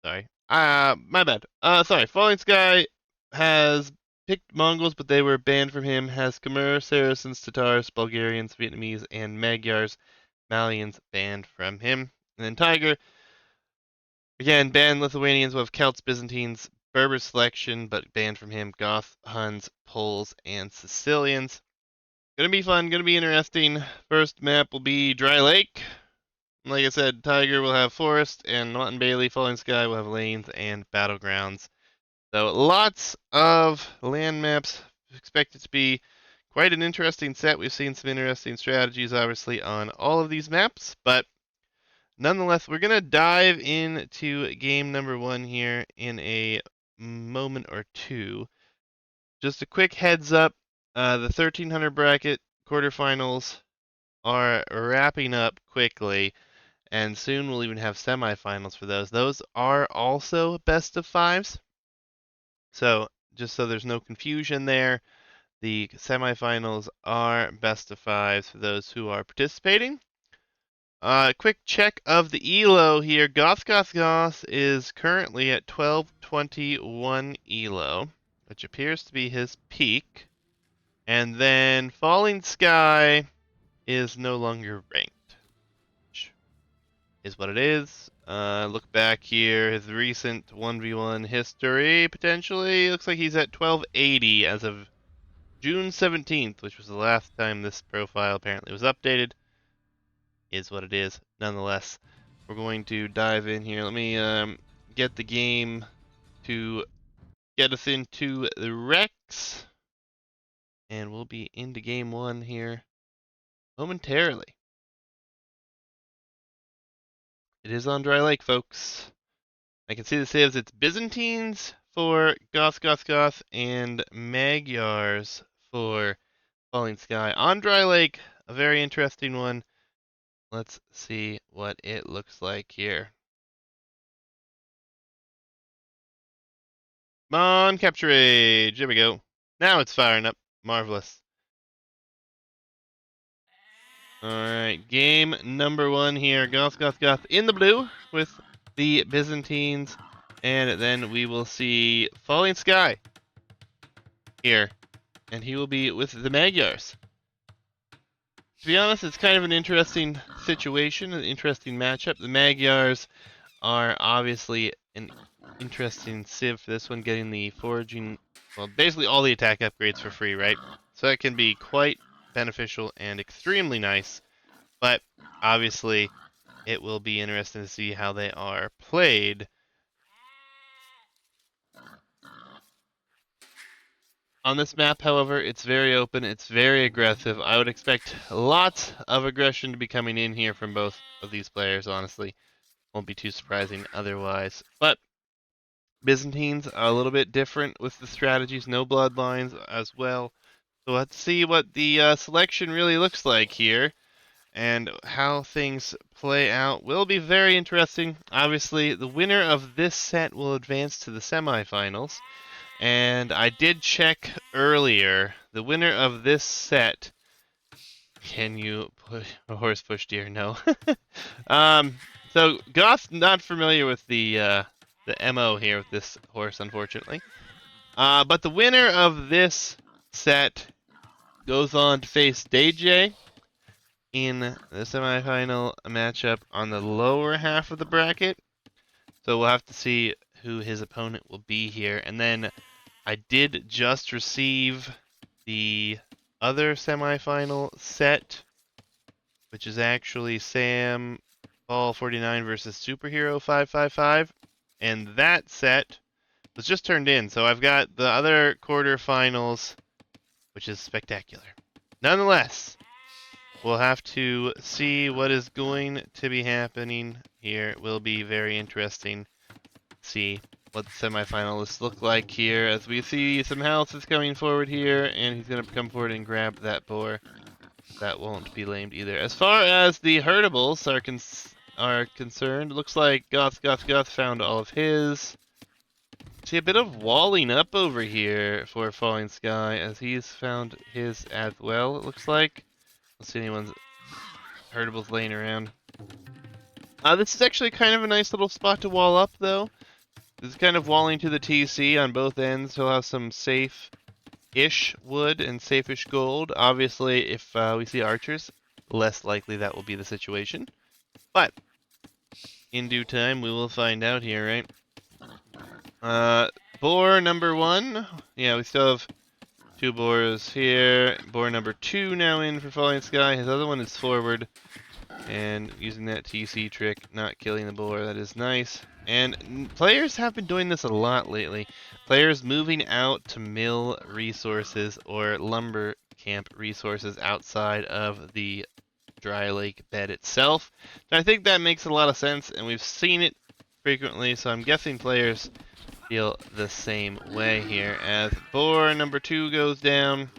Sorry. My bad. Sorry. Falling Sky has picked Mongols, but they were banned from him. Has Khmer, Saracens, Tatars, Bulgarians, Vietnamese, and Magyars, Malians banned from him. And then Tiger, again, banned Lithuanians. We'll have Celts, Byzantines, Berber selection, but banned from him. Goth, Huns, Poles, and Sicilians. Gonna be fun. Gonna be interesting. First map will be Dry Lake. Like I said, Tiger will have Forest, and Mountain Bailey, Falling Sky will have Lanes and Battlegrounds. So lots of land maps. Expect it to be quite an interesting set. We've seen some interesting strategies, obviously, on all of these maps, but nonetheless, we're going to dive into game number 1 here in a moment or two. Just a quick heads up, the 1300 bracket quarterfinals are wrapping up quickly. And soon we'll even have semifinals for those. Those are also best of fives. So just so there's no confusion there, the semifinals are best of fives for those who are participating. Quick check of the ELO here. GothsGothsGoths is currently at 1221 ELO, which appears to be his peak. And then Falling Sky is no longer ranked. Is what it is. Look back here, his recent 1v1 history, potentially. Looks like he's at 1280 as of June 17th, which was the last time this profile apparently was updated. Is what it is. Nonetheless, we're going to dive in here. Let me get the game to get us into the Rex. And we'll be into game 1 here momentarily. It is on Dry Lake, folks. I can see the saves. It's Byzantines for GothsGothsGoths and Magyars for Falling Sky. On Dry Lake, a very interesting one. Let's see what it looks like here. Come on, Capture Age. Here we go. Now it's firing up. Marvelous. Alright, game number 1 here. GothsGothsGoths in the blue with the Byzantines. And then we will see Falling Sky here. And he will be with the Magyars. To be honest, it's kind of an interesting situation, an interesting matchup. The Magyars are obviously an interesting civ for this one, getting the foraging, well, basically all the attack upgrades for free, right? So that can be quite beneficial and extremely nice, but obviously it will be interesting to see how they are played. On this map, however, it's very open, it's very aggressive. I would expect lots of aggression to be coming in here from both of these players, honestly. Won't be too surprising otherwise. But Byzantines are a little bit different with the strategies, no bloodlines as well. So let's see what the selection really looks like here. And how things play out will be very interesting. Obviously, the winner of this set will advance to the semifinals. And I did check earlier, the winner of this set, can you push a horse push deer? No. So Goth's not familiar with the MO here with this horse, unfortunately. But the winner of this set goes on to face DJ in the semifinal matchup on the lower half of the bracket. So we'll have to see who his opponent will be here. And then I did just receive the other semifinal set, which is actually Sam Ball 49 versus Superhero 555. And that set was just turned in. So I've got the other quarterfinals, which is spectacular. Nonetheless, we'll have to see what is going to be happening here. It will be very interesting to see what the semifinalists look like here as we see some houses coming forward here, and he's going to come forward and grab that boar. That won't be lamed either. As far as the herdables are concerned, looks like GothsGothsGoths found all of his. See a bit of walling up over here for Falling Sky as he's found his as well, it looks like. Let's see anyone's herdables laying around. This is actually kind of a nice little spot to wall up, though. This is kind of walling to the TC on both ends. He'll have some safe-ish wood and safe-ish gold. Obviously, if we see archers, less likely that will be the situation. But in due time, we will find out here, right? Boar number 1. Yeah, we still have 2 boars here. Boar number 2 now in for Falling Sky. His other one is forward. And using that TC trick, not killing the boar, that is nice. And players have been doing this a lot lately. Players moving out to mill resources or lumber camp resources outside of the dry lake bed itself. And I think that makes a lot of sense, and we've seen it frequently, so I'm guessing players feel the same way here. As boar number 2 goes down,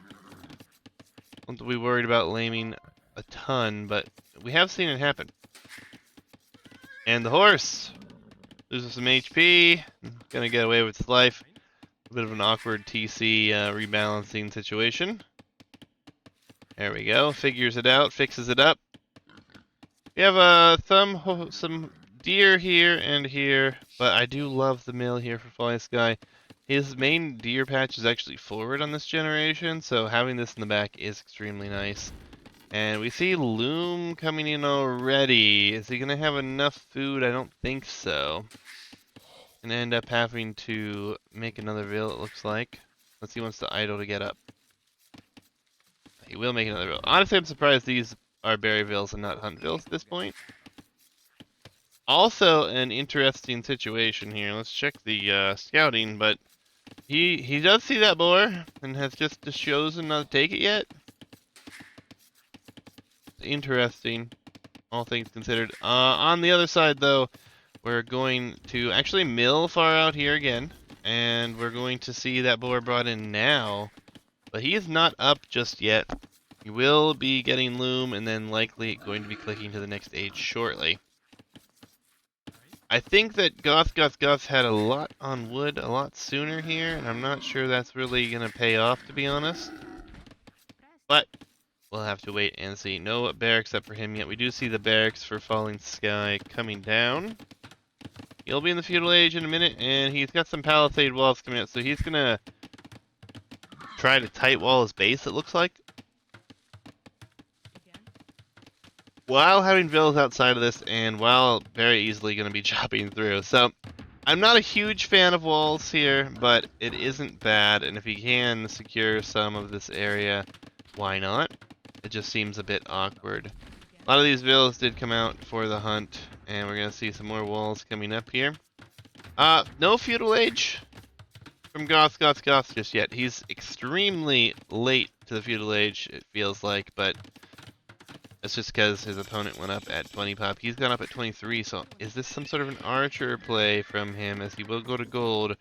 don't be worried about laming a ton, but we have seen it happen. And the horse loses some HP, gonna get away with his life. A bit of an awkward TC rebalancing situation. There we go, figures it out, fixes it up. We have some deer here and here, but I do love the mill here for Flying Sky. His main deer patch is actually forward on this generation, so having this in the back is extremely nice. And we see Loom coming in already. Is he going to have enough food? I don't think so. Gonna end up having to make another ville, it looks like. Unless he wants to idle to get up. He will make another ville. Honestly, I'm surprised these are berry villes and not hunt villes at this point. Also, an interesting situation here. Let's check the scouting, but he does see that boar and has just chosen not to take it yet. Interesting, all things considered. On the other side, though, we're going to actually mill far out here again, and we're going to see that boar brought in now, but he is not up just yet. He will be getting loom and then likely going to be clicking to the next age shortly. I think that GothsGothsGoths had a lot on wood a lot sooner here, and I'm not sure that's really going to pay off, to be honest. But we'll have to wait and see. No barracks up for him yet. We do see the barracks for Falling Sky coming down. He'll be in the feudal age in a minute, and he's got some palisade walls coming out, so he's going to try to tight wall his base, it looks like. While having villas outside of this, and while very easily going to be chopping through. So, I'm not a huge fan of walls here, but it isn't bad, and if he can secure some of this area, why not? It just seems a bit awkward. A lot of these villas did come out for the hunt, and we're going to see some more walls coming up here. No feudal age from GothsGothsGoths just yet. He's extremely late to the feudal age, it feels like, but that's just because his opponent went up at 20 pop. He's gone up at 23, so is this some sort of an archer play from him, as he will go to gold,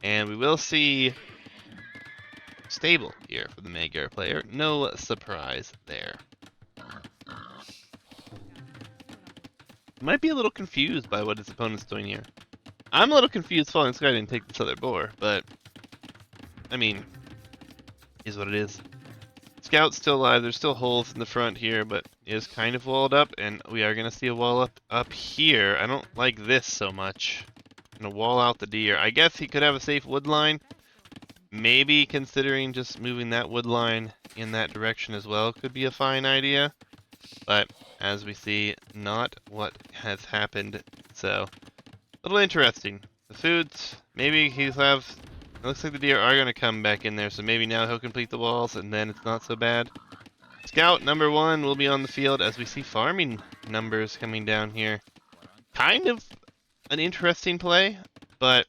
and we will see stable here for the Magyar player. No surprise there. Might be a little confused by what his opponent's doing here. I'm a little confused Falling Sky didn't take this other boar, but I mean, is what it is. Scout's still alive. There's still holes in the front here, but it is kind of walled up, and we are going to see a wall up here. I don't like this so much. I'm going to wall out the deer. I guess he could have a safe wood line. Maybe considering just moving that wood line in that direction as well could be a fine idea. But as we see, not what has happened. So, a little interesting. The foods, maybe he's have... It looks like the deer are going to come back in there, so maybe now he'll complete the walls, and then it's not so bad. Scout number 1 will be on the field as we see farming numbers coming down here. Kind of an interesting play, but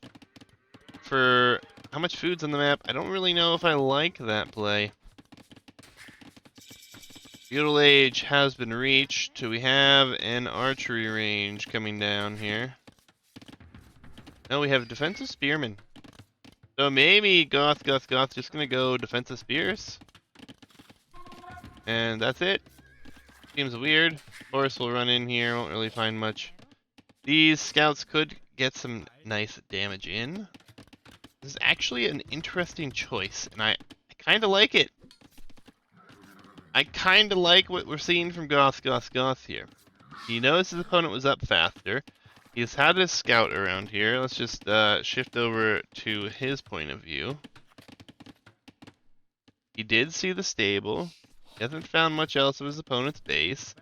for how much food's on the map, I don't really know if I like that play. Feudal age has been reached. We have an archery range coming down here. No, we have defensive spearmen. So maybe GothsGothsGoths just gonna go defensive spears. And that's it. Seems weird. Horse will run in here, won't really find much. These scouts could get some nice damage in. This is actually an interesting choice, and I kinda like it. I kinda like what we're seeing from GothsGothsGoths here. He knows his opponent was up faster. He's had his scout around here. Let's just shift over to his point of view. He did see the stable. He hasn't found much else of his opponent's base.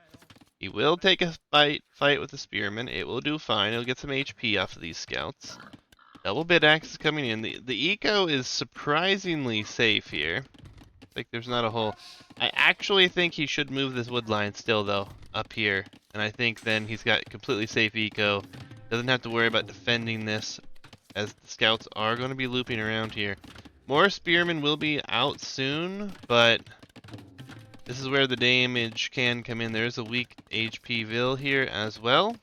He will take a fight with the spearman. It will do fine. He'll get some HP off of these scouts. Double bit axe is coming in. The eco is surprisingly safe here. Like there's not a hole. I actually think he should move this wood line still though, up here. And I think then he's got completely safe eco. Doesn't have to worry about defending this, as the scouts are going to be looping around here. More spearmen will be out soon, but this is where the damage can come in. There's a weak HP Vil here as well.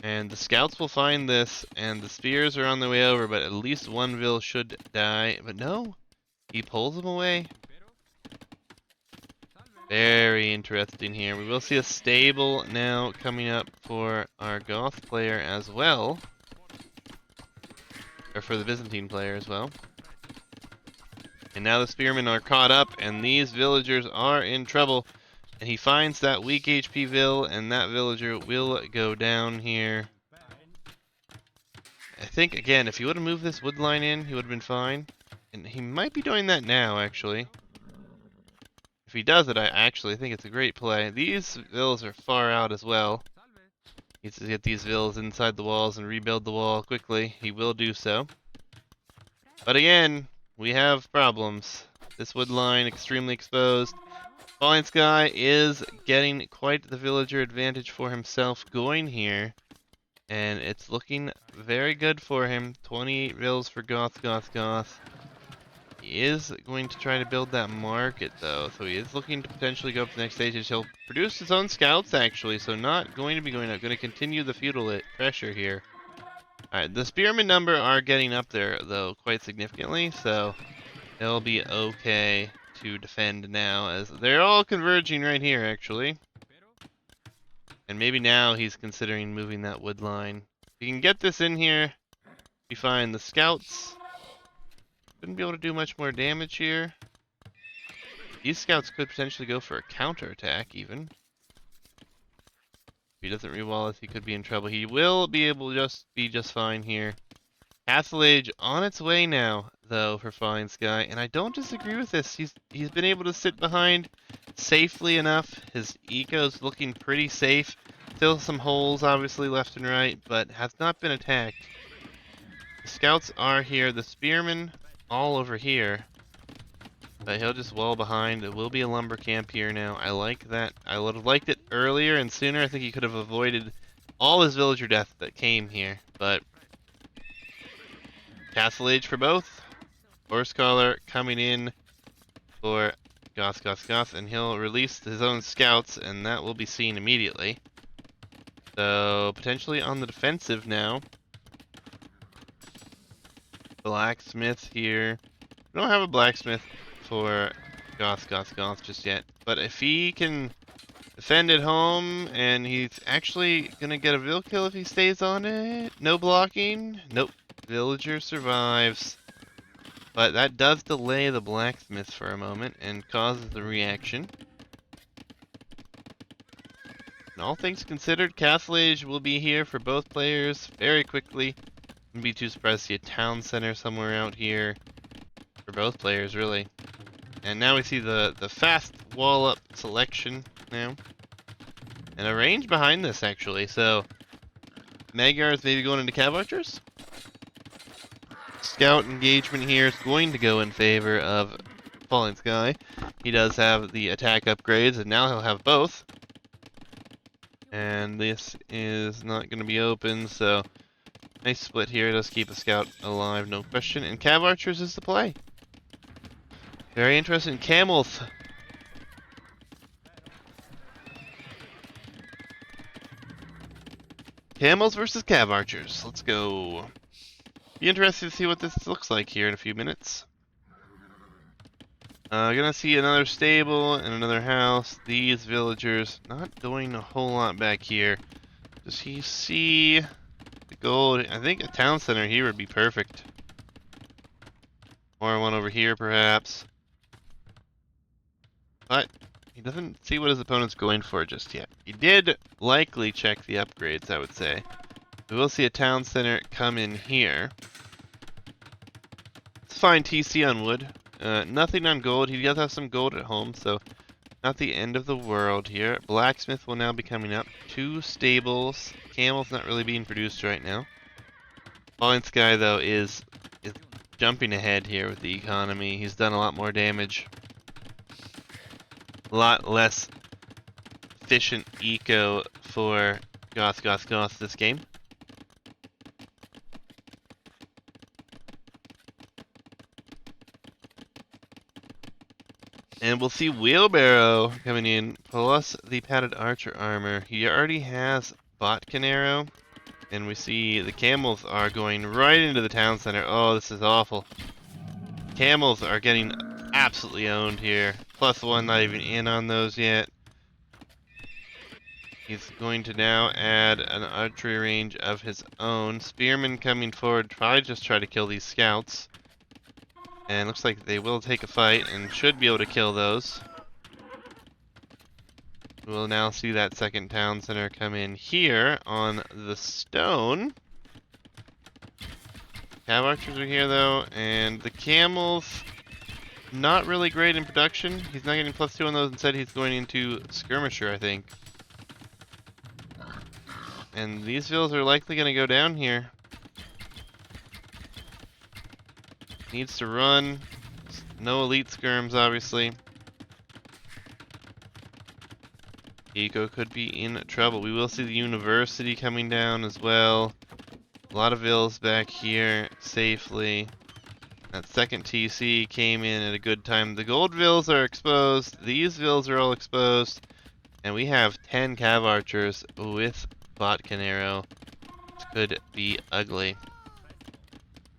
And the scouts will find this, and the spears are on their way over, but at least one Vil should die. But no, he pulls them away. Very interesting here. We will see a stable now coming up for our Goth player as well. Or for the Byzantine player as well. And now the spearmen are caught up, and these villagers are in trouble. And he finds that weak HP Vil, and that villager will go down here. I think, again, if he would have moved this wood line in, he would have been fine. And he might be doing that now, actually. If he does it, I actually think it's a great play. These vills are far out as well. He needs to get these vills inside the walls and rebuild the wall quickly. He will do so. But again, we have problems. This wood line extremely exposed. Falling Sky is getting quite the villager advantage for himself going here. And it's looking very good for him. 28 vills for GothsGothsGoths. He is going to try to build that market though, so he is looking to potentially go up to the next stages. He'll produce his own scouts actually, so not going to be going up. Going to continue the feudal pressure here. Alright, the spearmen number are getting up there though quite significantly, so they'll be okay to defend now, as they're all converging right here actually. And maybe now he's considering moving that wood line. If he can get this in here, we find the scouts shouldn't be able to do much more damage here. These scouts could potentially go for a counterattack even. If he doesn't rewall it, he could be in trouble. He will be able to be just fine here. Castle Age on its way now, though, for Falling Sky, and I don't disagree with this. He's been able to sit behind safely enough. His eco's looking pretty safe. Still some holes, obviously, left and right, but has not been attacked. The scouts are here. The spearmen all over here. But he'll just wall behind. It will be a lumber camp here now. I like that. I would have liked it earlier and sooner. I think he could have avoided all his villager death that came here. But Castle Age for both. Horse Collar coming in for GothsGothsGoths, and he'll release his own scouts, and that will be seen immediately. So potentially on the defensive now. Blacksmith here. We don't have a blacksmith for GothsGothsGoths just yet, but if he can defend at home, and he's actually gonna get a Vil kill if he stays on it. No blocking. Nope. Villager survives. But that does delay the blacksmith for a moment and causes the reaction. And all things considered, Castle Age will be here for both players very quickly. Wouldn't be too surprised to see a town center somewhere out here for both players, really. And now we see the fast wall up selection now. And a range behind this, actually. So, Magyar is maybe going into Cav Archers. Scout engagement here is going to go in favor of Falling Sky. He does have the attack upgrades, and now he'll have both. And this is not going to be open, so nice split here. Does keep a scout alive, no question. And Cav Archers is the play. Very interesting. Camels. Camels versus Cav Archers. Let's go. Be interested to see what this looks like here in a few minutes. Gonna see another stable and another house. These villagers not doing a whole lot back here. Does he see the gold? I think a town center here would be perfect. Or one over here, perhaps. But He doesn't see what his opponent's going for just yet. He did likely check the upgrades, I would say. We will see a town center come in here. It's fine TC on wood. Nothing on gold. He does have some gold at home, so not the end of the world here. Blacksmith will now be coming up. 2 stables. Camel's not really being produced right now. Falling Sky, though, is jumping ahead here with the economy. He's done a lot more damage. A lot less efficient eco for GothsGothsGoths this game. And we'll see Wheelbarrow coming in, plus the padded archer armor. He already has Botkin arrow, and we see the camels are going right into the town center. Oh, this is awful. Camels are getting absolutely owned here. +1, not even in on those yet. He's going to now add an archery range of his own. Spearmen coming forward, probably just try to kill these scouts. And looks like they will take a fight and should be able to kill those. We'll now see that second town center come in here on the stone. Cav archers are here though, and the camels, not really great in production. He's not getting +2 on those. Instead, he's going into skirmisher, I think. And these villas are likely going to go down here. Needs to run. No elite skirms, obviously. Eco could be in trouble. We will see the university coming down as well. A lot of villas back here safely. That second TC came in at a good time. The gold villas are exposed. These villas are all exposed. And we have 10 cav archers with Botkin arrow. This could be ugly.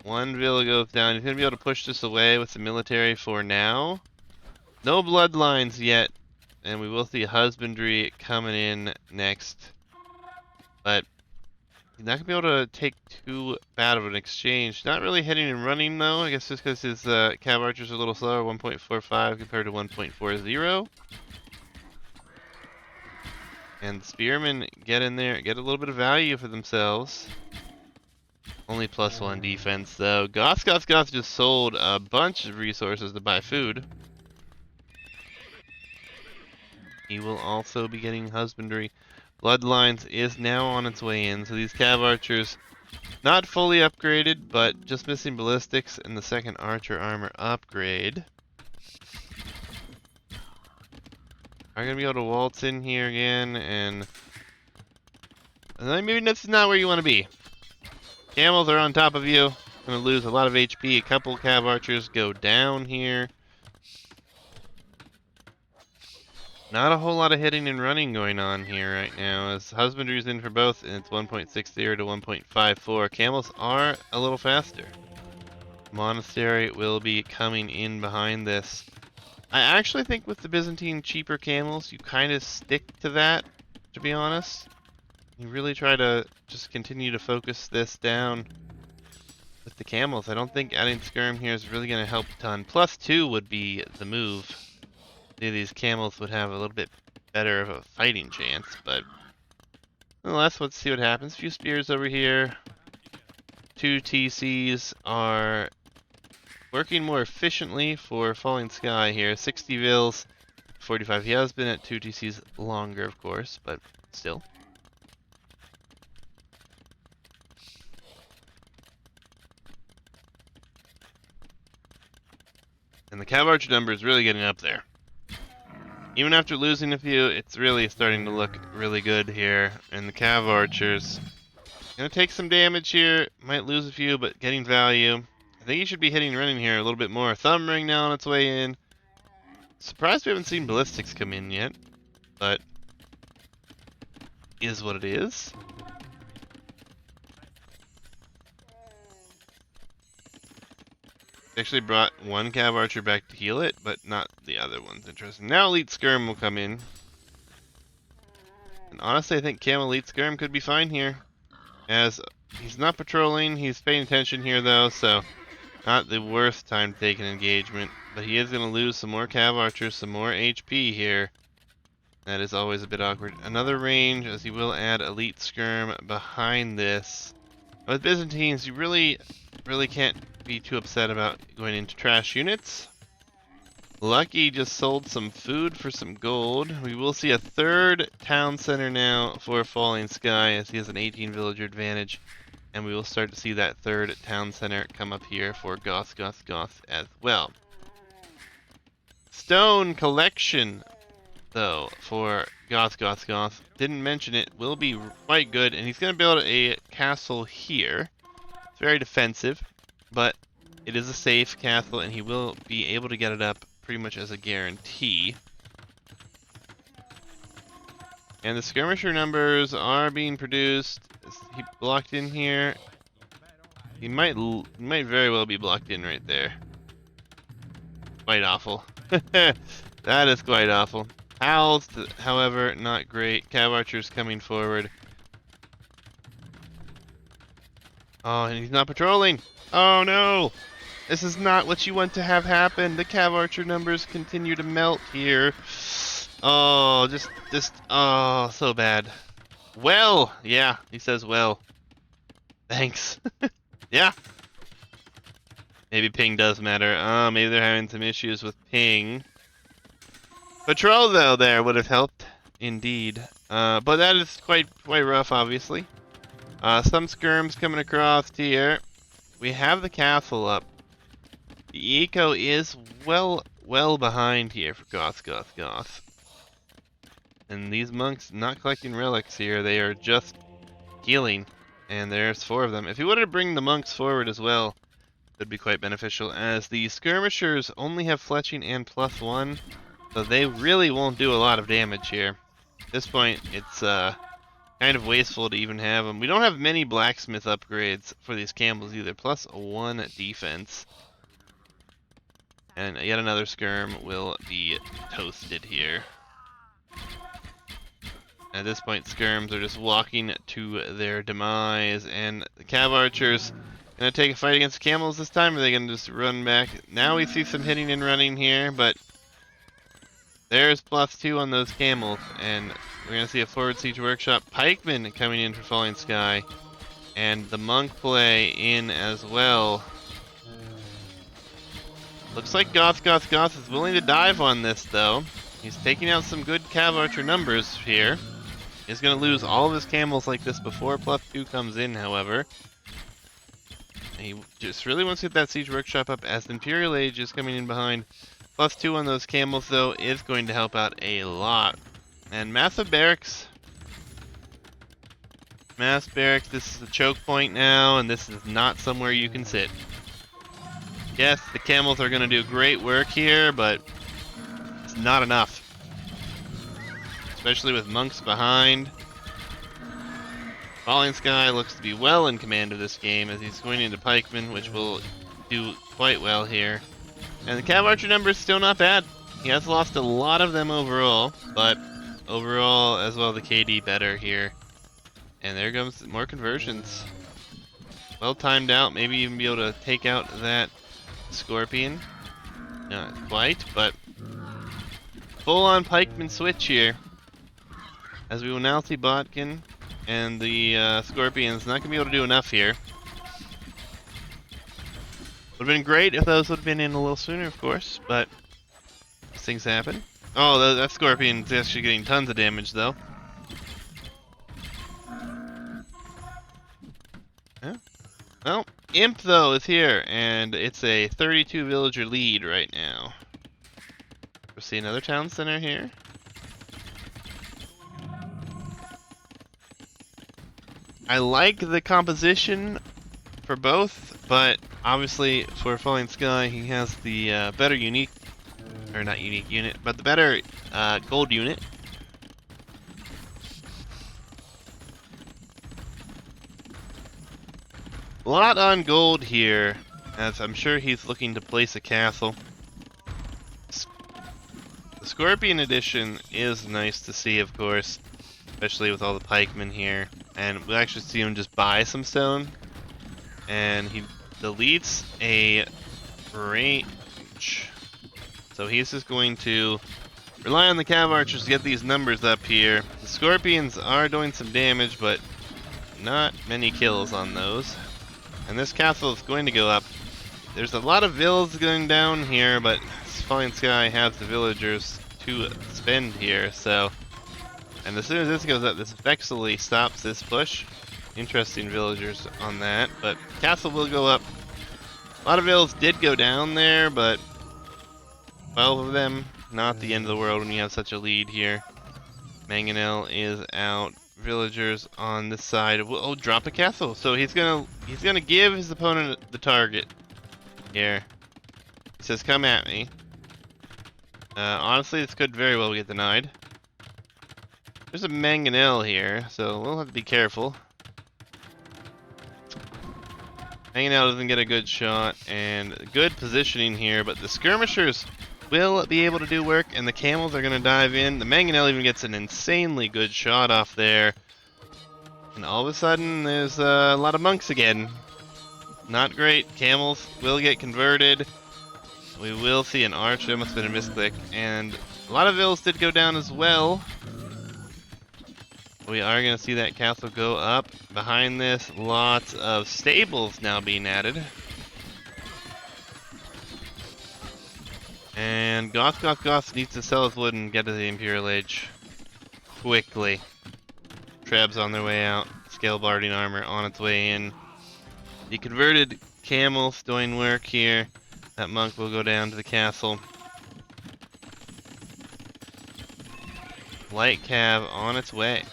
One villa goes down. He's going to be able to push this away with the military for now. No bloodlines yet. And we will see husbandry coming in next. But he's not going to be able to take too bad of an exchange. Not really hitting and running though. I guess just because his cav archers are a little slower. 1.45 compared to 1.40. And spearmen get in there, get a little bit of value for themselves. Only +1 defense though. GothsGothsGoths just sold a bunch of resources to buy food. He will also be getting husbandry. Bloodlines is now on its way in, so these cav archers not fully upgraded, but just missing ballistics and the second archer armor upgrade. Are gonna be able to waltz in here again, and maybe that's not where you want to be. Camels are on top of you. Gonna lose a lot of HP. A couple cav archers go down here. Not a whole lot of hitting and running going on here right now, as husbandry's in for both, and it's 1.60 to 1.54. Camels are a little faster. Monastery will be coming in behind this. I actually think with the Byzantine cheaper camels, you kind of stick to that, to be honest. You really try to just continue to focus this down with the camels. I don't think adding skirm here is really going to help a ton. +2 would be the move. These camels would have a little bit better of a fighting chance, but nonetheless, let's see what happens. A few spears over here. 2 TCs are working more efficiently for Falling Sky here. 60 vils, 45. He has been at 2 TCs longer, of course, but still. And the cav archer number is really getting up there. Even after losing a few, it's really starting to look really good here. And the cav archers gonna take some damage here. Might lose a few, but getting value. I think he should be hitting and running here a little bit more. Thumb ring now on its way in. Surprised we haven't seen ballistics come in yet, but is what it is. Actually brought one cav archer back to heal it, but not the other ones. Interesting. Now elite skirm will come in. And honestly, I think Cam elite skirm could be fine here. As he's not patrolling, he's paying attention here though, so not the worst time to take an engagement. But he is going to lose some more cav archers, some more HP here. That is always a bit awkward. Another range, as he will add elite skirm behind this. With Byzantines, you really can't be too upset about going into trash units. Lucky just sold some food for some gold. We will see a third town center now for Falling Sky, as he has an 18 villager advantage. And we will start to see that third town center come up here for GothsGothsGoths as well. Stone collection, though, for GothsGothsGoths. Didn't mention it, will be quite good. And he's going to build a castle here. It's very defensive, but it is a safe castle, and he will be able to get it up pretty much as a guarantee. And the skirmisher numbers are being produced. Is he blocked in here? He might very well be blocked in right there. Quite awful. That is quite awful. Housed, however, not great. Cav archers coming forward. Oh, and he's not patrolling. Oh no! This is not what you want to have happen. The Cav archer numbers continue to melt here. Oh, oh, so bad. Well, yeah, he says well. Thanks. Yeah. Maybe ping does matter. Maybe they're having some issues with ping. Patrol, though, there would have helped, indeed. But that is quite rough, obviously. Some skirms coming across here. We have the castle up. The eco is well behind here for GothsGothsGoths. And these monks not collecting relics here, they are just healing. And there's 4 of them. If you wanted to bring the monks forward as well, it would be quite beneficial, as the skirmishers only have fletching and +1, so they really won't do a lot of damage here. At this point, it's kind of wasteful to even have them. We don't have many blacksmith upgrades for these camels either. +1 defense. And yet another skirm will be toasted here. At this point, skirms are just walking to their demise, and the cav archers gonna take a fight against camels this time, or are they gonna just run back? Now we see some hitting and running here, but there's +2 on those camels, and we're gonna see a forward siege workshop. Pikemen coming in for Falling Sky, and the monk play in as well. Looks like GothsGothsGoths is willing to dive on this, though. He's taking out some good cav archer numbers here. He's going to lose all of his camels like this before +2 comes in, however. And he just really wants to get that siege workshop up, as the Imperial Age is coming in behind. +2 on those camels, though, is going to help out a lot. And massive barracks. Mass barracks, this is a choke point now, and this is not somewhere you can sit. Yes, the camels are going to do great work here, but it's not enough. Especially with monks behind. Falling Sky looks to be well in command of this game, as he's going into pikemen, which will do quite well here. And the cav archer number is still not bad. He has lost a lot of them overall, but overall as well the KD better here. And there comes more conversions. Well timed out, maybe even be able to take out that scorpion. Not quite, but full on pikeman switch here. As we will now see Botkin, and the Scorpion's not going to be able to do enough here. Would have been great if those would have been in a little sooner, of course, but things happen. Oh, that Scorpion's actually getting tons of damage, though. Yeah. Well, Imp, though, is here, and it's a 32 villager lead right now. We'll see another town center here. I like the composition for both, but obviously for Falling Sky, he has the better unique, or not unique unit, but the better gold unit. A lot on gold here, as I'm sure he's looking to place a castle. The Scorpion edition is nice to see, of course, especially with all the pikemen here. And we'll actually see him just buy some stone. And he deletes a range. So he's just going to Rely on the Cav Archers to get these numbers up here. The Scorpions are doing some damage, but not many kills on those. And this castle is going to go up. There's a lot of vills going down here, but Falling Sky has the villagers to spend here, so... And as soon as this goes up, this effectively stops this push. Interesting villagers on that, but castle will go up. A lot of vills did go down there, but 12 of them, not the end of the world when you have such a lead here. Mangonel is out. Villagers on this side. Oh, drop a castle. So he's gonna give his opponent the target here. He says, "Come at me." Honestly, this could very well get denied. There's a Mangonel here, so we'll have to be careful. Mangonel doesn't get a good shot, and good positioning here, but the skirmishers will be able to do work, and the camels are going to dive in. The Mangonel even gets an insanely good shot off there. And all of a sudden, there's a lot of monks again. Not great. Camels will get converted. We will see an arch. There must have been a misclick. And a lot of vills did go down as well. We are going to see that castle go up. Behind this, lots of stables now being added. And GothsGothsGoths needs to sell his wood and get to the Imperial Age quickly. Trebs on their way out. Scale barding armor on its way in. The converted camels doing work here. That monk will go down to the castle. Light cav on its way.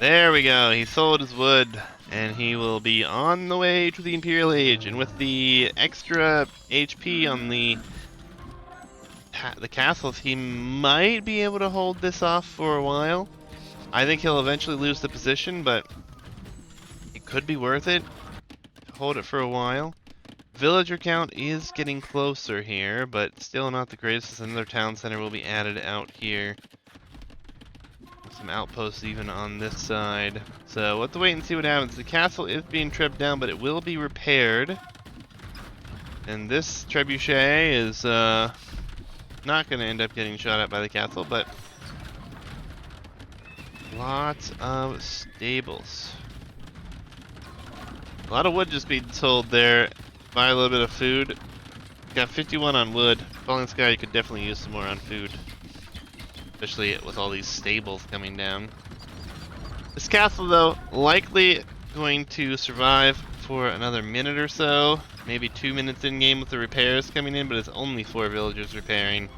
There we go. He sold his wood, and he will be on the way to the Imperial Age. And with the extra HP on the castles, he might be able to hold this off for a while. I think he'll eventually lose the position, but it could be worth it to hold it for a while. Villager count is getting closer here, but still not the greatest. Another town center will be added out here. Some outposts even on this side. So we'll have to wait and see what happens. The castle is being trebbed down, but it will be repaired. And this trebuchet is not going to end up getting shot at by the castle, but lots of stables. A lot of wood just being sold there. Buy a little bit of food. Got 51 on wood. Falling Sky, you could definitely use some more on food. Especially with all these stables coming down. This castle, though, likely going to survive for another minute or so. Maybe 2 minutes in game with the repairs coming in, but it's only 4 villagers repairing.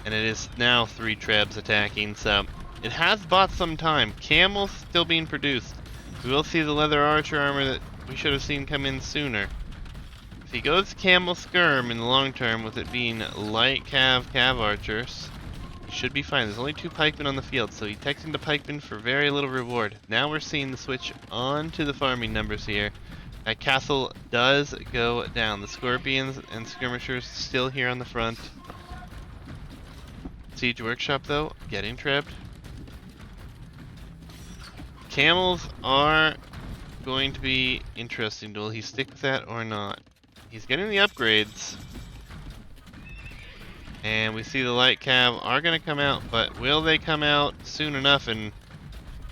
And it is now 3 trebs attacking, so it has bought some time. Camels still being produced. We will see the leather archer armor that we should have seen come in sooner. If he goes camel skirm in the long term with it being light cav archers, he should be fine. There's only 2 pikemen on the field, so he takes into pikemen for very little reward. Now we're seeing the switch on to the farming numbers here. That castle does go down. The scorpions and skirmishers still here on the front. Siege workshop, though, getting trebbed. Camels are going to be interesting. Will he stick with that or not? He's getting the upgrades. And we see the light cav are going to come out, but will they come out soon enough? And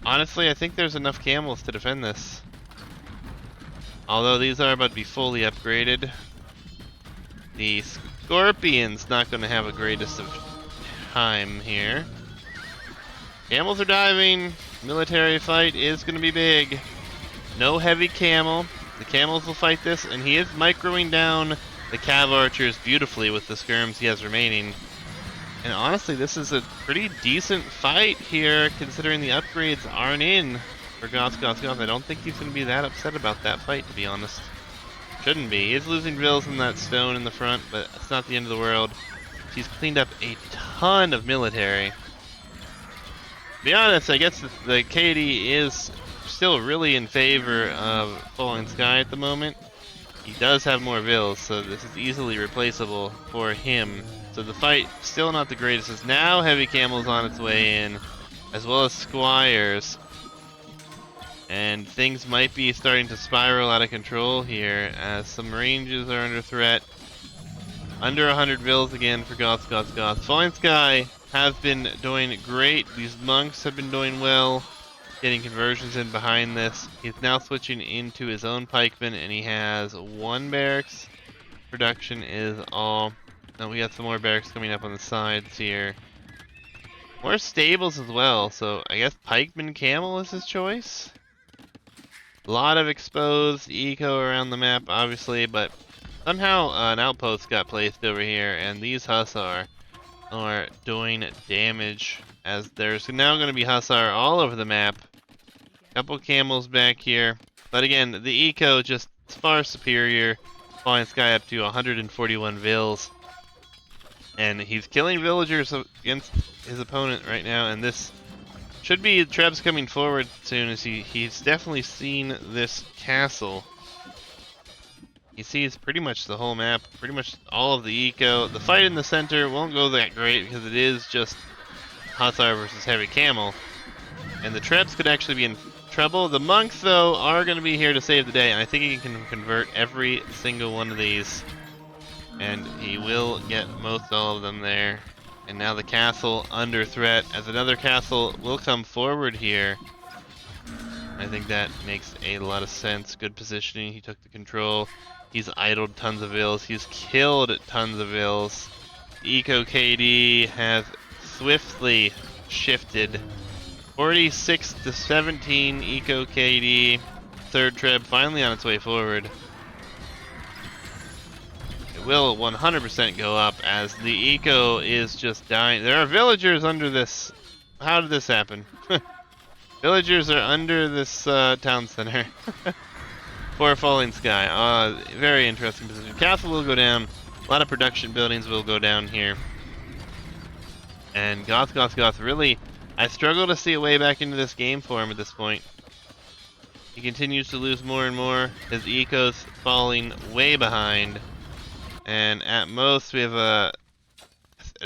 honestly, I think there's enough camels to defend this. Although these are about to be fully upgraded. The scorpion's not going to have a greatest of time here. Camels are diving. Military fight is going to be big. No heavy camel. The camels will fight this, and he is microing down the cav archers beautifully with the skirms he has remaining. And honestly, this is a pretty decent fight here, considering the upgrades aren't in for GothsGothsGoths. I don't think he's going to be that upset about that fight, to be honest. Shouldn't be. He is losing vills in that stone in the front, but it's not the end of the world. He's cleaned up a ton of military. To be honest, I guess the KD is still really in favor of Falling Sky at the moment. He does have more vills, so this is easily replaceable for him. So the fight, still not the greatest, is now heavy camels on its way in, as well as squires. And things might be starting to spiral out of control here, as some ranges are under threat. Under 100 vills again for GothsGothsGoths. Falling Sky have been doing great. These monks have been doing well, getting conversions in behind this. He's now switching into his own pikeman, and he has one barracks. Production is all. Now we got some more barracks coming up on the sides here. More stables as well, so I guess pikeman camel is his choice. A lot of exposed eco around the map, obviously, but somehow an outpost got placed over here, and these Hussar are doing damage, as there's now going to be Hussar all over the map. Couple camels back here, but again, the eco just far superior. Falling Sky up to 141 vills, and he's killing villagers against his opponent right now, and this should be Trebs coming forward soon, as he's definitely seen this castle. He sees pretty much the whole map, pretty much all of the eco. The fight in the center won't go that great because it is just Hussar versus Heavy Camel. And the Trebs could actually be in trouble. The monks, though, are going to be here to save the day, and I think he can convert every single one of these. And he will get most all of them there. And now the castle under threat, as another castle will come forward here. I think that makes a lot of sense. Good positioning. He took the control. He's idled tons of vills. He's killed tons of vills. Eco KD has swiftly shifted. 46 to 17 Eco KD. Third Treb finally on its way forward. It will 100% go up as the eco is just dying. There are villagers under this. How did this happen? Villagers are under this town center. For Falling Sky. Very interesting position. Castle will go down. A lot of production buildings will go down here. And GothsGothsGoths really, I struggle to see a way back into this game for him at this point. He continues to lose more and more. His eco's falling way behind. And at most we have a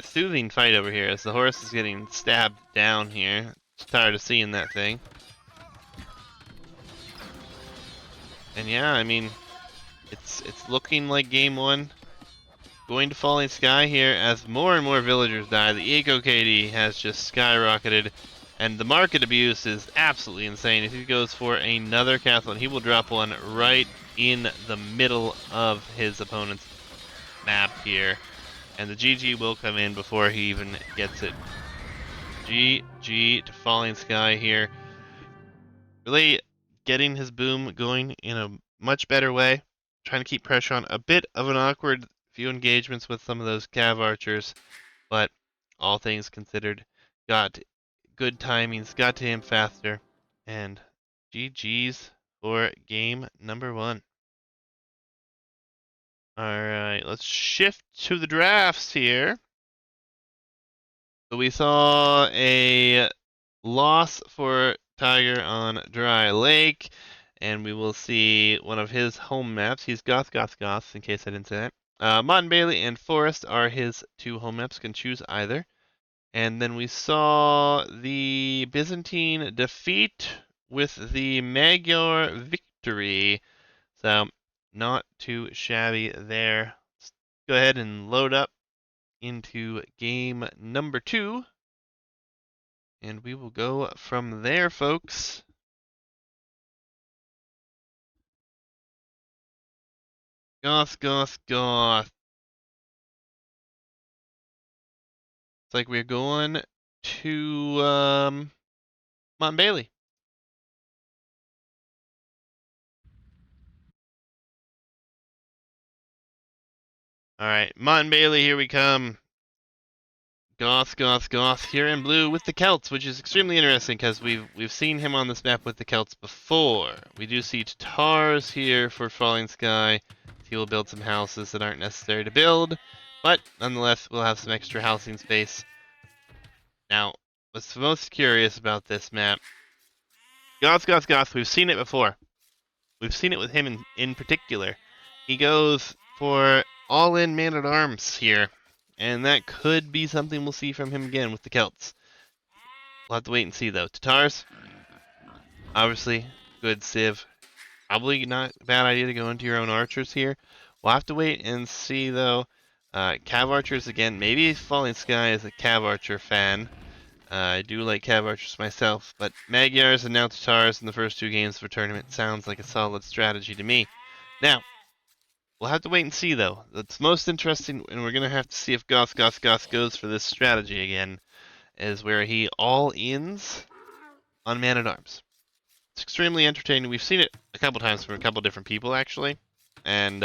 soothing fight over here as the horse is getting stabbed down here. Just tired of seeing that thing. And yeah, I mean, it's looking like game one going to Falling Sky here as more and more villagers die. The eco KD has just skyrocketed, and the market abuse is absolutely insane. If he goes for another castle, and he will drop one right in the middle of his opponent's map here, and the GG will come in before he even gets it. GG to Falling Sky here. Really getting his boom going in a much better way. Trying to keep pressure on. A bit of an awkward few engagements with some of those cav archers, but all things considered, got good timings, got to him faster, and GG's for game number one. Alright, let's shift to the drafts here. So we saw a loss for Tiger on Dry Lake, and we will see one of his home maps. He's GothsGothsGoths, in case I didn't say that. Mott Bailey and Forest are his two home maps, can choose either. And then we saw the Byzantine defeat with the Magyar victory. So, not too shabby there. Let's go ahead and load up into game number 2. And we will go from there, folks. GothsGothsGoths. It's like we're going to Mont Bailey. Alright, Mont Bailey, here we come. GothsGothsGoths here in blue with the Celts, which is extremely interesting because we've seen him on this map with the Celts before. We do see Tatars here for Falling Sky. He will build some houses that aren't necessary to build, but nonetheless we'll have some extra housing space. Now, what's most curious about this map, GothsGothsGoths, we've seen it before. We've seen it with him in particular. He goes for all-in man-at-arms here. And that could be something we'll see from him again with the Celts. We'll have to wait and see, though. Tatars, obviously, good civ. Probably not a bad idea to go into your own archers here. We'll have to wait and see, though. Cav Archers, again, maybe Falling Sky is a Cav Archer fan. I do like Cav Archers myself, but Magyars and now Tatars in the first 2 games of a tournament sounds like a solid strategy to me. Now, we'll have to wait and see, though. That's most interesting, and we're going to have to see if GothsGothsGoths goes for this strategy again, is where he all-ins on Man-at-Arms. It's extremely entertaining. We've seen it a couple times from a couple different people, actually, and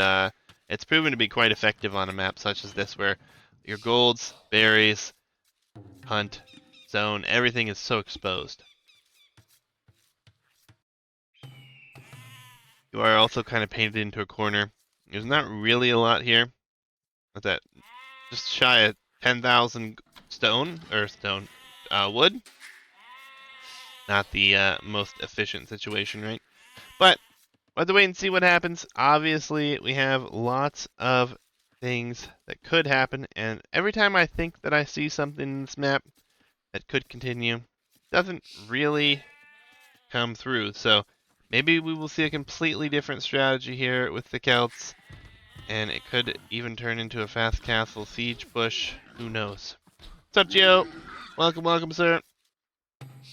it's proven to be quite effective on a map such as this, where your golds, berries, hunt, zone, everything is so exposed. You are also kind of painted into a corner. There's not really a lot here. With that, just shy of 10,000 wood. Not the most efficient situation, right? But we'll have to wait and see what happens. Obviously, we have lots of things that could happen, and every time I think that I see something in this map that could continue, doesn't really come through. So maybe we will see a completely different strategy here with the Celts, and it could even turn into a fast castle siege push. Who knows? What's up, Gio? Welcome, sir.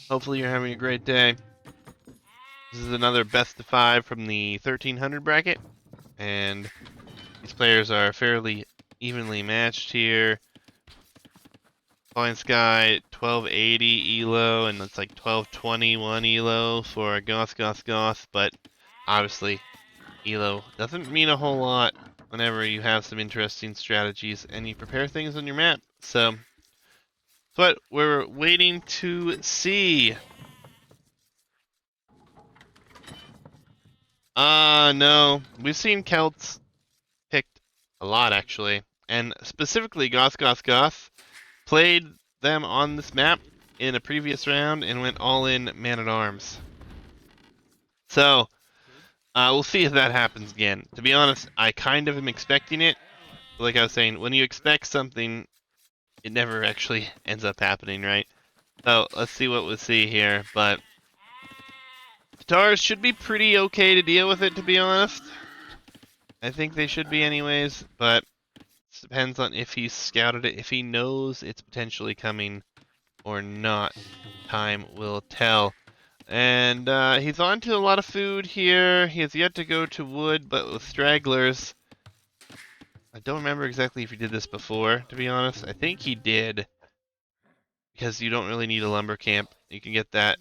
Hopefully you're having a great day. This is another best of 5 from the 1300 bracket, and these players are fairly evenly matched here. Falling Sky 1280 elo, and it's like 1221 elo for GothsGothsGoths, but obviously elo doesn't mean a whole lot whenever you have some interesting strategies and you prepare things on your map. So that's what we're waiting to see. No. We've seen Celts picked a lot, actually. And specifically, GothsGothsGoths played them on this map in a previous round and went all in Man-at-Arms. So, we'll see if that happens again. To be honest, I kind of am expecting it. Like I was saying, when you expect something, it never actually ends up happening, right? So, let's see what we see here. But Tatars should be pretty okay to deal with it, to be honest. I think they should be anyways, but it depends on if he's scouted it, if he knows it's potentially coming or not. Time will tell. And he's on to a lot of food here. He has yet to go to wood, but with stragglers, I don't remember exactly if he did this before, to be honest. I think he did, because you don't really need a lumber camp. You can get that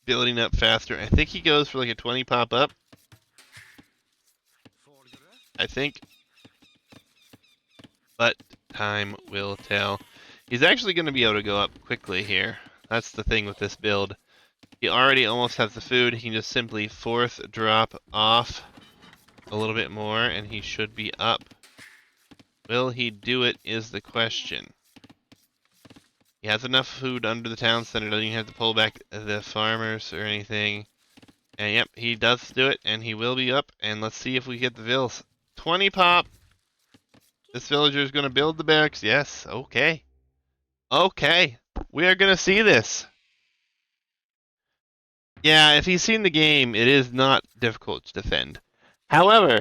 building up faster. I think he goes for like a 20 pop up. I think. But time will tell. He's actually going to be able to go up quickly here. That's the thing with this build. He already almost has the food. He can just simply fourth drop off a little bit more, and he should be up. Will he do it is the question. He has enough food under the town center. Doesn't even have to pull back the farmers or anything. And yep, he does do it, and he will be up. And let's see if we get the vills. 20 pop. This villager is going to build the barracks. Yes, okay. Okay, we are going to see this. Yeah, if he's seen the game, it is not difficult to defend. However,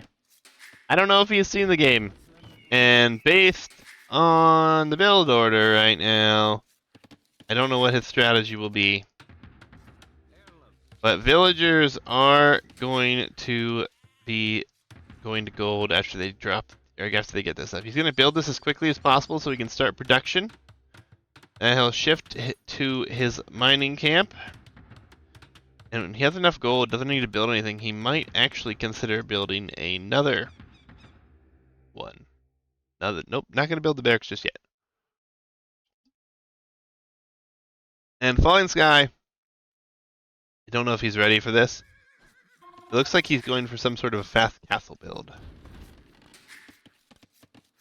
I don't know if he's seen the game. And based on the build order right now, I don't know what his strategy will be. But villagers are going to be going to gold after they drop, or after they get this up. He's going to build this as quickly as possible so he can start production. And he'll shift to his mining camp. And when he has enough gold, doesn't need to build anything, he might actually consider building another one. Nope, not going to build the barracks just yet. And Falling Sky, I don't know if he's ready for this. It looks like he's going for some sort of a fast castle build.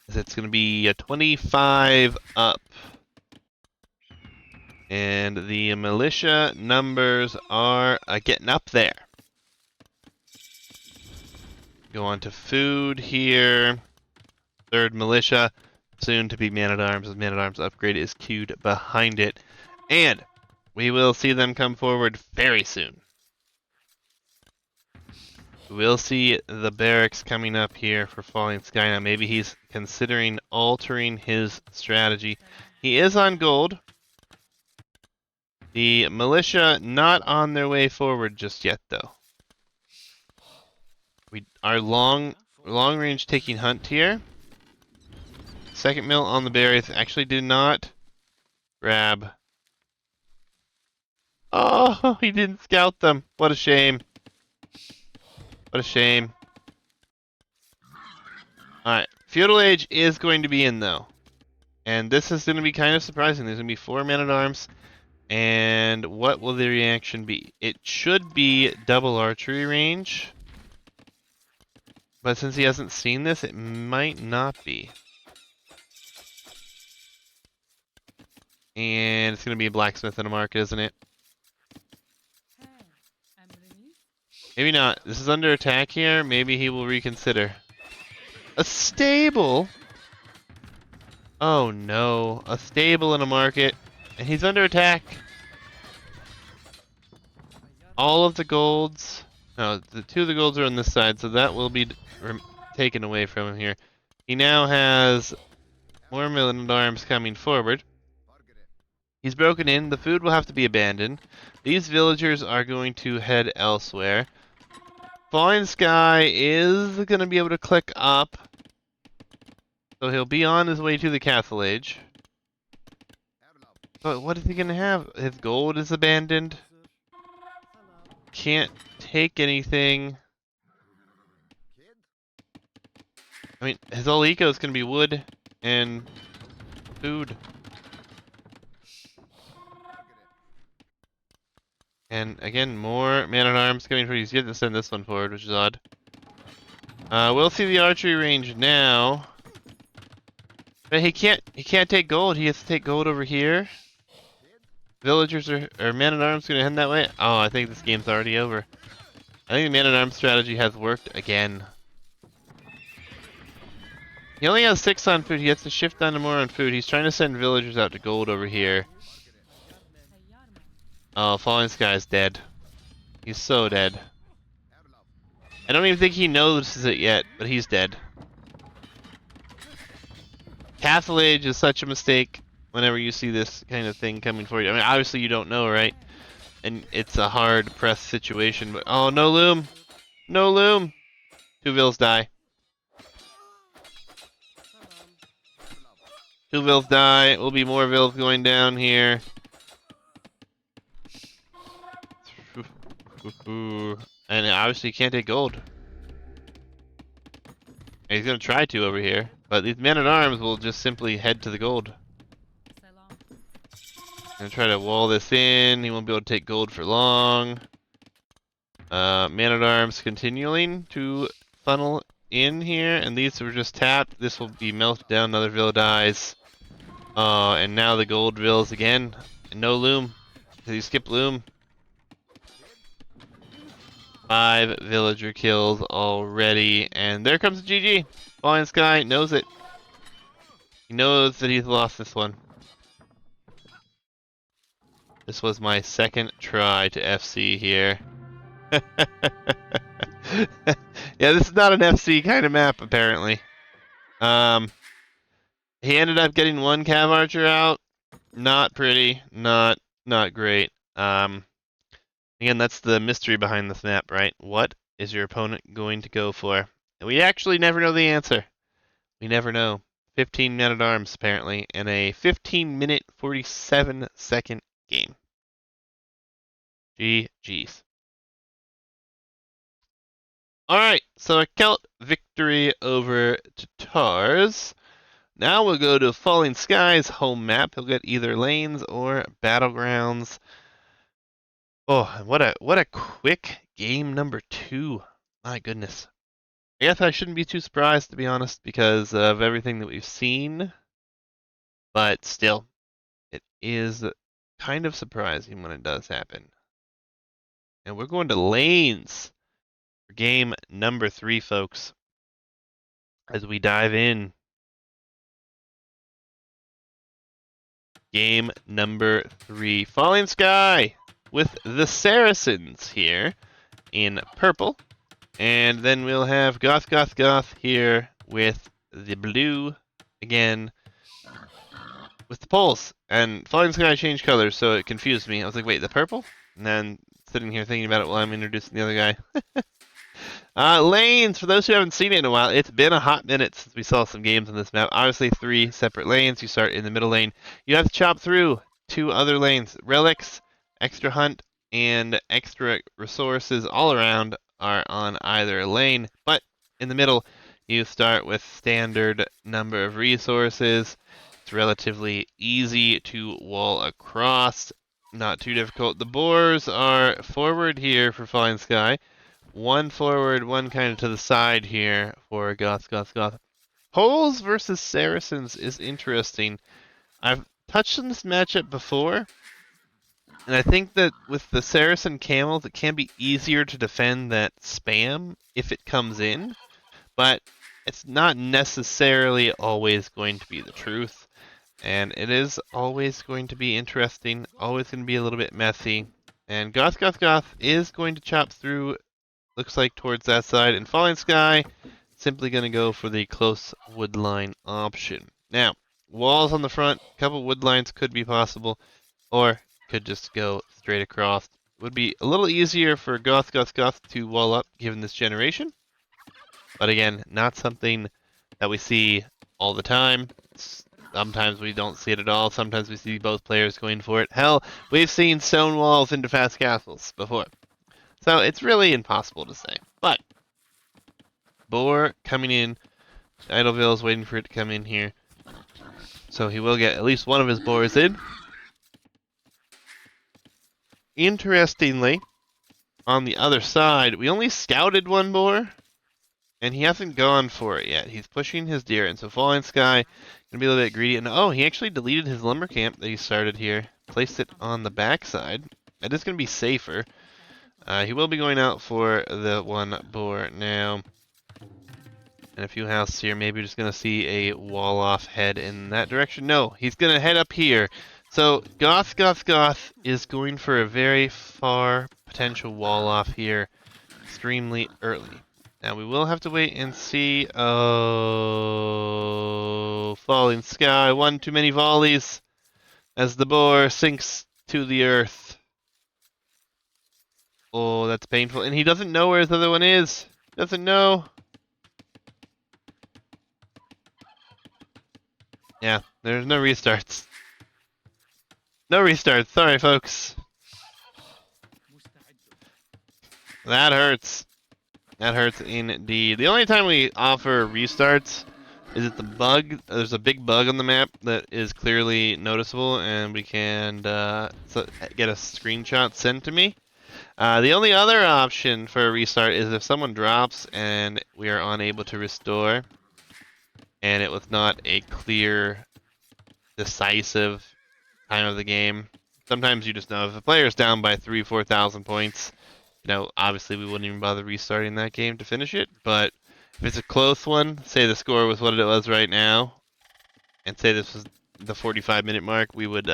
It's going to be a 25 up. And the militia numbers are getting up there. Go on to food here. Third militia, soon to be man-at-arms. The man-at-arms upgrade is queued behind it. And we will see them come forward very soon. We'll see the barracks coming up here for Falling Sky. Now, maybe he's considering altering his strategy. He is on gold. The militia not on their way forward just yet, though. We are long range taking hunt here. Second mill on the berries actually did not grab. Oh, he didn't scout them. What a shame. What a shame. Alright, Feudal Age is going to be in, though. And this is going to be kind of surprising. There's going to be 4 men-at-arms. And what will the reaction be? It should be double archery range. But since he hasn't seen this, it might not be. And it's going to be a blacksmith in a market, isn't it? Maybe not. This is under attack here. Maybe he will reconsider. A stable? Oh no. A stable in a market. And he's under attack. All of the golds. No, the 2 of the golds are on this side, so that will be taken away from him here. He now has more men-at-arms coming forward. He's broken in. The food will have to be abandoned. These villagers are going to head elsewhere. Falling Sky is going to be able to click up. So he'll be on his way to the Castle Age. But what is he going to have? His gold is abandoned. Can't take anything. I mean, his whole eco is going to be wood and food. And again, more man-at-arms coming forward. He's going to send this one forward, which is odd. We'll see the archery range now. But he can't take gold. He has to take gold over here. Villagers or man-at-arms going to head that way. Oh, I think this game's already over. I think the man-at-arms strategy has worked again. He only has 6 on food. He has to shift down to more on food. He's trying to send villagers out to gold over here. Oh, Falling Sky is dead. He's so dead. I don't even think he notices it yet, but he's dead. Castle Age is such a mistake whenever you see this kind of thing coming for you. I mean, obviously you don't know, right? And it's a hard press situation, but oh, no loom. No loom. 2 vills die. 2 vills die. Will be more vills going down here. And obviously you can't take gold. And he's going to try to over here. But these men-at-arms will just simply head to the gold. Gonna try to wall this in. He won't be able to take gold for long. Man-at-arms continuing to funnel in here. And these were just tapped. This will be melted down. Another vill dies. And now the gold vills again. And no loom. Because you skip loom. 5 villager kills already, and there comes the GG. Falling Sky knows it. He knows that he's lost this one. This was my 2nd try to FC here. Yeah, this is not an FC kind of map, apparently. He ended up getting 1 Cav Archer out. Not pretty. Not great. Again, that's the mystery behind this map, right? What is your opponent going to go for? And we actually never know the answer. We never know. 15 men-at-arms, apparently, in a 15-minute, 47-second game. GG's. Alright, so a Celt victory over Tatars. Now we'll go to Falling Sky's home map. He'll get either lanes or battlegrounds. Oh, what a quick game number 2. My goodness. I guess I shouldn't be too surprised, to be honest, because of everything that we've seen. But still, it is kind of surprising when it does happen. And we're going to lanes for game number 3, folks. As we dive in. Game number 3. Falling Sky with the Saracens here in purple. And then we'll have Goth here with the blue again with the poles. And Falling Sky changed colors, so it confused me. I was like, wait, the purple? And then sitting here thinking about it while I'm introducing the other guy. Lanes, for those who haven't seen it in a while, it's been a hot minute since we saw some games on this map. Obviously, 3 separate lanes. You start in the middle lane. You have to chop through 2 other lanes. Relics, extra hunt, and extra resources all around are on either lane. But in the middle, you start with standard number of resources. It's relatively easy to wall across. Not too difficult. The boars are forward here for Falling Sky. One forward, one kind of to the side here for Goth. Poles versus Saracens is interesting. I've touched on this matchup before, and I think that with the Saracen camels, it can be easier to defend that spam if it comes in, but it's not necessarily always going to be the truth, and it is always going to be interesting, always going to be a little bit messy, and Goth is going to chop through, looks like, towards that side, and Falling Sky simply going to go for the close wood line option. Now, walls on the front, a couple wood lines could be possible, or could just go straight across. It would be a little easier for Goth to wall up given this generation, but again, not something that we see all the time. Sometimes we don't see it at all. Sometimes we see both players going for it. Hell, we've seen stone walls into fast castles before. So it's really impossible to say. But boar coming in. Idleville is waiting for it to come in here. So he will get at least one of his boars in. Interestingly, on the other side, we only scouted one boar, and he hasn't gone for it yet. He's pushing his deer in. So Falling Sky gonna be a little bit greedy. And oh, he actually deleted his lumber camp that he started here. Placed it on the backside. That is gonna be safer. He will be going out for the one boar now. And a few houses here. Maybe just going to see a wall off head in that direction. No, he's going to head up here. So Goth is going for a very far potential wall off here extremely early. Now we will have to wait and see. Oh, Falling Sky. One too many volleys as the boar sinks to the earth. Oh, that's painful. And he doesn't know where his other one is. Doesn't know. Yeah, there's no restarts. No restarts. Sorry, folks. That hurts. That hurts indeed. The only time we offer restarts is if the bug, there's a big bug on the map that is clearly noticeable, and we can get a screenshot sent to me. The only other option for a restart is if someone drops and we are unable to restore, and it was not a clear, decisive time of the game. Sometimes you just know if a player's down by 3,000-4,000 points, you know, obviously we wouldn't even bother restarting that game to finish it. But if it's a close one, say the score was what it was right now, and say this was the 45-minute mark, we would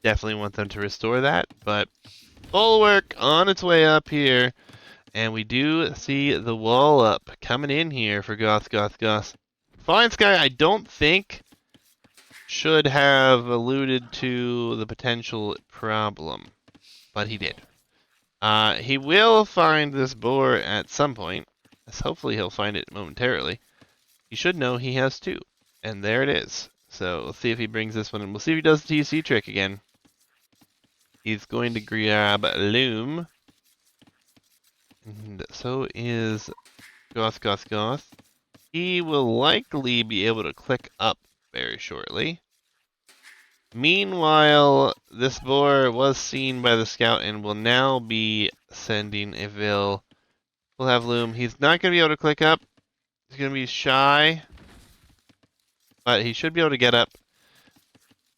definitely want them to restore that. But bulwark on its way up here, and we do see the wall up coming in here for Goths. Falling Sky, I don't think should have alluded to the potential problem, but he did. He will find this boar at some point. Hopefully he'll find it momentarily. He should know he has 2. And there it is. So we'll see if he brings this one in. We'll see if he does the TC trick again. He's going to grab Loom. And so is Goth. He will likely be able to click up very shortly. Meanwhile, this boar was seen by the scout and will now be sending a Vil. We'll have Loom. He's not going to be able to click up. He's going to be shy. But he should be able to get up.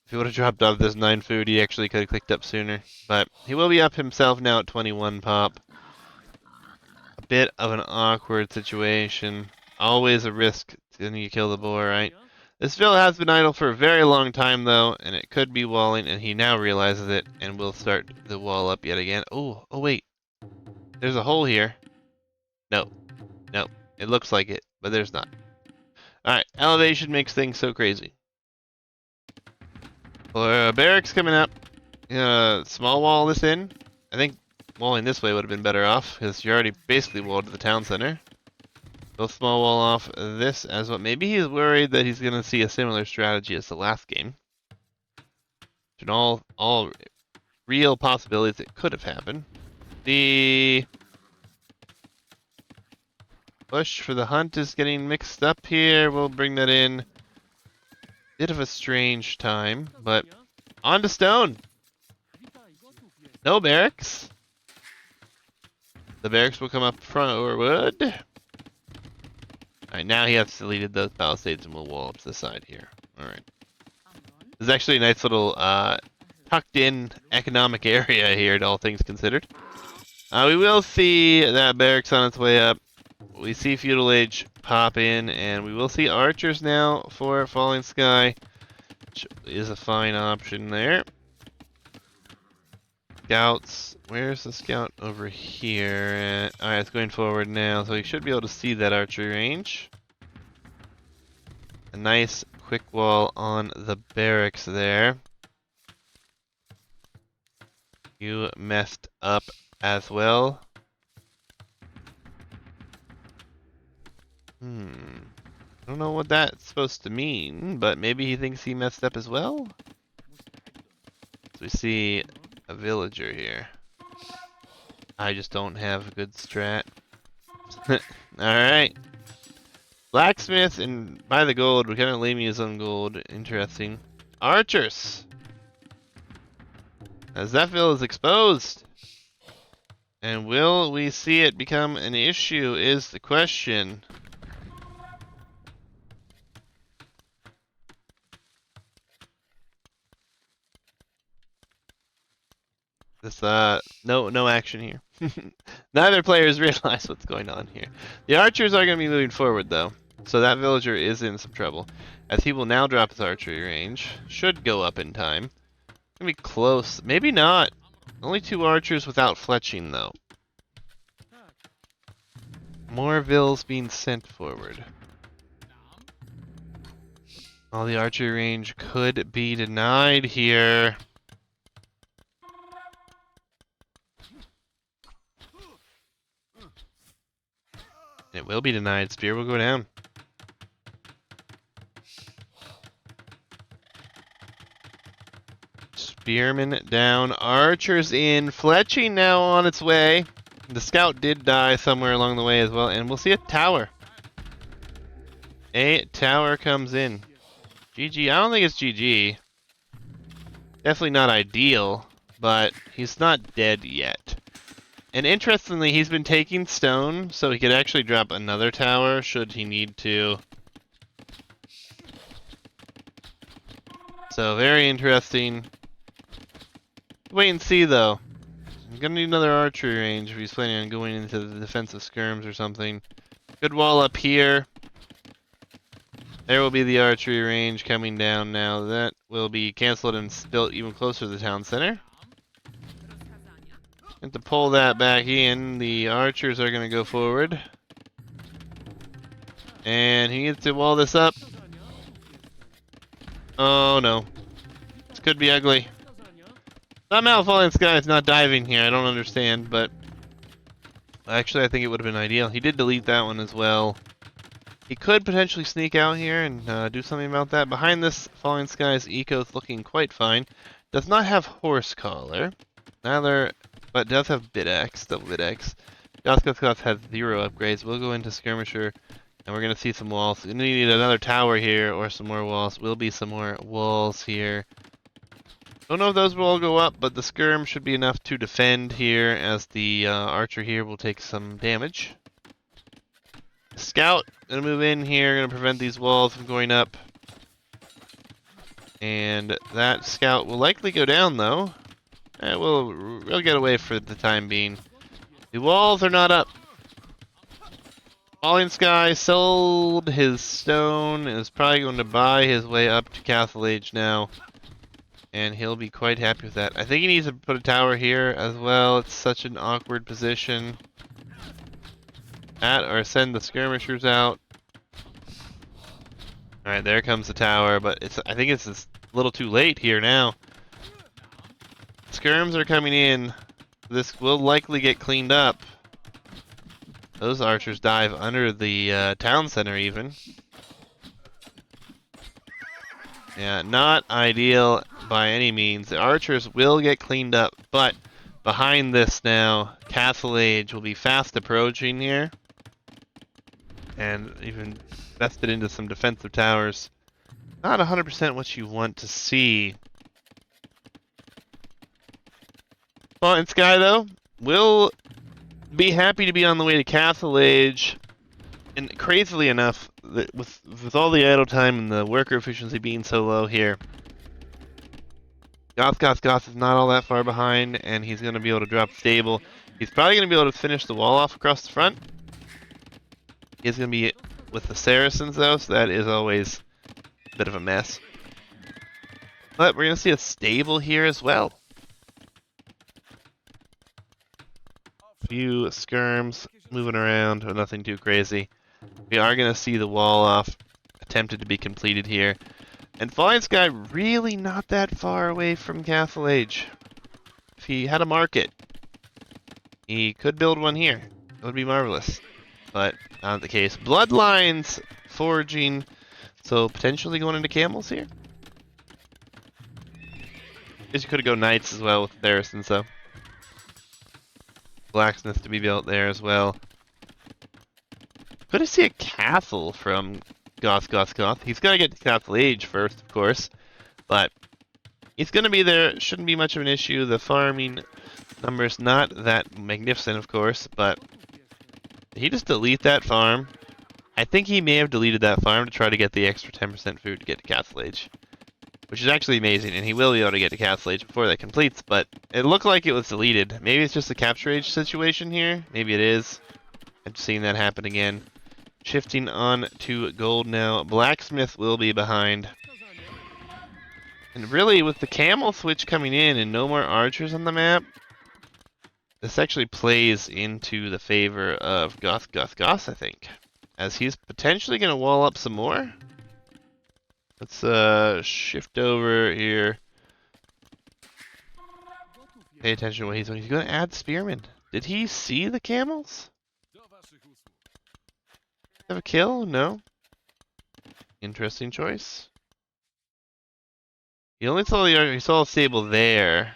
If he would have dropped off this 9 food, he actually could have clicked up sooner. But he will be up himself now at 21 pop. A bit of an awkward situation. Always a risk when you kill the boar, right? This Vil has been idle for a very long time, though, and it could be walling, and he now realizes it, and will start the wall up yet again. Oh, wait. There's a hole here. No, no. It looks like it, but there's not. Alright, elevation makes things so crazy. Barracks coming up. Small wall this in. I think walling this way would have been better off, because you're already basically walled to the town center. Go small wall off this as well. Maybe he's worried that he's going to see a similar strategy as the last game. And all real possibilities that could have happened. The push for the hunt is getting mixed up here. We'll bring that in. Bit of a strange time, but on to stone. No barracks. The barracks will come up forward. Alright, now he has deleted those palisades and we'll wall up to the side here. Alright. This is actually a nice little tucked in economic area here, all things considered. We will see that barracks on its way up. We see Feudal Age pop in, and we will see archers now for Falling Sky, which is a fine option there. Scouts, where's the scout? Over here. Alright, it's going forward now, so we should be able to see that archery range. A nice quick wall on the barracks there. You messed up as well. I don't know what that's supposed to mean, but maybe he thinks he messed up as well? So we see a villager here. I just don't have a good strat. Alright. Blacksmith and buy the gold. We kind of leave me his own gold. Interesting. Archers! As that field is exposed. And will we see it become an issue is the question. This no action here. Neither players realize what's going on here. The archers are going to be moving forward though, so that villager is in some trouble, as he will now drop his archery range. Should go up in time. Gonna be close, maybe not. Only 2 archers without fletching though. More vills being sent forward. All the archery range could be denied here. It will be denied. Spear will go down. Spearman down. Archers in. Fletching now on its way. The scout did die somewhere along the way as well. And we'll see a tower. A tower comes in. GG. I don't think it's GG. Definitely not ideal. But he's not dead yet. And interestingly, he's been taking stone, so he could actually drop another tower should he need to. So, very interesting. Wait and see, though. I'm gonna need another archery range if he's planning on going into the defensive skirms or something. Good wall up here. There will be the archery range coming down now. That will be cancelled and built even closer to the town center. And to pull that back in, the archers are going to go forward. And he needs to wall this up. Oh no. This could be ugly. Somehow Falling Sky is not diving here. I don't understand, but actually I think it would have been ideal. He did delete that one as well. He could potentially sneak out here and do something about that. Behind this, Falling Sky's eco is looking quite fine. Does not have Horse Collar. Neither... but does have Bid-X, double Bid-X. GothsGothsGoths has 0 upgrades. We'll go into Skirmisher, and we're going to see some walls. We need another tower here, or some more walls. Will be some more walls here. Don't know if those will all go up, but the skirm should be enough to defend here, as the archer here will take some damage. Scout, going to move in here, going to prevent these walls from going up. And that scout will likely go down, though. We'll get away for the time being. The walls are not up. Falling Sky sold his stone and is probably going to buy his way up to Castle Age now. And he'll be quite happy with that. I think he needs to put a tower here as well. It's such an awkward position. or send the skirmishers out. Alright, there comes the tower, but I think it's a little too late here now. Skirms are coming in. This will likely get cleaned up. Those archers dive under the town center even. Yeah, not ideal by any means. The archers will get cleaned up, but behind this now, Castle Age will be fast approaching here. And even invested into some defensive towers. Not 100% what you want to see. Flying Sky, though, will be happy to be on the way to Castle Age. And crazily enough, with all the idle time and the worker efficiency being so low here, GothsGothsGoths is not all that far behind, and he's going to be able to drop stable. He's probably going to be able to finish the wall off across the front. He's going to be with the Saracens, though, so that is always a bit of a mess. But we're going to see a stable here as well. A few skirms moving around, but nothing too crazy. We are going to see the wall off attempted to be completed here. And Flying Sky really not that far away from Castle Age. If he had a market, he could build one here. It would be marvelous. But not the case. Bloodlines forging, so potentially going into camels here. Guess you could go knights as well with Saracens, so. Blacksmith to be built there as well. Could I see a castle from GothsGothsGoths? He's got to get to Castle Age first, of course. But he's going to be there. Shouldn't be much of an issue. The farming number's not that magnificent, of course. But did he just delete that farm? I think he may have deleted that farm to try to get the extra 10% food to get to Castle Age. Which is actually amazing, and he will be able to get to Castle Age before that completes. But it looked like it was deleted. Maybe it's just a capture age situation here. Maybe it is. I've seen that happen again. Shifting on to gold now. Blacksmith will be behind. And really, with the camel switch coming in and no more archers on the map, this actually plays into the favor of GothsGothsGoths, I think. As he's potentially going to wall up some more. Let's shift over here. Pay attention to what he's doing. He's going to add spearmen. Did he see the camels? Have a kill? No. Interesting choice. He only saw he saw a stable there.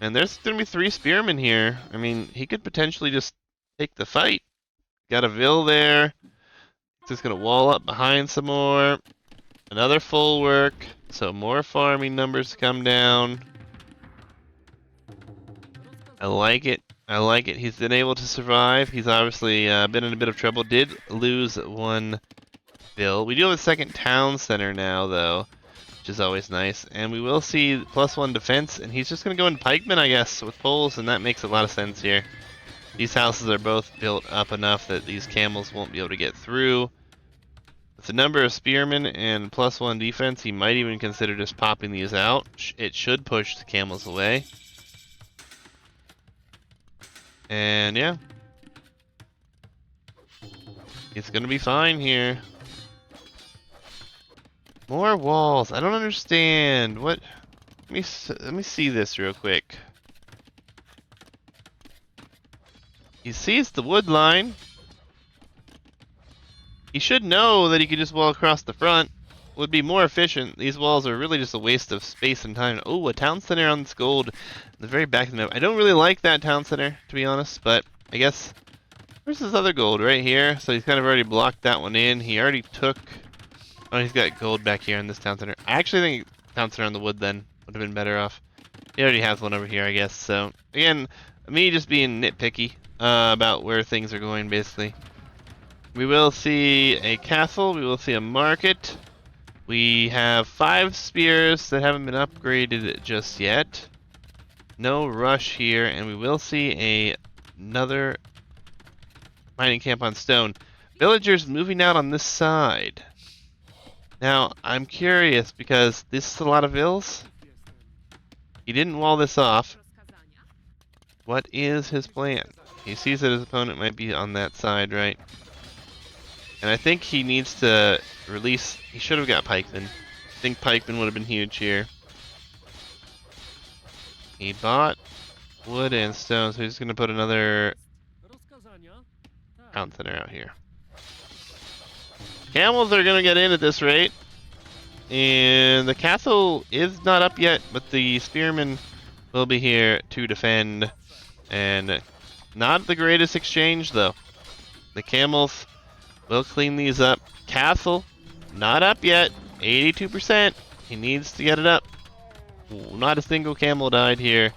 And there's gonna be 3 spearmen here. I mean, he could potentially just take the fight. Got a Vil there. Just gonna wall up behind some more. Another full work. So more farming numbers come down. I like it. I like it. He's been able to survive. He's obviously been in a bit of trouble. Did lose 1 Vil. We do have a second town center now, though, which is always nice. And we will see +1 defense. And he's just going to go in pikemen, I guess, with poles, and that makes a lot of sense here. These houses are both built up enough that these camels won't be able to get through. With the number of spearmen and +1 defense, he might even consider just popping these out. It should push the camels away. And yeah, it's gonna be fine here. More walls. I don't understand. What? Let me see this real quick. He sees the wood line. He should know that he could just wall across the front. Would be more efficient. These walls are really just a waste of space and time. Oh, a town center on this gold. In the very back of the map. I don't really like that town center, to be honest, but I guess... Where's this other gold? Right here. So he's kind of already blocked that one in. He already took... Oh, he's got gold back here in this town center. I actually think town center on the wood then would have been better off. He already has one over here, I guess. So, again, me just being nitpicky about where things are going, basically. We will see a castle. We will see a market. We have 5 spears that haven't been upgraded just yet. No rush here, and we will see another mining camp on stone. Villagers moving out on this side. Now, I'm curious because this is a lot of Vils. He didn't wall this off. What is his plan? He sees that his opponent might be on that side, right? And I think he needs to release... He should have got pikemen. I think pikemen would have been huge here. He bought wood and stone, so he's going to put another town center out here. Camels are going to get in at this rate. And the castle is not up yet, but the spearmen will be here to defend. And not the greatest exchange, though. The camels will clean these up. Castle, not up yet. 82%. He needs to get it up. Not a single camel died here.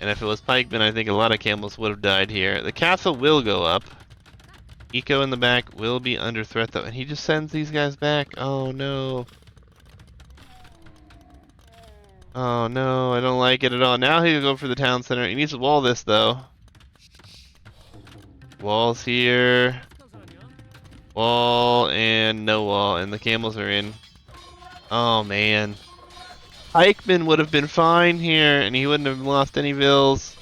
And if it was pikemen, I think a lot of camels would have died here. The castle will go up. Eco in the back will be under threat, though. And he just sends these guys back. Oh, no. Oh, no. I don't like it at all. Now he'll go for the town center. He needs to wall this, though. Walls here. Wall and no wall. And the camels are in. Oh, man. Pikeman would have been fine here, and he wouldn't have lost any vills.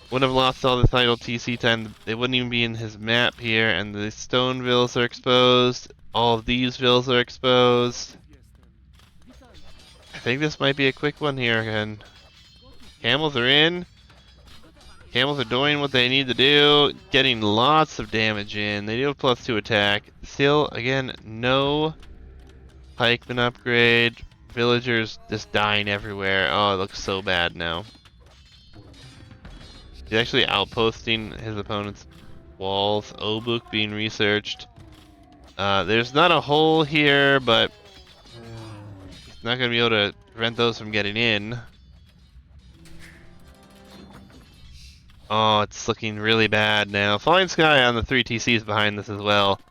Wouldn't have lost all this idle TC time. They wouldn't even be in his map here, and the stone vills are exposed. All of these vills are exposed. I think this might be a quick one here again. Camels are in. Camels are doing what they need to do, getting lots of damage in. They do have +2 attack. Still, again, no pikeman upgrade. Villagers just dying everywhere. Oh, it looks so bad now. He's actually outposting his opponent's walls. Obuk being researched. There's not a hole here, but he's not going to be able to prevent those from getting in. Oh, it's looking really bad now. Flying Sky on the 3 TCs behind this as well.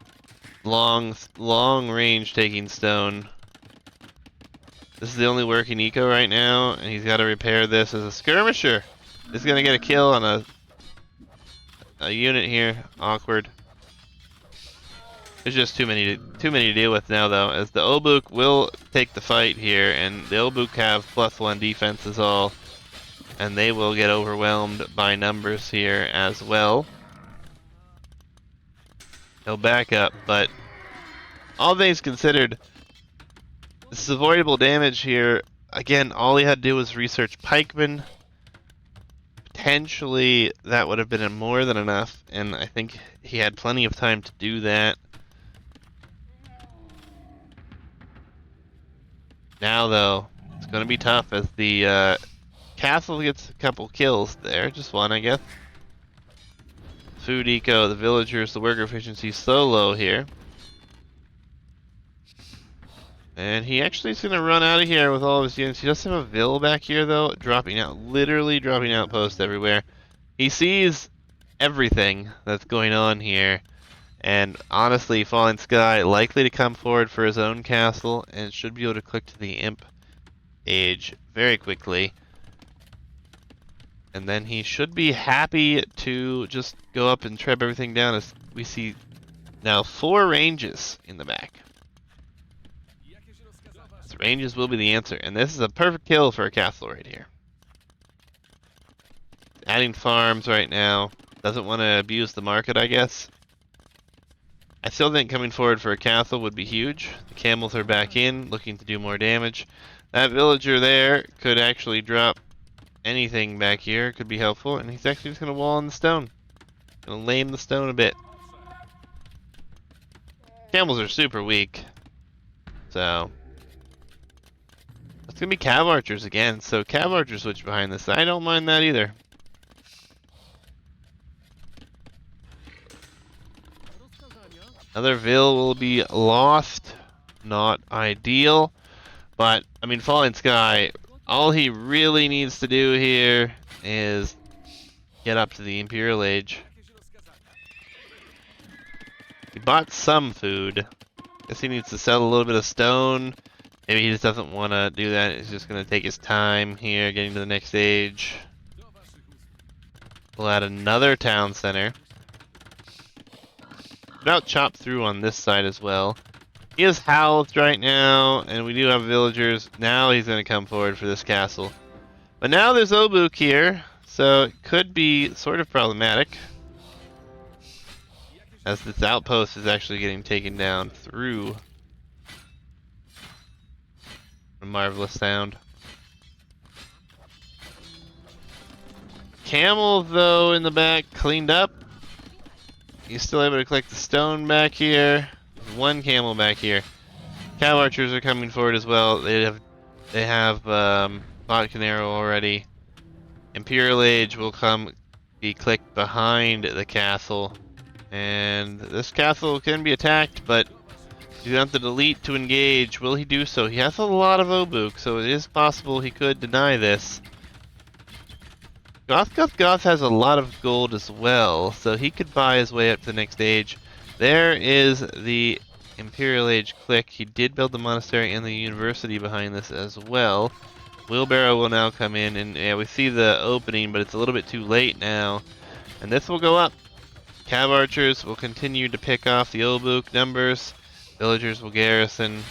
Long range taking stone. This is the only working eco right now, and he's got to repair this as a skirmisher. This is gonna get a kill on a unit here. Awkward. There's just too many to deal with now, though, as the Obuk will take the fight here, and the Obuk have +1 defense is all, and they will get overwhelmed by numbers here as well. He'll back up, but all things considered, this is avoidable damage here. Again, all he had to do was research pikemen. Potentially, that would have been more than enough, and I think he had plenty of time to do that. Now, though, it's going to be tough as the castle gets a couple kills there. Just one, I guess. Food eco, the villagers, the worker efficiency so low here. And he actually is going to run out of here with all of his units. He does have a Vill back here, though, dropping out, literally dropping outposts everywhere. He sees everything that's going on here. And honestly, Falling Sky likely to come forward for his own castle and should be able to click to the Imp age very quickly. And then he should be happy to just go up and trap everything down as we see now 4 ranges in the back. Ranges will be the answer, and this is a perfect kill for a castle right here. Adding farms right now. Doesn't want to abuse the market, I guess. I still think coming forward for a castle would be huge. The camels are back in, looking to do more damage. That villager there could actually drop anything back here. Could be helpful, and he's actually just going to wall in the stone. Going to lame the stone a bit. Camels are super weak. So... it's going to be Cav Archers again, so Cav Archers switch behind this. I don't mind that either. Another Vill will be lost. Not ideal. But, I mean, Falling Sky, all he really needs to do here is get up to the Imperial Age. He bought some food. Guess he needs to sell a little bit of stone. Maybe he just doesn't want to do that. He's just going to take his time here, getting to the next age. We'll add another town center. About chop through on this side as well. He is housed right now, and we do have villagers. Now he's going to come forward for this castle. But now there's Obuk here, So it could be sort of problematic, as this outpost is actually getting taken down through a marvelous sound. Camel, though, in the back, cleaned up. He's still able to collect the stone back here. One camel back here. Cav archers are coming forward as well. They have Vodka Arrow already. Imperial Age will be clicked behind the castle. And this castle can be attacked, but he's going to have to delete to engage. Will he do so? He has a lot of Obuk, so it is possible he could deny this. GothsGothsGoths has a lot of gold as well, so he could buy his way up to the next stage. There is the Imperial Age click. He did build the monastery and the university behind this as well. Wheelbarrow will now come in, and yeah, we see the opening, but it's a little bit too late now. And this will go up. Cav archers will continue to pick off the Obuk numbers. Villagers will garrison.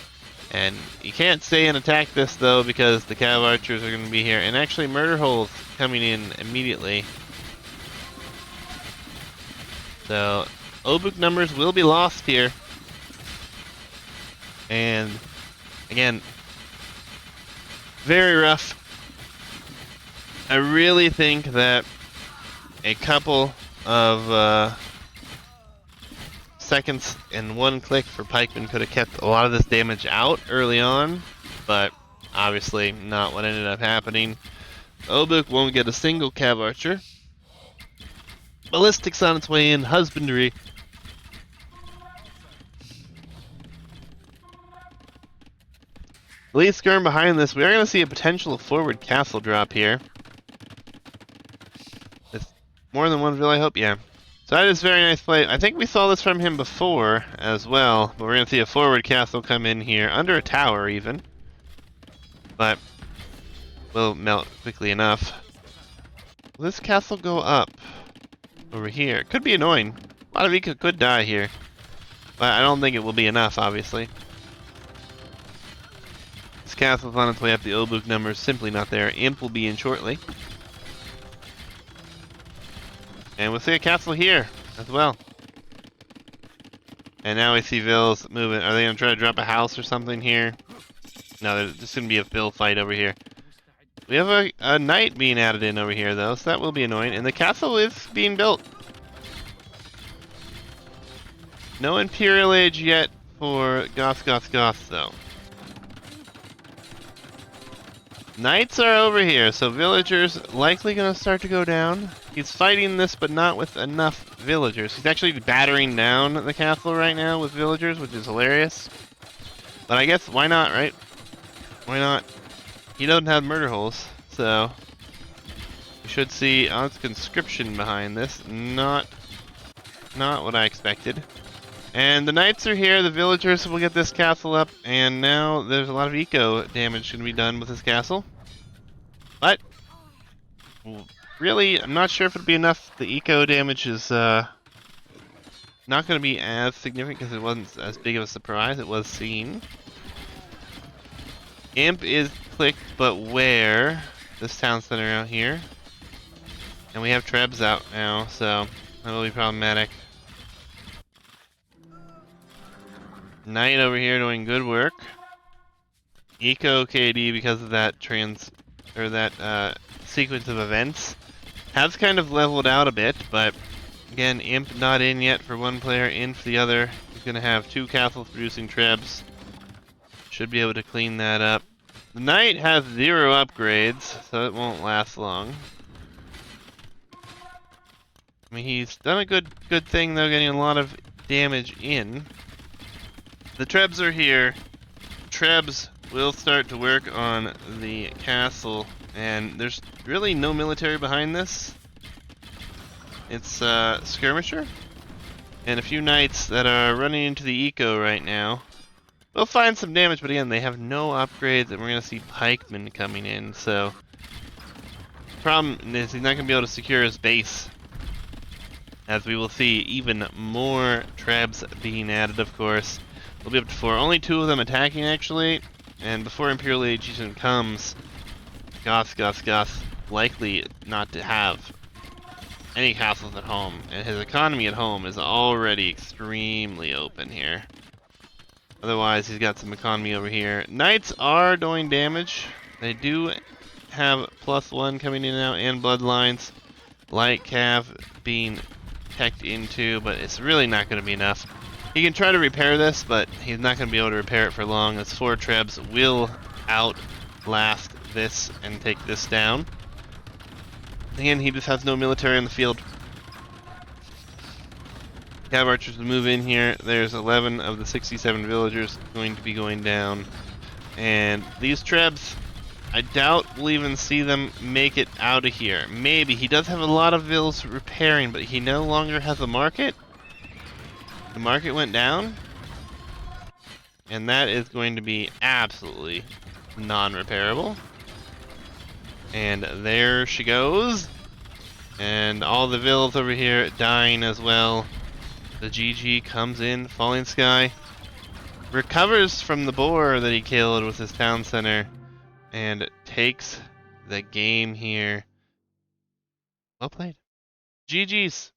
And you can't stay and attack this though, because the Cav archers are going to be here. And actually murder holes coming in immediately. So Obuk numbers will be lost here. And again, very rough. I really think that a couple of seconds and one click for pikemen could have kept a lot of this damage out early on, but obviously not what ended up happening. Obuk won't get a single cav archer. Ballistics on its way in, husbandry. Lead skirm behind this. We are going to see a potential forward castle drop here. It's more than one ville, I hope, yeah. So that is very nice play. I think we saw this from him before as well, but we're going to see a forward castle come in here, under a tower even. But will melt quickly enough. Will this castle go up over here? Could be annoying. A lot of eco could die here, but I don't think it will be enough, obviously. This castle's on its way up. The Obuk number's simply not there. Imp will be in shortly. And we'll see a castle here as well. And now we see vills moving. Are they going to try to drop a house or something here? No, there's just going to be a vill fight over here. We have a knight being added in over here, though, so that will be annoying. And the castle is being built. No Imperial Age yet for GothsGothsGoths, though. Knights are over here, so villagers likely going to start to go down. He's fighting this, but not with enough villagers. He's actually battering down the castle right now with villagers, which is hilarious. But I guess, why not, right? Why not? He doesn't have murder holes, so we should see odds conscription behind this. Not what I expected. And the knights are here, the villagers will get this castle up, and now there's a lot of eco damage going to be done with this castle. But really, I'm not sure if it'll be enough. The eco damage is not going to be as significant because it wasn't as big of a surprise. It was seen. Imp is clicked, but where? This town center out here. And we have Trebs out now, so that will be problematic. Knight over here doing good work. Eco KD because of that sequence of events has kind of leveled out a bit, but again, Imp not in yet for one player, in for the other. He's gonna have two castles producing Trebs. Should be able to clean that up. The Knight has 0 upgrades, so it won't last long. I mean, he's done a good thing though, getting a lot of damage in. The Trebs are here. Trebs will start to work on the castle, and there's really no military behind this. It's skirmisher and a few knights that are running into the eco right now. We'll find some damage, but again, they have no upgrades, and we're going to see pikemen coming in, so the problem is he's not going to be able to secure his base, as we will see even more Trebs being added, of course. We'll be up to 4. Only 2 of them attacking, actually. And before Imperial Age even comes, GothsGothsGoths likely not to have any castles at home, and his economy at home is already extremely open here. Otherwise, he's got some economy over here. Knights are doing damage. They do have +1 coming in and out, and bloodlines. Light cav being teched into, but it's really not going to be enough. He can try to repair this, but he's not going to be able to repair it for long, as 4 trebs will outlast this and take this down. And he just has no military on the field. Cav archers will move in here. There's 11 of the 67 villagers going to be going down. And these trebs, I doubt we'll even see them make it out of here. Maybe. He does have a lot of vills repairing, but he no longer has a market. The market went down. And that is going to be absolutely non-repairable. And there she goes. And all the vills over here dying as well. The GG comes in, Falling Sky recovers from the boar that he killed with his town center and takes the game here. Well played. GG's.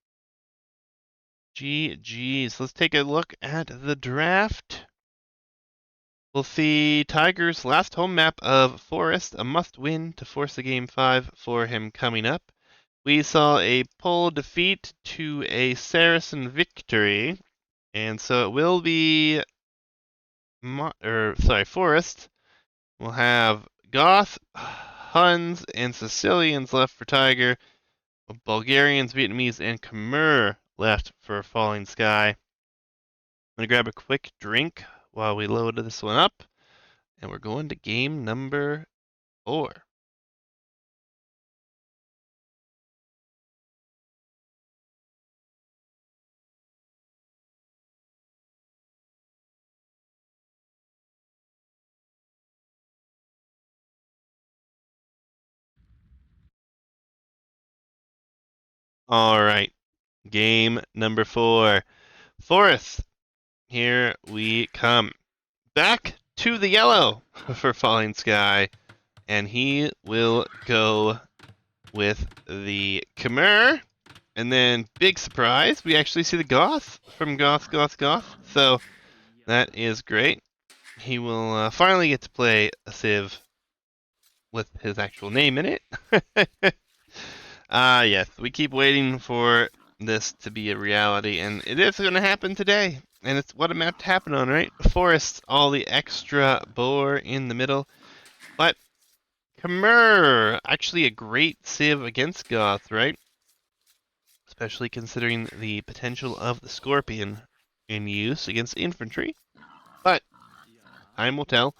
GG's. Let's take a look at the draft. We'll see Tiger's last home map of Forest, a must-win to force a Game 5 for him coming up. We saw a Pole defeat to a Saracen victory, and so it will be Forest. We'll have Goth, Huns, and Sicilians left for Tiger, with Bulgarians, Vietnamese, and Khmer left for Falling Sky. I'm gonna grab a quick drink while we load this one up, and we're going to game number 4. All right, game number 4. Forest, here we come. Back to the yellow for Falling Sky, and he will go with the Khmer. And then, big surprise, we actually see the Goth from GothsGothsGoths. So that is great. He will finally get to play a Civ with his actual name in it. Yes, we keep waiting for this to be a reality, and it is going to happen today. And it's what a map to happen on, right? Forest, all the extra boar in the middle. But Khmer, actually a great Civ against Goth, right? Especially considering the potential of the Scorpion in use against infantry. But time will tell.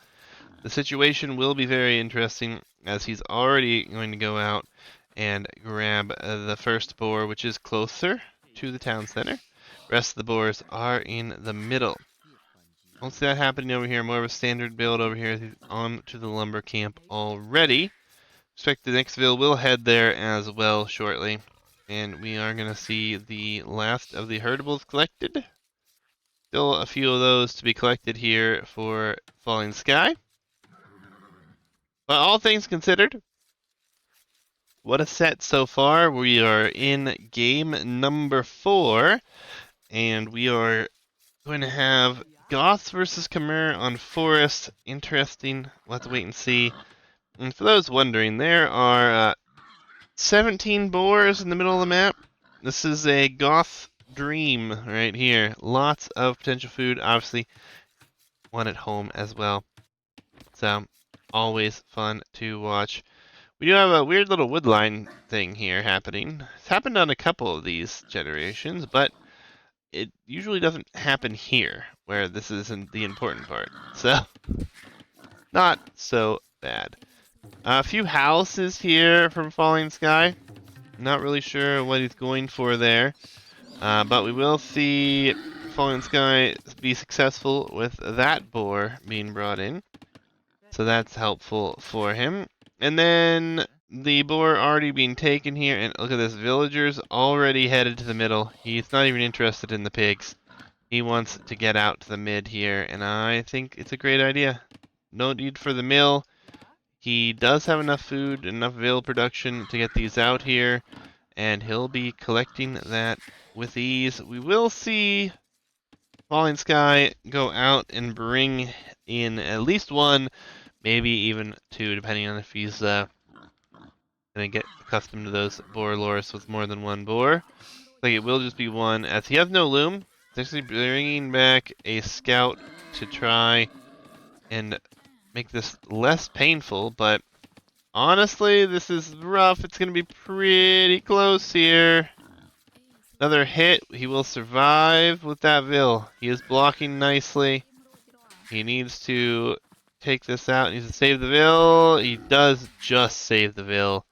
The situation will be very interesting, as he's already going to go out and grab the first boar, which is closer to the town center. The rest of the boars are in the middle. Don't see that happening over here. More of a standard build over here. He's on to the lumber camp already. Expect the next ville will head there as well shortly. And we are going to see the last of the herdables collected. Still a few of those to be collected here for Falling Sky. But all things considered, what a set so far. We are in game number 4. And we are going to have Goths versus Khmer on Forest. Interesting. We'll have to wait and see. And for those wondering, there are 17 boars in the middle of the map. This is a Goth dream right here. Lots of potential food. Obviously, one at home as well. So, always fun to watch. We do have a weird little woodline thing here happening. It's happened on a couple of these generations, but it usually doesn't happen here, where this isn't the important part. So, not so bad. A few houses here from Falling Sky. Not really sure what he's going for there. But we will see Falling Sky be successful with that boar being brought in. So that's helpful for him. And then the boar already being taken here. And look at this, villagers already headed to the middle. He's not even interested in the pigs. He wants to get out to the mid here. And I think it's a great idea. No need for the mill. he does have enough food, enough veal production to get these out here, and he'll be collecting that with ease. We will see Falling Sky go out and bring in at least one, maybe even two, depending on if he's gonna get accustomed to those boar lures with more than one boar. Like it will just be one, as he has no loom. He's actually bringing back a scout to try and make this less painful, but honestly, this is rough. It's gonna be pretty close here. Another hit. He will survive with that Vil. He is blocking nicely. He needs to take this out. He needs to save the Vil. He does just save the Vil.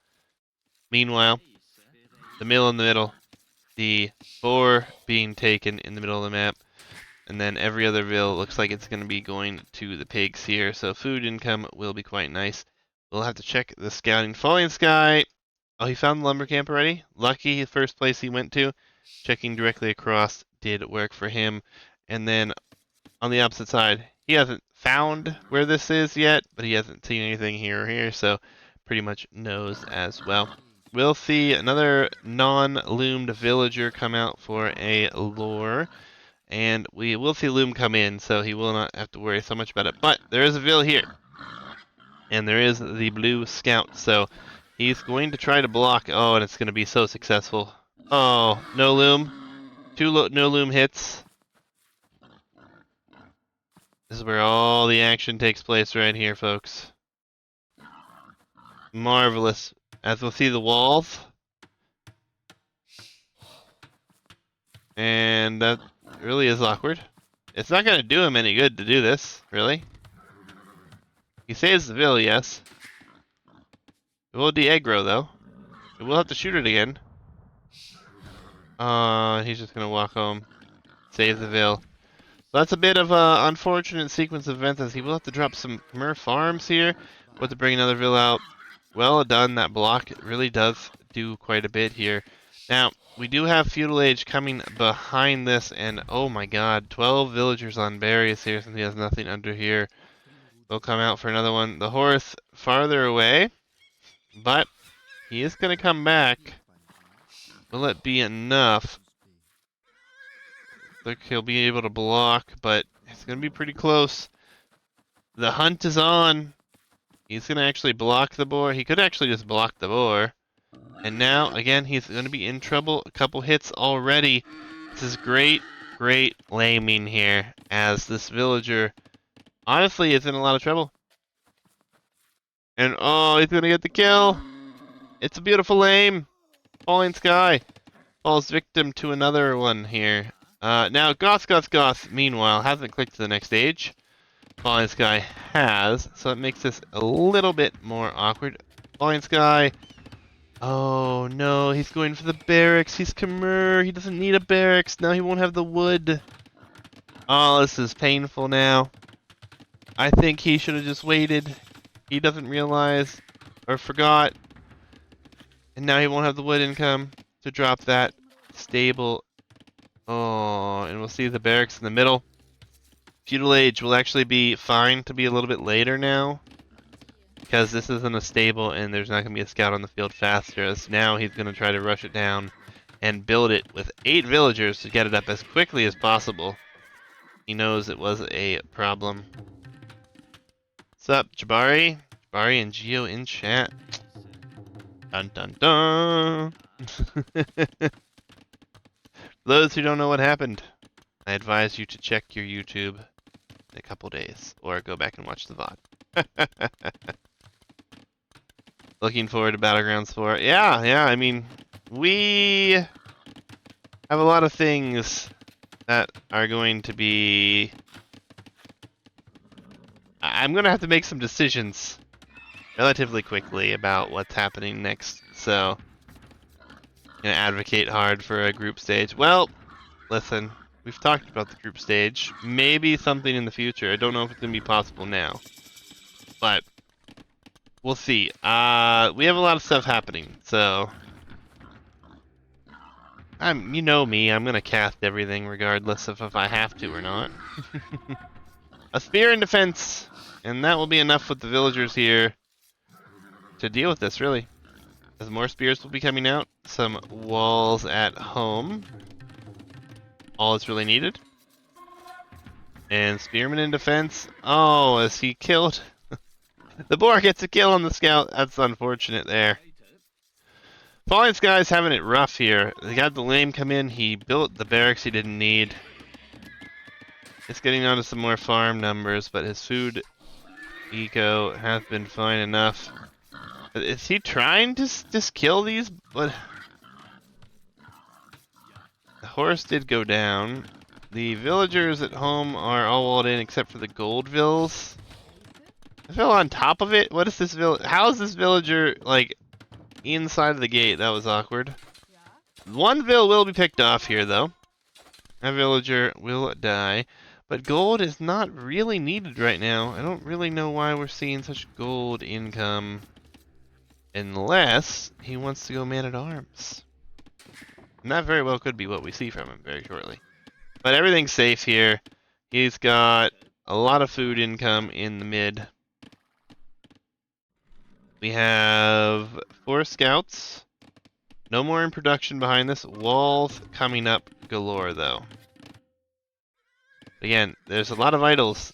Meanwhile, the mill in the middle. The boar being taken in the middle of the map. And then every other Vil looks like it's going to be going to the pigs here. So food income will be quite nice. We'll have to check the scouting. Falling Sky. Oh, he found the lumber camp already? Lucky, first place he went to. Checking directly across did work for him. And then on the opposite side, he hasn't found where this is yet, but he hasn't seen anything here or here, so pretty much knows as well. We'll see another non-loomed villager come out for a lure, and we will see Loom come in, so he will not have to worry so much about it. But there is a Vil here, and there is the blue scout, so he's going to try to block. Oh, and it's going to be so successful. Oh, no loom. No loom hits. This is where all the action takes place right here, folks. Marvelous. As we'll see the walls. And that really is awkward. It's not going to do him any good to do this, really. He saves the Vil, yes. It will de-aggro, though. We will have to shoot it again. He's just going to walk home. Save the Vil. So that's a bit of an unfortunate sequence of events, as he will have to drop some Khmer farms here. We'll have to bring another Vil out. Well done, that block really does do quite a bit here. Now, we do have Feudal Age coming behind this, and oh my god, 12 villagers on berries here since he has nothing under here. They'll come out for another one. The horse farther away, but he is going to come back. Will it be enough? Look, he'll be able to block, but it's going to be pretty close. The hunt is on. He's going to actually block the boar. He could actually just block the boar. And now, again, he's going to be in trouble. A couple hits already. This is great, great laming here, as this villager honestly is in a lot of trouble. And oh, he's going to get the kill. It's a beautiful lame. Falling Sky falls victim to another one here. Now, GothsGothsGoths, meanwhile, hasn't clicked to the next stage. Falling Sky has, so it makes this a little bit more awkward. Falling Sky. Oh no, he's going for the barracks. He's Khmer. He doesn't need a barracks. Now he won't have the wood. Oh, this is painful now. I think he should have just waited. He doesn't realize or forgot. And now he won't have the wood income to drop that stable. Oh, and we'll see the barracks in the middle. Feudal Age will actually be fine to be a little bit later now, because this isn't a stable and there's not going to be a scout on the field faster, as now he's going to try to rush it down and build it with 8 villagers to get it up as quickly as possible. He knows it was a problem. What's up, Jabari? Jabari and Geo in chat. Dun dun dun! For those who don't know what happened, I advise you to check your YouTube in a couple days, or go back and watch the VOD. Looking forward to Battlegrounds 4. Yeah, I mean, we have a lot of things that are going to be... I'm going to have to make some decisions relatively quickly about what's happening next, so I'm going to advocate hard for a group stage. Well, listen, we've talked about the group stage. Maybe something in the future. I don't know if it's going to be possible now, but we'll see. We have a lot of stuff happening, so you know me, I'm gonna cast everything regardless of if I have to or not. A spear in defense, and that will be enough with the villagers here. to deal with this, really. As more spears will be coming out, some walls at home. All that's really needed. And spearman in defense. Oh, is he killed? The boar gets a kill on the scout. That's unfortunate there. Falling Sky's having it rough here. They got the lame come in. He built the barracks he didn't need. It's getting on to some more farm numbers, but his food eco has been fine enough. Is he trying to just kill these? But the horse did go down. The villagers at home are all walled in except for the gold vills. I fell on top of it. What is this How is this villager like inside of the gate? That was awkward. One vill will be picked off here, though. A villager will die. But gold is not really needed right now. I don't really know why we're seeing such gold income. Unless he wants to go man-at-arms. And that very well could be what we see from him very shortly. But everything's safe here. He's got a lot of food income in the mid. We have 4 scouts. No more in production behind this. Walls coming up galore, though. Again, there's a lot of idols.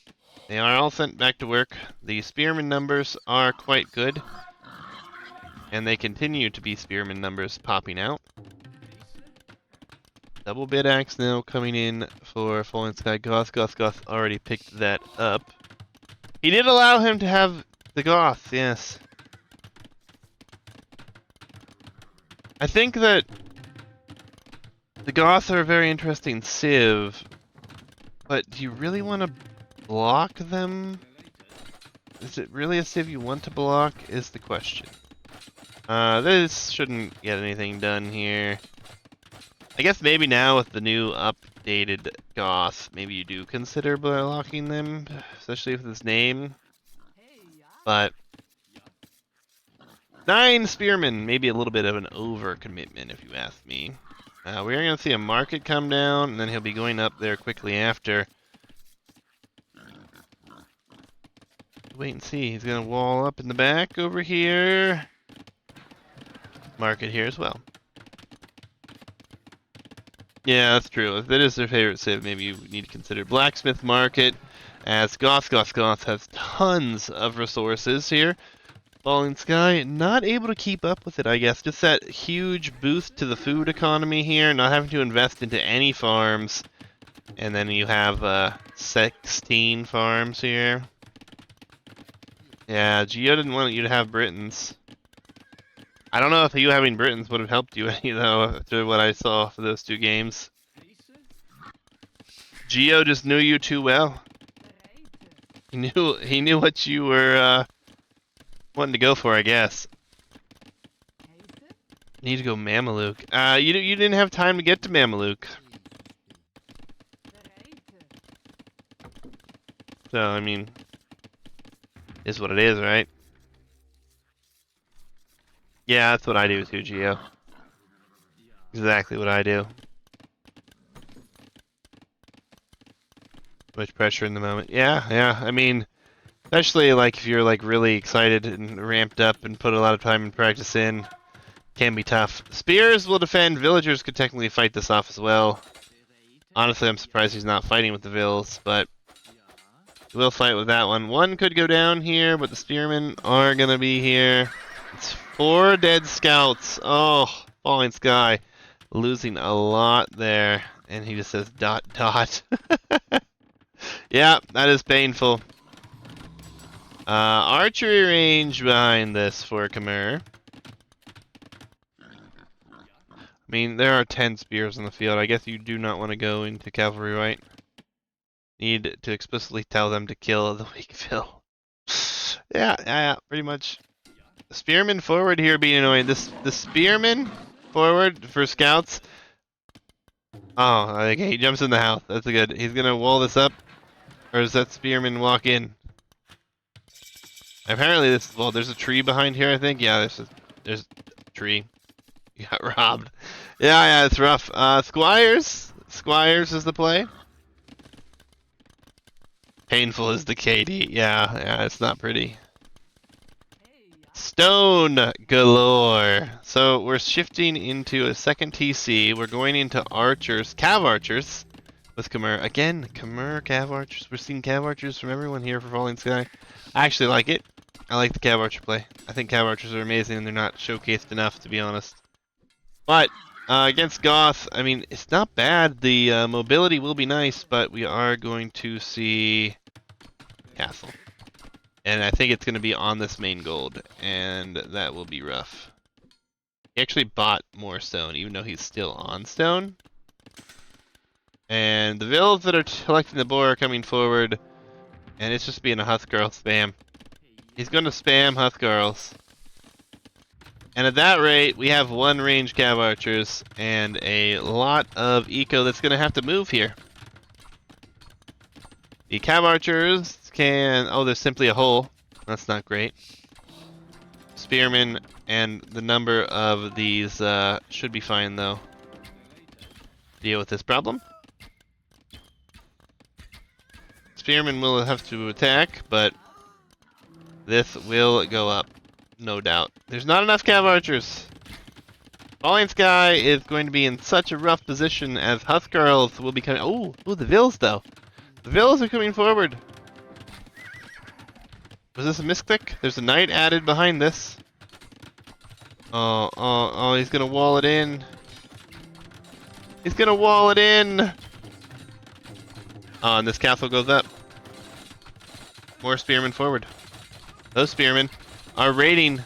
They are all sent back to work. The spearman numbers are quite good. And they continue to be spearman numbers popping out. Double bid axe now coming in for Fallen Sky. GothsGothsGoths already picked that up. He did allow him to have the Goths, yes. I think that the Goths are a very interesting civ, but do you really want to block them? Is it really a civ you want to block, is the question. This shouldn't get anything done here. I guess maybe now with the new updated Goth, maybe you do consider blocking them, especially with his name. But 9 spearmen, maybe a little bit of an overcommitment if you ask me. We're going to see a market come down, and then he'll be going up there quickly after. Wait and see. He's going to wall up in the back over here. Market here as well. Yeah, that's true. If that is their favorite civ, maybe you need to consider Blacksmith Market, as GothsGothsGoths has tons of resources here. Falling Sky, not able to keep up with it, I guess. Just that huge boost to the food economy here, not having to invest into any farms. And then you have 16 farms here. Yeah, Geo didn't want you to have Britons. I don't know if you having Britons would have helped you any, though, after what I saw for those 2 games. Geo just knew you too well. He knew what you were wanting to go for, I guess. Need to go Mameluke. You didn't have time to get to Mameluke. So, I mean, is what it is, right? Yeah, that's what I do too, Geo. Exactly what I do. Much pressure in the moment. Yeah. I mean, especially like if you're like really excited and ramped up and put a lot of time and practice in, can be tough. Spears will defend. Villagers could technically fight this off as well. Honestly, I'm surprised he's not fighting with the Vills, but we'll fight with that one. One could go down here, but the spearmen are gonna be here. It's 4 dead scouts. Oh, Falling Sky losing a lot there, and he just says ... Yeah, that is painful. Archery range behind this for Khmer. I mean, there are 10 spears in the field. I guess you do not want to go into cavalry, right? Need to explicitly tell them to kill the weak Phil. Yeah, pretty much. Spearman forward here being annoying. The spearman forward for scouts. Oh, okay, he jumps in the house. That's good. He's gonna wall this up, or does that spearman walk in? Apparently, there's a tree behind here. I think. Yeah, there's a tree. You got robbed. Yeah, it's rough. Squires is the play. Painful is the KD. Yeah, it's not pretty. Stone galore. So we're shifting into a second TC. We're going into archers, cav archers, with Khmer. Again, Khmer cav archers. We're seeing cav archers from everyone here for Falling Sky. I actually like it. I like the cav archer play. I think cav archers are amazing and they're not showcased enough, to be honest. But against Goth, I mean, it's not bad. The mobility will be nice, but we are going to see castle. And I think it's going to be on this main gold, and that will be rough. He actually bought more stone, even though he's still on stone. And the vills that are collecting the boar are coming forward, and it's just being a Huskarl spam. He's going to spam Huskarls. And at that rate, we have one range cav archers and a lot of eco that's going to have to move here. The cav archers can... Oh, there's simply a hole. That's not great. Spearmen and the number of these should be fine, though. Deal with this problem. Spearmen will have to attack, but this will go up, no doubt. There's not enough cav archers. Falling Sky is going to be in such a rough position as Huskarls will be coming... Oh, the vills, though. The vills are coming forward. Was this a misclick? There's a knight added behind this. Oh, he's gonna wall it in. He's gonna wall it in! Oh, and this castle goes up. More spearmen forward. Those spearmen are raiding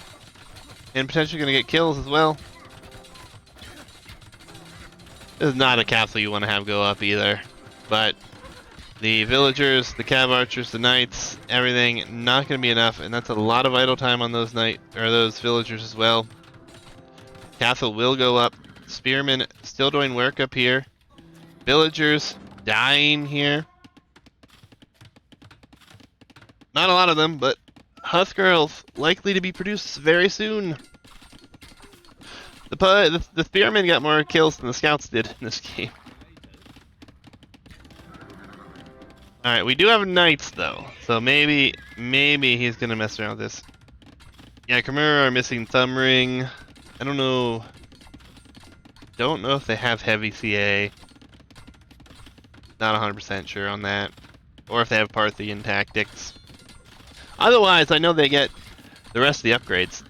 and potentially gonna get kills as well. This is not a castle you want to have go up either, but the villagers, the cav archers, the knights, everything, not going to be enough, and that's a lot of idle time on those those villagers as well. Castle will go up. Spearmen still doing work up here. Villagers dying here. Not a lot of them, but Huskarls likely to be produced very soon. The spearmen got more kills than the scouts did in this game. Alright, we do have knights though, so maybe he's gonna mess around with this. Yeah, Khmer are missing thumb ring. I don't know if they have heavy CA. Not 100% sure on that. Or if they have Parthian tactics. Otherwise, I know they get the rest of the upgrades.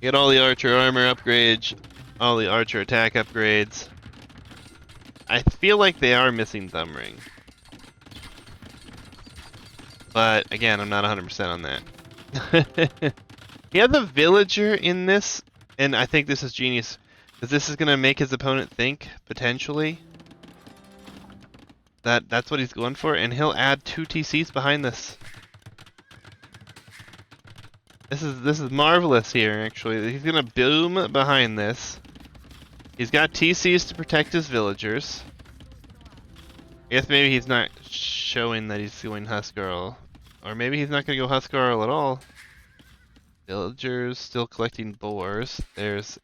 Get all the archer armor upgrades, all the archer attack upgrades. I feel like they are missing thumb ring. But again, I'm not 100% on that. He has a villager in this, and I think this is genius. Because this is going to make his opponent think, potentially, that that's what he's going for, and he'll add 2 TCs behind this. This is marvelous here, actually. He's going to boom behind this. He's got TCs to protect his villagers. I guess maybe he's not showing that he's going Huskarl. Or maybe he's not going to go Huskarl at all. Villagers still collecting boars. There's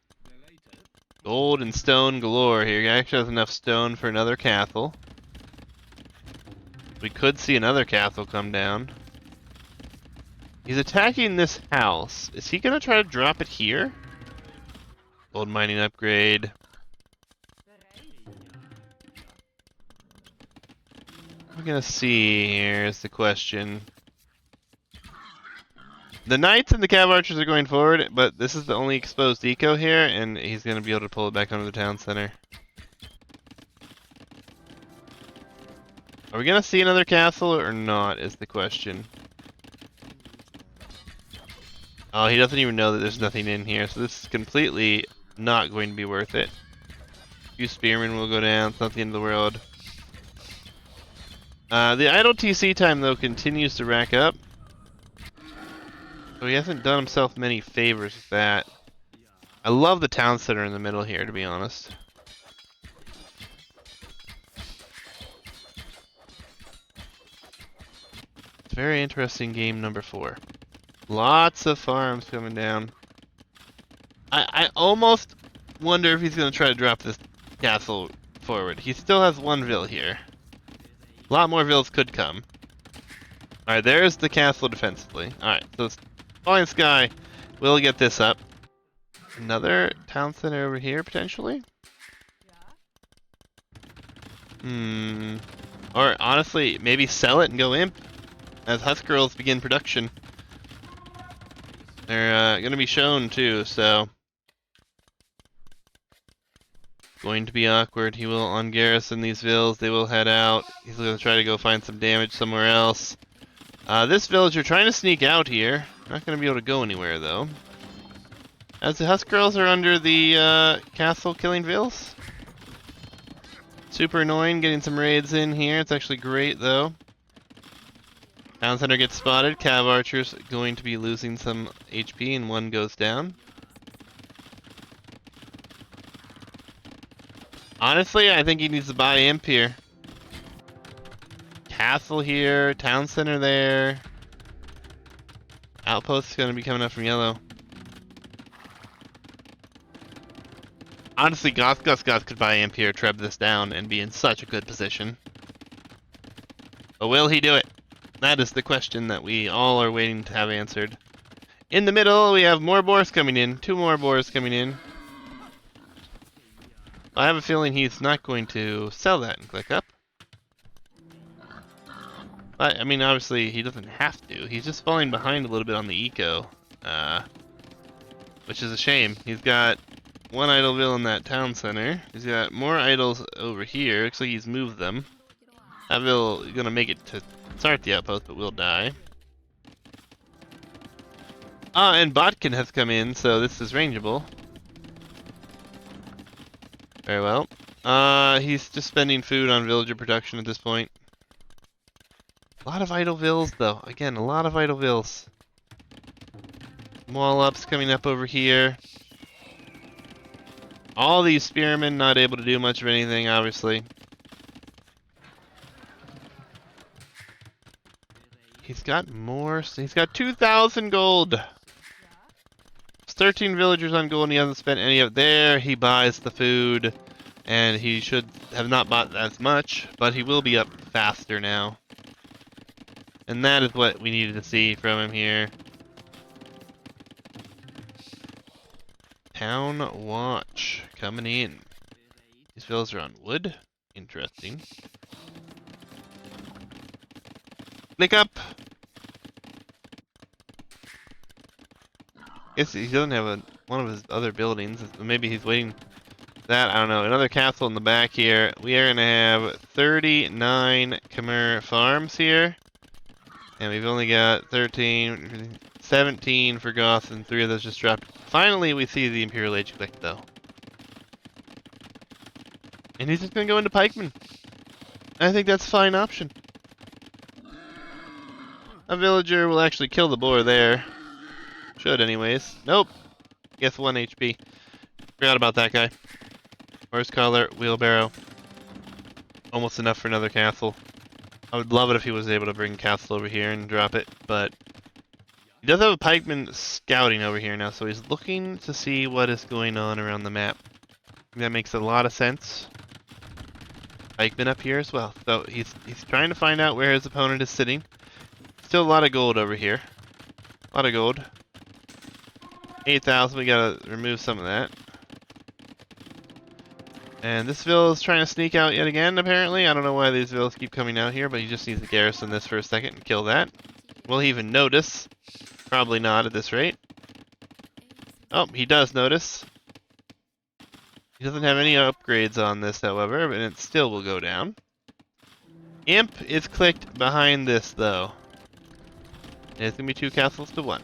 gold and stone galore here. He actually has enough stone for another castle. We could see another castle come down. He's attacking this house. Is he going to try to drop it here? Gold mining upgrade. We're going to see here is the question. The knights and the cav archers are going forward, but this is the only exposed eco here, and he's going to be able to pull it back onto the town center. Are we going to see another castle or not is the question. Oh, he doesn't even know that there's nothing in here, so this is completely not going to be worth it. A few spearmen will go down, it's not the end of the world. The idle TC time, though, continues to rack up. So he hasn't done himself many favors with that. I love the town center in the middle here, to be honest. It's very interesting game number 4. Lots of farms coming down. I almost wonder if he's going to try to drop this castle forward. He still has 1 vill here. A lot more vills could come. Alright, there's the castle defensively. Alright, so Falling Sky. We'll get this up. Another town center over here, potentially? Or honestly, maybe sell it and go Imp as Husk Girls begin production. They're going to be shown too, so going to be awkward. He will ungarrison these villas. They will head out. He's going to try to go find some damage somewhere else. This villager trying to sneak out here. Not going to be able to go anywhere though. As the Husk Girls are under the castle killing vills. Super annoying getting some raids in here. It's actually great though. Town center gets spotted. Cav archers going to be losing some HP and one goes down. Honestly, I think he needs to buy Imp here. Castle here, town center there. Outpost is going to be coming up from yellow. Honestly, GothsGothsGoths could buy Imp here, treb this down, and be in such a good position. But will he do it? That is the question that we all are waiting to have answered. In the middle, we have more boars coming in. 2 more boars coming in. I have a feeling he's not going to sell that and click up. But, I mean, obviously, he doesn't have to. He's just falling behind a little bit on the eco. Which is a shame. He's got 1 idle vill in that town center. He's got more idols over here. Looks like he's moved them. That vill is going to make it to start the outpost, but will die. And Botkin has come in, so this is rangeable. Very well. He's just spending food on villager production at this point. A lot of idle vills, though. Again, a lot of idle vills. Wall ups coming up over here. All these spearmen not able to do much of anything, obviously. He's got more. He's got 2,000 gold. There's 13 villagers on gold and he hasn't spent any of it there. He buys the food. And he should have not bought as much, but he will be up faster now. And that is what we needed to see from him here. Town Watch coming in. These villas are on wood. Interesting. Click up! Guess he doesn't have one of his other buildings. Maybe he's waiting that. I don't know. Another castle in the back here. We are going to have 39 Khmer farms here. And we've only got 17 for Goth, and 3 of those just dropped. Finally, we see the Imperial Age click, though. And he's just going to go into pikemen. I think that's a fine option. A villager will actually kill the boar there. Should, anyways. Nope. Guess 1 HP. Forgot about that guy. Horse collar, wheelbarrow. Almost enough for another castle. I would love it if he was able to bring castle over here and drop it, but he does have a pikeman scouting over here now, so he's looking to see what is going on around the map. That makes a lot of sense. Pikeman up here as well. So he's trying to find out where his opponent is sitting. Still a lot of gold over here. A lot of gold. 8,000, we gotta remove some of that. And this vill is trying to sneak out yet again, apparently. I don't know why these vills keep coming out here, but he just needs to garrison this for a second and kill that. Will he even notice? Probably not at this rate. Oh, he does notice. He doesn't have any upgrades on this, however, but it still will go down. Imp is clicked behind this, though. And it's going to be 2 castles to 1.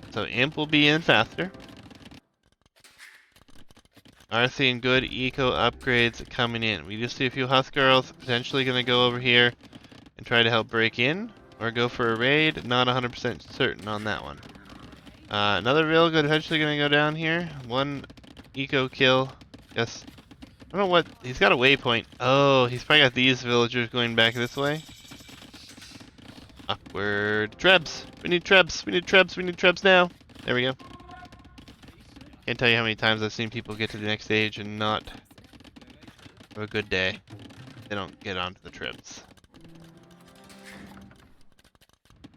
So Imp will be in faster. Are seeing good eco upgrades coming in. We just see a few Husk Girls potentially going to go over here and try to help break in or go for a raid. Not 100% certain on that one. Another vill eventually going to go down here. 1 eco kill. Yes. I don't know what. He's got a waypoint. Oh, he's probably got these villagers going back this way. Awkward. Trebs. We need trebs. We need trebs. We need trebs now. There we go. Can't tell you how many times I've seen people get to the next stage and not have a good day. They don't get onto the trips.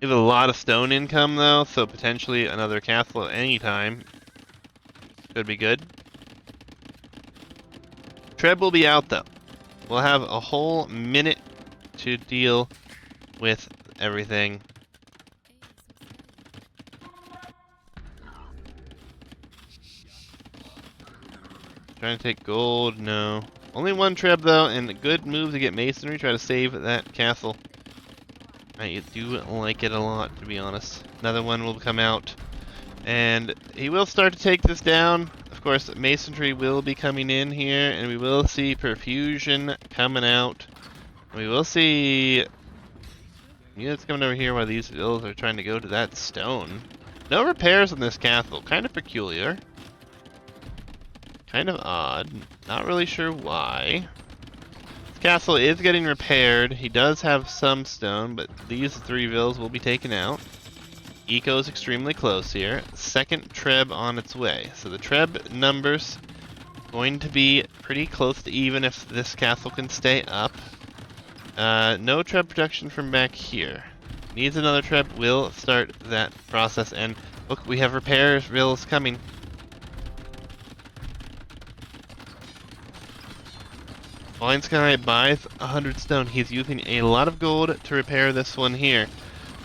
We have a lot of stone income though, so potentially another castle at any time could be good. Treb will be out though. We'll have a whole minute to deal with everything. Trying to take gold, no. Only one Treb though, and a good move to get masonry, try to save that castle. I do like it a lot, to be honest. Another one will come out, and he will start to take this down. Of course, masonry will be coming in here, and we will see perfusion coming out. We will see units coming over here while these villas are trying to go to that stone. No repairs on this castle. Kind of peculiar. Kind of odd. Not really sure why. This castle is getting repaired. He does have some stone, but these 3 villas will be taken out. Eco is extremely close here. Second Treb on its way. So the Treb numbers going to be pretty close to even if this castle can stay up. No Treb production from back here. Needs another Treb, will start that process, and look, we have repairs villas coming. Blind Sky buys 100 stone. He's using a lot of gold to repair this one here.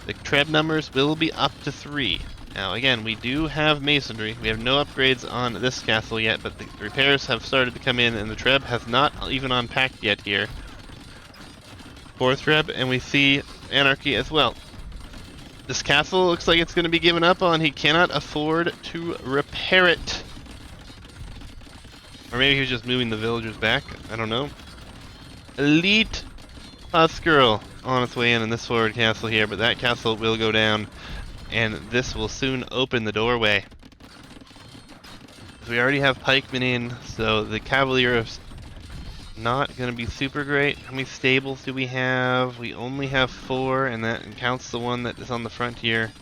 The Treb numbers will be up to 3. Now again, we do have masonry. We have no upgrades on this castle yet, but the repairs have started to come in, and the Treb has not even unpacked yet here. 4th Treb, and we see Anarchy as well. This castle looks like it's going to be given up on. He cannot afford to repair it. Or maybe he was just moving the villagers back. I don't know. Elite Husk Girl on its way in this forward castle here, but that castle will go down, and this will soon open the doorway. We already have pikemen in, so the Cavalier is not going to be super great. How many stables do we have? We only have 4, and that counts the one that is on the front here.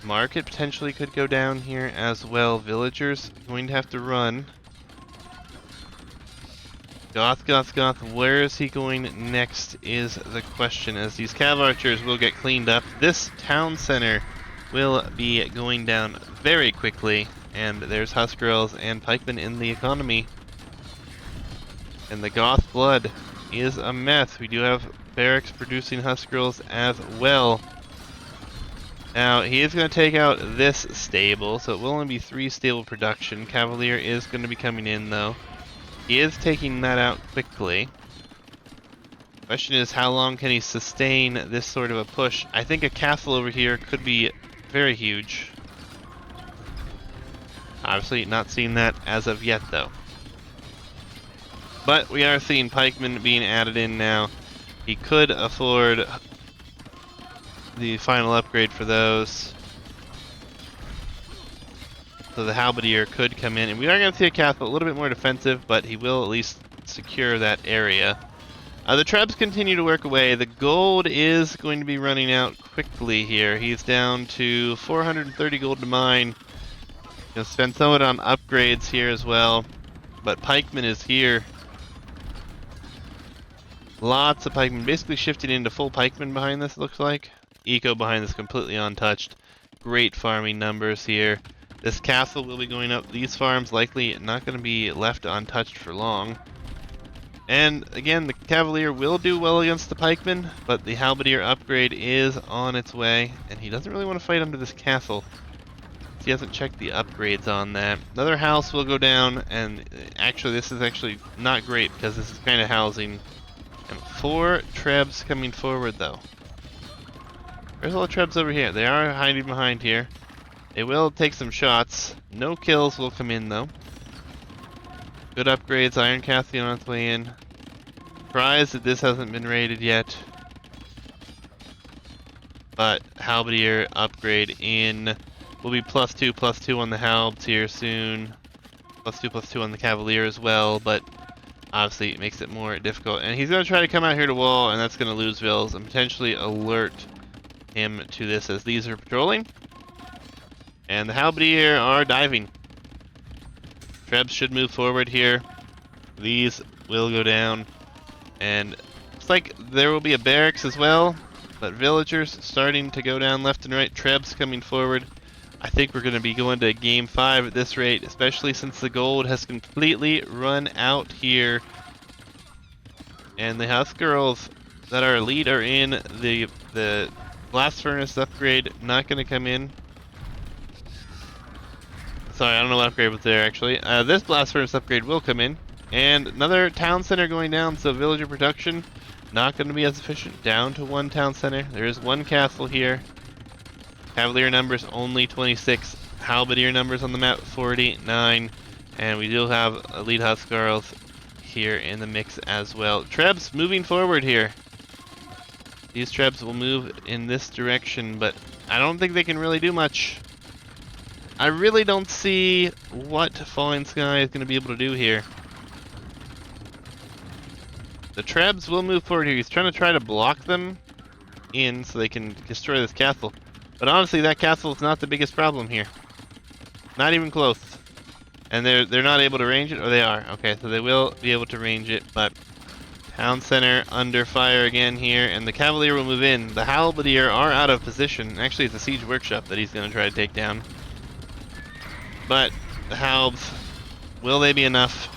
Market potentially could go down here as well. Villagers going to have to run. GothsGothsGoths, where is he going next is the question, as these cav archers will get cleaned up. This town center will be going down very quickly, and there's Husk Girls and pikemen in the economy. And the Goth blood is a mess. We do have barracks producing Husk Girls as well. Now, he is going to take out this stable, so it will only be 3 stable production. Cavalier is going to be coming in, though. He is taking that out quickly. Question is, how long can he sustain this sort of a push? I think a castle over here could be very huge. Obviously, not seeing that as of yet, though. But we are seeing pikemen being added in now. He could afford the final upgrade for those. So the halberdier could come in, and we are going to see a castle a little bit more defensive, but he will at least secure that area. The Trebs continue to work away. The gold is going to be running out quickly here. He's down to 430 gold to mine. He'll spend some of it on upgrades here as well, but pikeman is here. Lots of pikemen, basically shifting into full pikemen behind this, looks like. Eco behind this completely untouched. Great farming numbers here. This castle will be going up. These farms likely not going to be left untouched for long. And again, the Cavalier will do well against the pikemen, but the halberdier upgrade is on its way, and he doesn't really want to fight under this castle. He hasn't checked the upgrades on that. Another house will go down, and actually this is actually not great because this is kind of housing. And 4 Trebs coming forward though. There's all the Trebs over here. They are hiding behind here. They will take some shots. No kills will come in though. Good upgrades. Iron Cassian on its way in. Surprised that this hasn't been raided yet. But halberdier upgrade in. Will be +2/+2 on the halbs here soon. +2/+2 on the Cavalier as well, but obviously it makes it more difficult. And he's going to try to come out here to wall, and that's going to lose vills and potentially alert him to this as these are patrolling. And the halberdier are diving. Trebs should move forward here. These will go down. And looks like there will be a barracks as well. But villagers starting to go down left and right. Trebs coming forward. I think we're going to be going to game 5 at this rate, especially since the gold has completely run out here. And the house girls that are elite are in. The blast furnace upgrade not going to come in. Sorry, I don't know what upgrade was there actually. This blast furnace upgrade will come in. And another town center going down, so villager production not going to be as efficient. Down to 1 town center. There is 1 castle here. Cavalier numbers only 26. Halberdier numbers on the map 49. And we do have elite Huskarls here in the mix as well. Trebs moving forward here. These Trebs will move in this direction, but I don't think they can really do much. I really don't see what Falling Sky is going to be able to do here. The Trebs will move forward here. He's trying to block them in so they can destroy this castle. But honestly, that castle is not the biggest problem here. Not even close. And they're not able to range it, or they are. Okay, so they will be able to range it, but town center under fire again here, and the Cavalier will move in. The Halberdier are out of position. Actually, it's a siege workshop that he's going to try to take down. But the Halbs, will they be enough?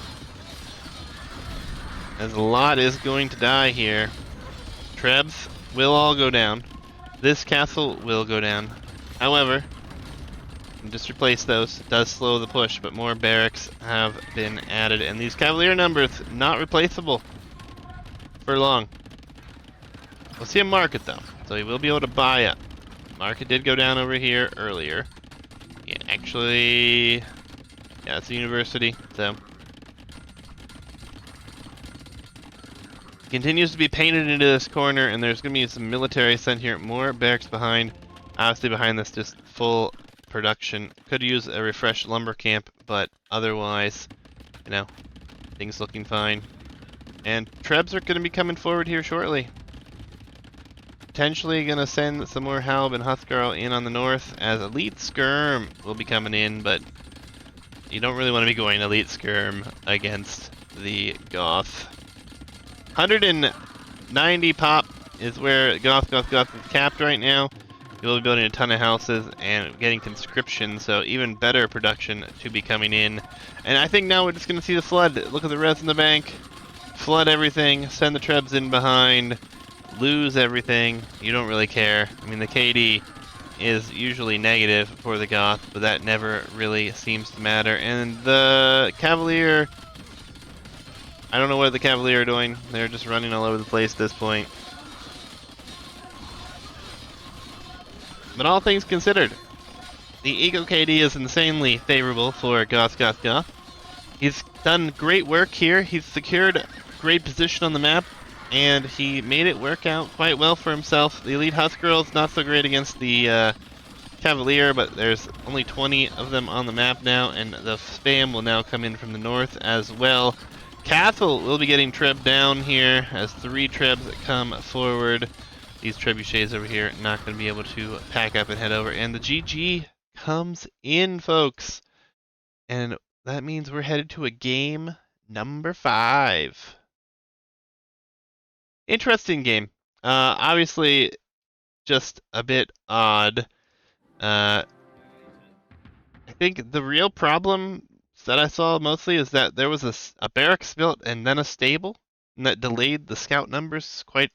As a lot is going to die here. Trebs will all go down. This castle will go down. However, just replace those. It does slow the push, but more barracks have been added. And these Cavalier numbers, not replaceable for long. We'll see a market, though. So he will be able to buy up. Market did go down over here earlier. Yeah, actually... yeah, it's a university, so... continues to be painted into this corner, and there's going to be some military sent here. More barracks behind. Obviously behind this, just full production. Could use a refreshed lumber camp, but otherwise, you know, things looking fine. And Trebs are going to be coming forward here shortly. Potentially going to send some more Halb and Huskarl in on the north, as Elite Skirm will be coming in, but you don't really want to be going Elite Skirm against the Goth. 190 pop is where GothsGothsGoths is capped right now. You'll be building a ton of houses and getting conscription, so even better production to be coming in. And I think now we're just going to see the flood. Look at the res in the bank. Flood everything, send the Trebs in behind, lose everything. You don't really care. I mean, the KD is usually negative for the Goth, but that never really seems to matter. And the Cavalier... I don't know what the Cavalier are doing. They're just running all over the place at this point. But all things considered, the Eco KD is insanely favorable for GothsGothsGoths. He's done great work here. He's secured great position on the map, and he made it work out quite well for himself. The Elite Huskarls not so great against the Cavalier, but there's only 20 of them on the map now, and the spam will now come in from the north as well. Castle will be getting Treb down here as 3 Trebs come forward. These trebuchets over here not going to be able to pack up and head over. And the GG comes in, folks. And that means we're headed to a game number 5. Interesting game. Obviously, just a bit odd. I think the real problem that I saw mostly is that there was a barracks built and then a stable, and that delayed the scout numbers quite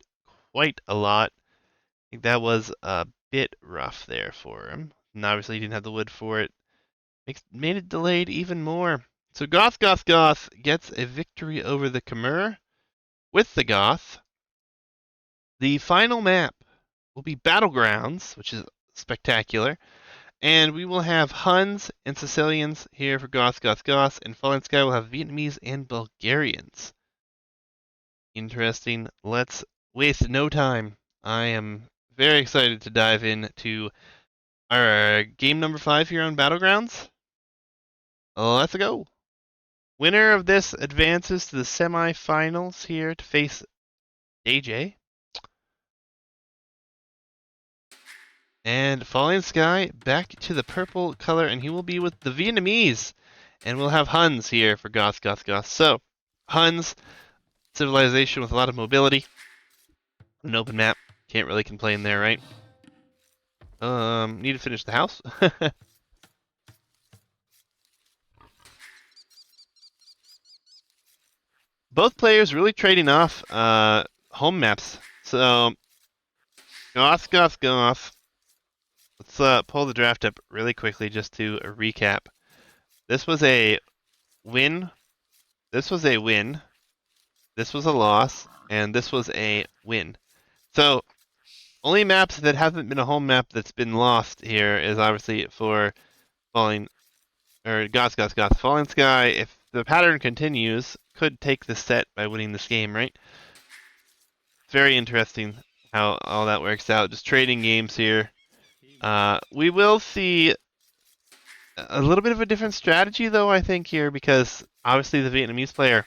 a lot. I think that was a bit rough there for him. And obviously he didn't have the wood for it. Made it delayed even more. So GothsGothsGoths gets a victory over the Khmer with the Goth. The final map will be Battlegrounds, which is spectacular. And we will have Huns and Sicilians here for GothsGothsGoths, and Fallen Sky will have Vietnamese and Bulgarians. Interesting. Let's waste no time. I am very excited to dive into our game number 5 here on Battlegrounds. Let's go. Winner of this advances to the semifinals here to face AJ. And Falling Sky back to the purple color, and he will be with the Vietnamese. And we'll have Huns here for GothsGothsGoths. So, Huns, civilization with a lot of mobility, an open map. Can't really complain there, right? Need to finish the house. Both players really trading off home maps. So, GothsGothsGoths. Let's pull the draft up really quickly just to recap. This was a win. This was a win. This was a loss, and this was a win. So, only maps that haven't been a home map that's been lost here is obviously for Falling or GothsGothsGoths. Falling Sky, if the pattern continues, could take the set by winning this game, right? It's very interesting how all that works out. Just trading games here. We will see a little bit of a different strategy, though, I think, here, because obviously the Vietnamese player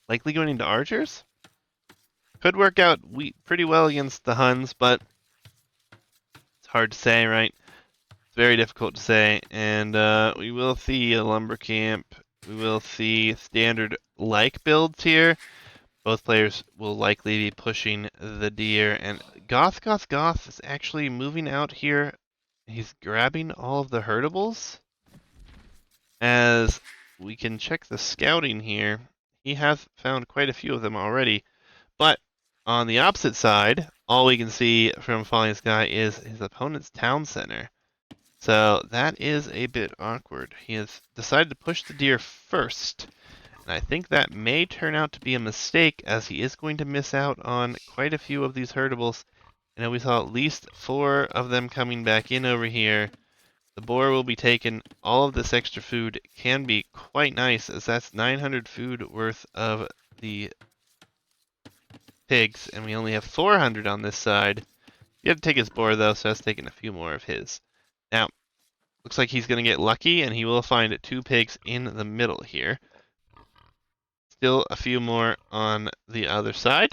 likely going into archers. Could work out pretty well against the Huns, but it's hard to say, right? It's very difficult to say. And we will see a lumber camp. We will see standard like builds here. Both players will likely be pushing the deer. And GothsGothsGoths is actually moving out here. He's grabbing all of the herdables. As we can check the scouting here, he has found quite a few of them already. But on the opposite side, all we can see from Falling Sky is his opponent's town center. So that is a bit awkward. He has decided to push the deer first. And I think that may turn out to be a mistake, as he is going to miss out on quite a few of these herdables. I know we saw at least 4 of them coming back in over here. The boar will be taken. All of this extra food can be quite nice, as that's 900 food worth of the pigs, and we only have 400 on this side. He had to take his boar, though, so that's taking a few more of his. Now, looks like he's going to get lucky, and he will find 2 pigs in the middle here. Still a few more on the other side.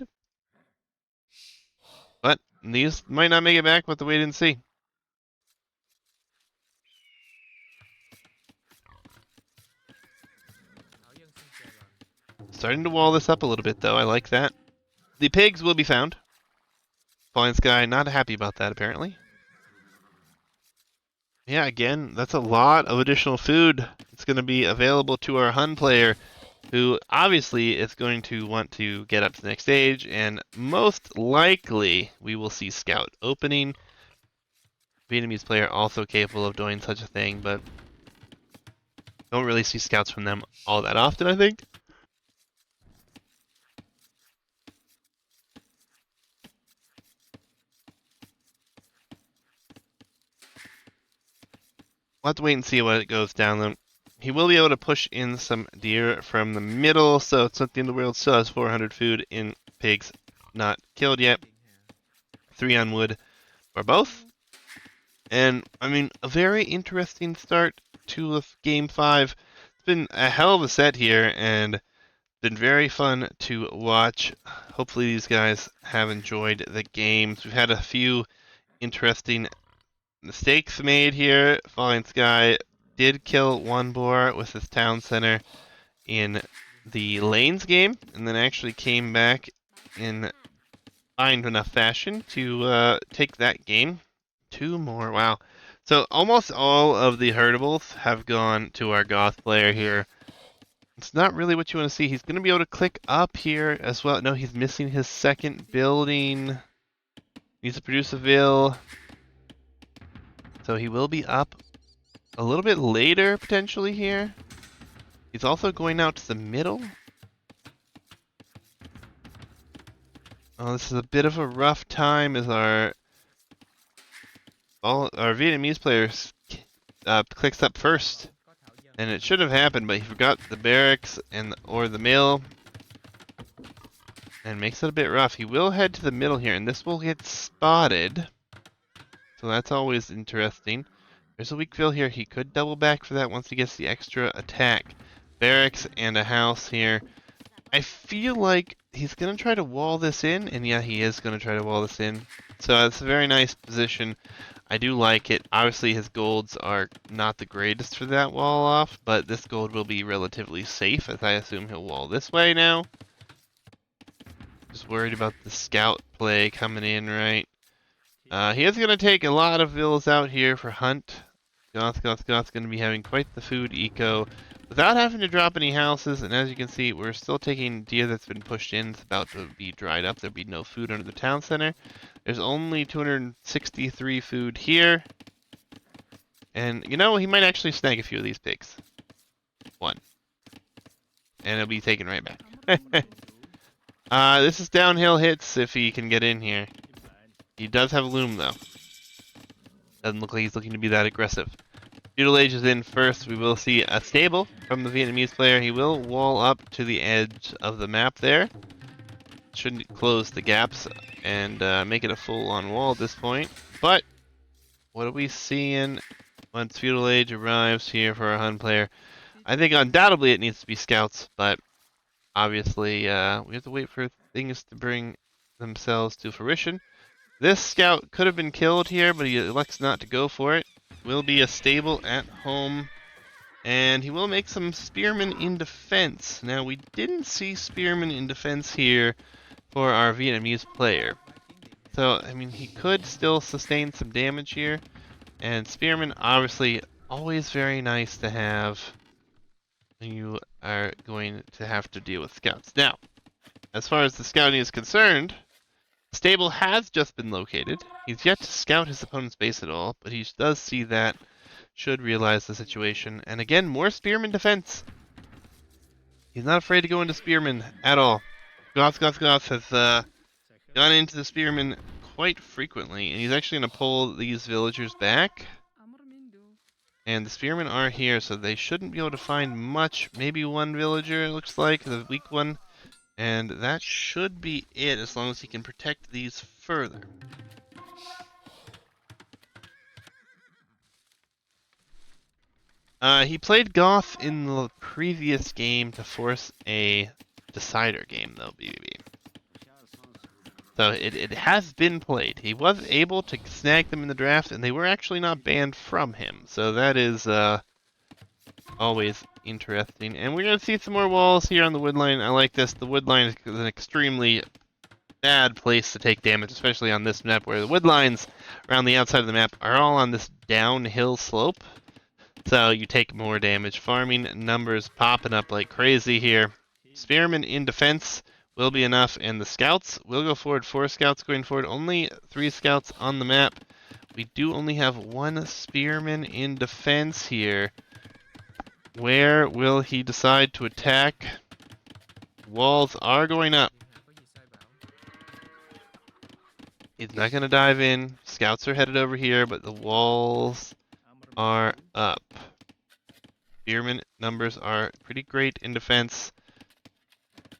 But these might not make it back, but the wait and see. Starting to wall this up a little bit, though. I like that. The pigs will be found. Falling Sky not happy about that, apparently. Yeah, again, that's a lot of additional food. It's going to be available to our Hun player, who obviously is going to want to get up to the next stage, and most likely we will see Scout opening. Vietnamese player also capable of doing such a thing, but don't really see Scouts from them all that often, I think. We'll have to wait and see what it goes down, though. He will be able to push in some deer from the middle, so it's not the end of the world. Still has 400 food in pigs not killed yet. 3 on wood for both. And, I mean, a very interesting start to Game 5. It's been a hell of a set here, and been very fun to watch. Hopefully these guys have enjoyed the games. We've had a few interesting mistakes made here. Falling Sky did kill 1 boar with his town center in the lanes game, and then actually came back in fine enough fashion to take that game. 2 more, wow. So almost all of the herdables have gone to our Goth player here. It's not really what you want to see. He's going to be able to click up here as well. No, he's missing his second building. Needs to produce a vill. So he will be up a little bit later, potentially, here. He's also going out to the middle. Oh, this is a bit of a rough time as our Vietnamese player clicks up first. And it should have happened, but he forgot the barracks or the mill. And makes it a bit rough. He will head to the middle here, and this will get spotted. So that's always interesting. There's a weak fill here. He could double back for that once he gets the extra attack. Barracks and a house here. I feel like he's going to try to wall this in, and yeah, he is going to try to wall this in. So it's a very nice position. I do like it. Obviously, his golds are not the greatest for that wall off, but this gold will be relatively safe, as I assume he'll wall this way now. Just worried about the scout play coming in, right? He is going to take a lot of vills out here for hunt. GothsGothsGoths going to be having quite the food eco without having to drop any houses. And as you can see, we're still taking deer that's been pushed in. It's about to be dried up. There'll be no food under the town center. There's only 263 food here. And, you know, he might actually snag a few of these pigs. One. And it'll be taken right back. This is downhill hits if he can get in here. He does have a loom, though. Doesn't look like he's looking to be that aggressive. Feudal Age is in first. We will see a stable from the Vietnamese player. He will wall up to the edge of the map there. Shouldn't close the gaps and make it a full-on wall at this point. But what are we seeing once Feudal Age arrives here for our Hun player? I think undoubtedly it needs to be scouts, but obviously we have to wait for things to bring themselves to fruition. This scout could have been killed here, but he elects not to go for it. Will be a stable at home, and he will make some spearmen in defense. Now, we didn't see spearmen in defense here for our Vietnamese player. So, I mean, he could still sustain some damage here, and spearmen, obviously, always very nice to have when you are going to have to deal with scouts. Now, as far as the scouting is concerned, stable has just been located. He's yet to scout his opponent's base at all, but he does see that, should realize the situation. And again, more spearman defense. He's not afraid to go into spearman at all. GothsGothsGoths has gone into the spearman quite frequently, and he's actually going to pull these villagers back. And the spearmen are here, so they shouldn't be able to find much. Maybe one villager, it looks like, the weak one. And that should be it, as long as he can protect these further. He played Goth in the previous game to force a decider game, though, BBB. So it has been played. He was able to snag them in the draft, and they were actually not banned from him. So that is always interesting. And we're going to see some more walls here on the woodline. I like this. The woodline is an extremely bad place to take damage, especially on this map where the woodlines around the outside of the map are all on this downhill slope. So you take more damage. Farming numbers popping up like crazy here. Spearmen in defense will be enough, and the scouts will go forward. 4 scouts going forward. Only 3 scouts on the map. We do only have 1 spearman in defense here. Where will he decide to attack? Walls are going up. He's not going to dive in. Scouts are headed over here, but the walls are up. Spearman numbers are pretty great in defense.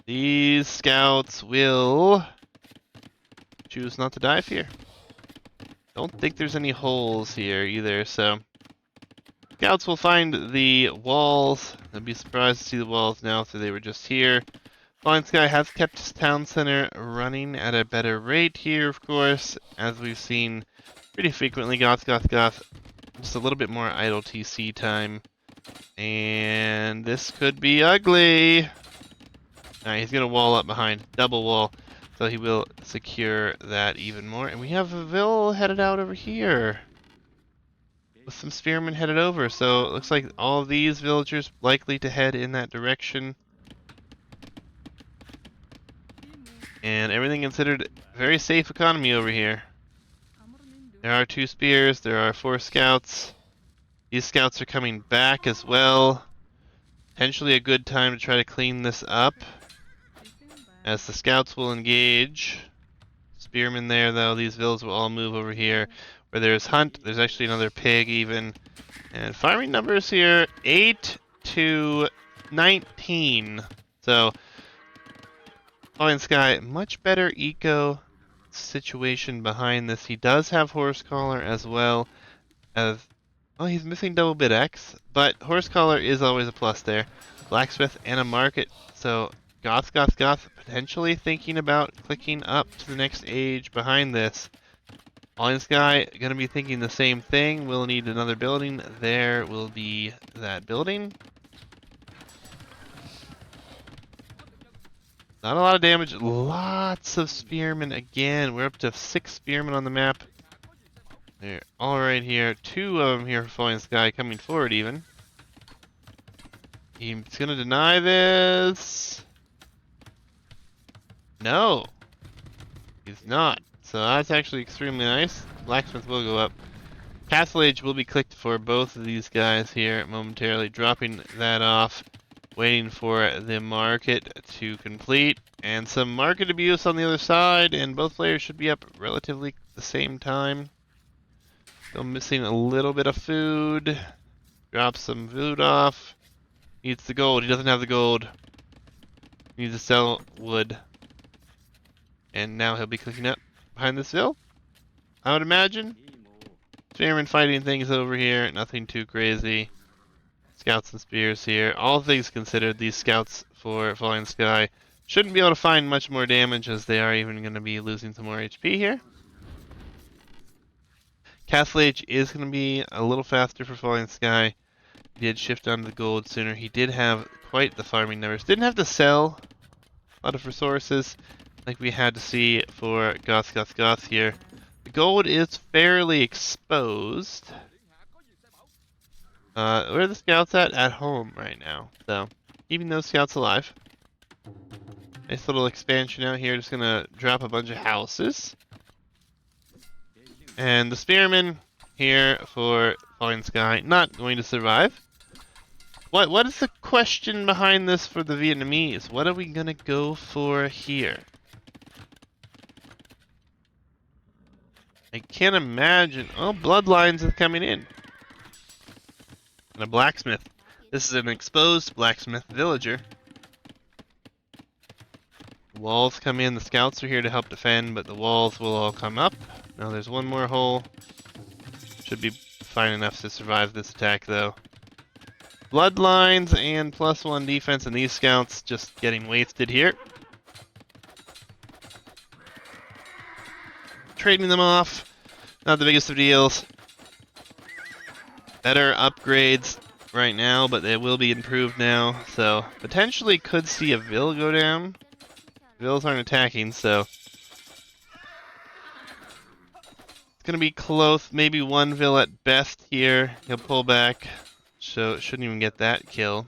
These scouts will choose not to dive here. Don't think there's any holes here either, so scouts will find the walls. I'd be surprised to see the walls now if they were just here. Flying Sky has kept his town center running at a better rate here, of course, as we've seen pretty frequently. GothsGothsGoths, just a little bit more idle TC time. And this could be ugly. Alright, he's going to wall up behind. Double wall. So he will secure that even more. And we have a Vil headed out over here. With some spearmen headed over. So it looks like all of these villagers likely to head in that direction. And everything considered very safe economy over here. There are 2 spears. There are 4 scouts. These scouts are coming back as well. Potentially a good time to try to clean this up, as the scouts will engage. Spearmen there, though. These villas will all move over here. Where there's hunt, there's actually another pig even. And farming numbers here, 8 to 19. So, Flying Sky, much better eco situation behind this. He does have Horse Collar as well as... Oh, he's missing double bid X, but Horse Collar is always a plus there. Blacksmith and a market, so GothsGothsGoths potentially thinking about clicking up to the next age behind this. Flying Sky going to be thinking the same thing. We'll need another building. There will be that building. Not a lot of damage. Lots of spearmen again. We're up to 6 spearmen on the map. They're all right here. 2 of them here for Falling Sky coming forward even. He's gonna deny this. No, he's not. So that's actually extremely nice. Blacksmith will go up. Castle Age will be clicked for both of these guys here momentarily, dropping that off, waiting for the market to complete, and some market abuse on the other side, and both players should be up relatively the same time. Still missing a little bit of food. Drop some food off. Needs the gold. He doesn't have the gold. Needs to sell wood. And now he'll be clicking up behind this hill, I would imagine. Spearman fighting things over here, nothing too crazy. Scouts and spears here. All things considered, these scouts for Falling Sky shouldn't be able to find much more damage, as they are even going to be losing some more HP here. Castle Age is going to be a little faster for Falling Sky. He did shift onto the gold sooner. He did have quite the farming numbers. Didn't have to sell a lot of resources like we had to see for GothsGothsGoths here. The gold is fairly exposed. Where are the scouts at? At home right now. So, keeping those scouts alive. Nice little expansion out here. Just gonna drop a bunch of houses. And the spearmen here for Falling Sky, not going to survive. What is the question behind this for the Vietnamese? What are we gonna go for here? I can't imagine. Oh, bloodlines is coming in. And a blacksmith. This is an exposed blacksmith villager. Walls come in. The scouts are here to help defend, but the walls will all come up. Now there's one more hole. Should be fine enough to survive this attack, though. Bloodlines and +1 defense, and these scouts just getting wasted here. Trading them off. Not the biggest of deals. Better upgrades right now, but they will be improved now. So potentially could see a Vil go down. Vils aren't attacking, so it's gonna be close. Maybe 1 Vil at best here. He'll pull back, so shouldn't even get that kill.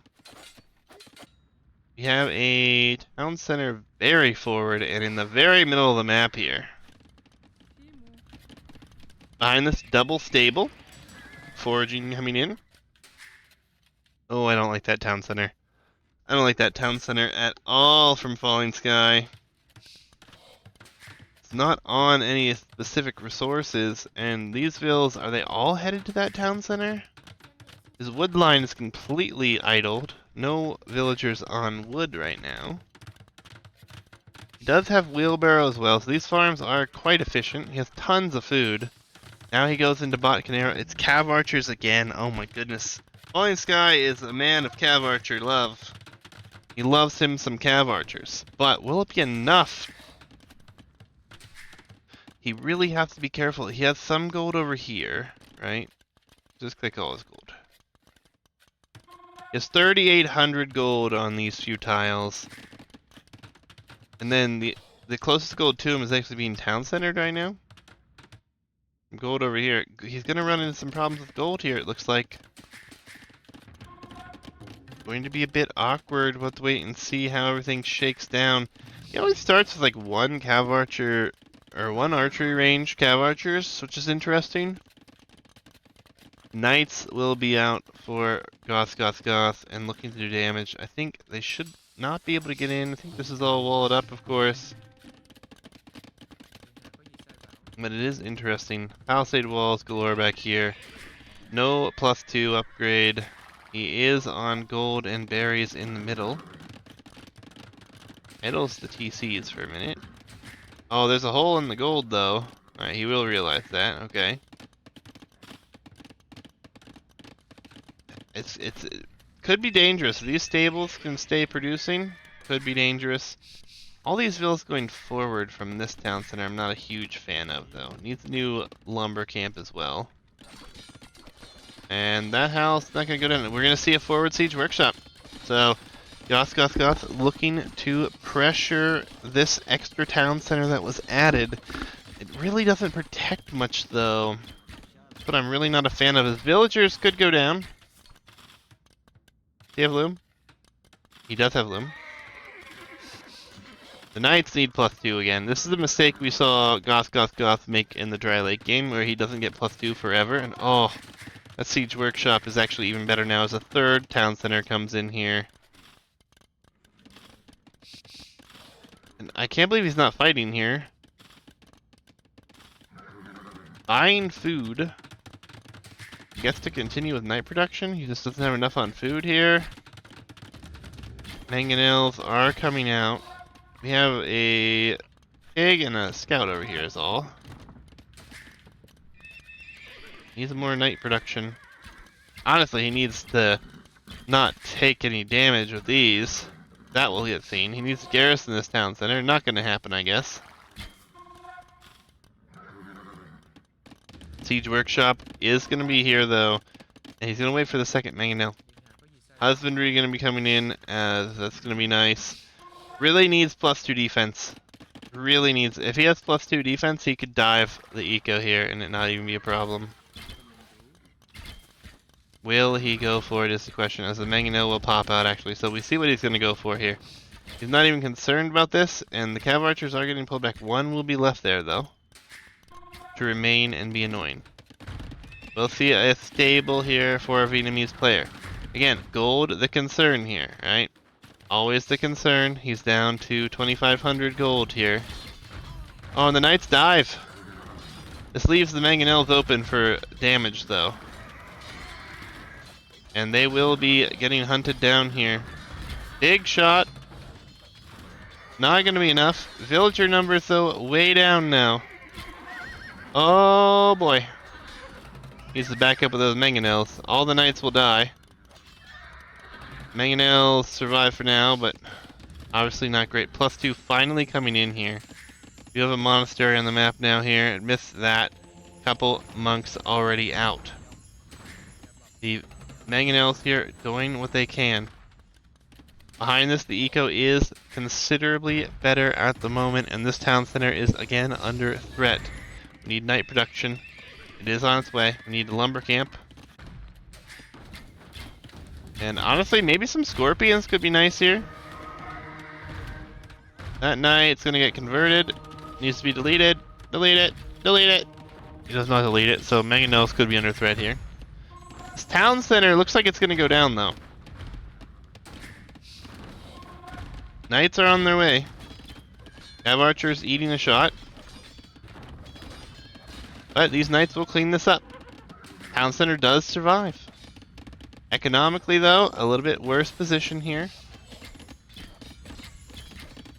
We have a town center very forward and in the very middle of the map here. Behind this double stable. Foraging coming in. Oh, I don't like that town center. I don't like that town center at all from Falling Sky. It's not on any specific resources, and these vills, are they all headed to that town center? His wood line is completely idled. No villagers on wood right now. He does have wheelbarrow as well, so these farms are quite efficient. He has tons of food. Now he goes into Bot Canero. It's Cav Archers again. Oh my goodness. Falling Sky is a man of Cav Archer love. He loves him some Cav Archers. But will it be enough? He really has to be careful. He has some gold over here, right? Just click all his gold. He has 3,800 gold on these few tiles. And then the closest gold to him is actually being town-centered right now. Gold over here. He's gonna run into some problems with gold here, it looks like. Going to be a bit awkward. We'll have to wait and see how everything shakes down. He always starts with like 1 Cav Archer, or 1 archery range Cav Archers, which is interesting. Knights will be out for GothsGothsGoths and looking to do damage. I think they should not be able to get in. I think this is all walled up, of course. But it is interesting. Palisade walls galore back here. No +2 upgrade. He is on gold and berries in the middle. Idles the TCs for a minute. Oh, there's a hole in the gold though. Alright, he will realize that. Okay. It could be dangerous. These stables can stay producing. Could be dangerous. All these villas going forward from this town center I'm not a huge fan of, though. Needs a new lumber camp as well. And that house, not going to go down. We're going to see a forward siege workshop. So, GothsGothsGoths looking to pressure this extra town center that was added. It really doesn't protect much, though. What I'm really not a fan of is villagers could go down. Does he have loom? He does have loom. The knights need +2 again. This is a mistake we saw GothsGothsGoths make in the Dry Lake game, where he doesn't get +2 forever. And oh, that siege workshop is actually even better now as a third town center comes in here. And I can't believe he's not fighting here. Buying food. He gets to continue with night production. He just doesn't have enough on food here. Mangonels are coming out. We have a pig and a scout over here is all. Needs more night production. Honestly, he needs to not take any damage with these. That will get seen. He needs to garrison this town center. Not going to happen, I guess. Siege workshop is going to be here, though. And he's going to wait for the second mangonel. Husbandry going to be coming in, as that's going to be nice. Really needs +2 defense. Really needs... If he has +2 defense, he could dive the eco here and it not even be a problem. Will he go for it is the question, as the mangonel will pop out, actually. So we see what he's going to go for here. He's not even concerned about this, and the cav archers are getting pulled back. One will be left there, though, to remain and be annoying. We'll see a stable here for a Vietnamese player. Again, gold the concern here, right? Always the concern. He's down to 2,500 gold here. Oh, and the knights dive. This leaves the mangonels open for damage, though. And they will be getting hunted down here. Big shot. Not going to be enough. Villager numbers, though, way down now. Oh, boy. Needs to back up with those mangonels. All the knights will die. Mangonels survive for now, but obviously not great. +2 finally coming in here. You have a monastery on the map now here. And missed that. Couple monks already out. The mangonels here doing what they can. Behind this, the eco is considerably better at the moment, and this town center is again under threat. We need night production. It is on its way. We need a lumber camp. And honestly, maybe some scorpions could be nice here. That knight's gonna get converted. Needs to be deleted. Delete it. Delete it. He does not delete it, so mangonels could be under threat here. This town center looks like it's gonna go down, though. Knights are on their way. Cav archers eating a shot. But these knights will clean this up. Town center does survive. Economically, though, a little bit worse position here.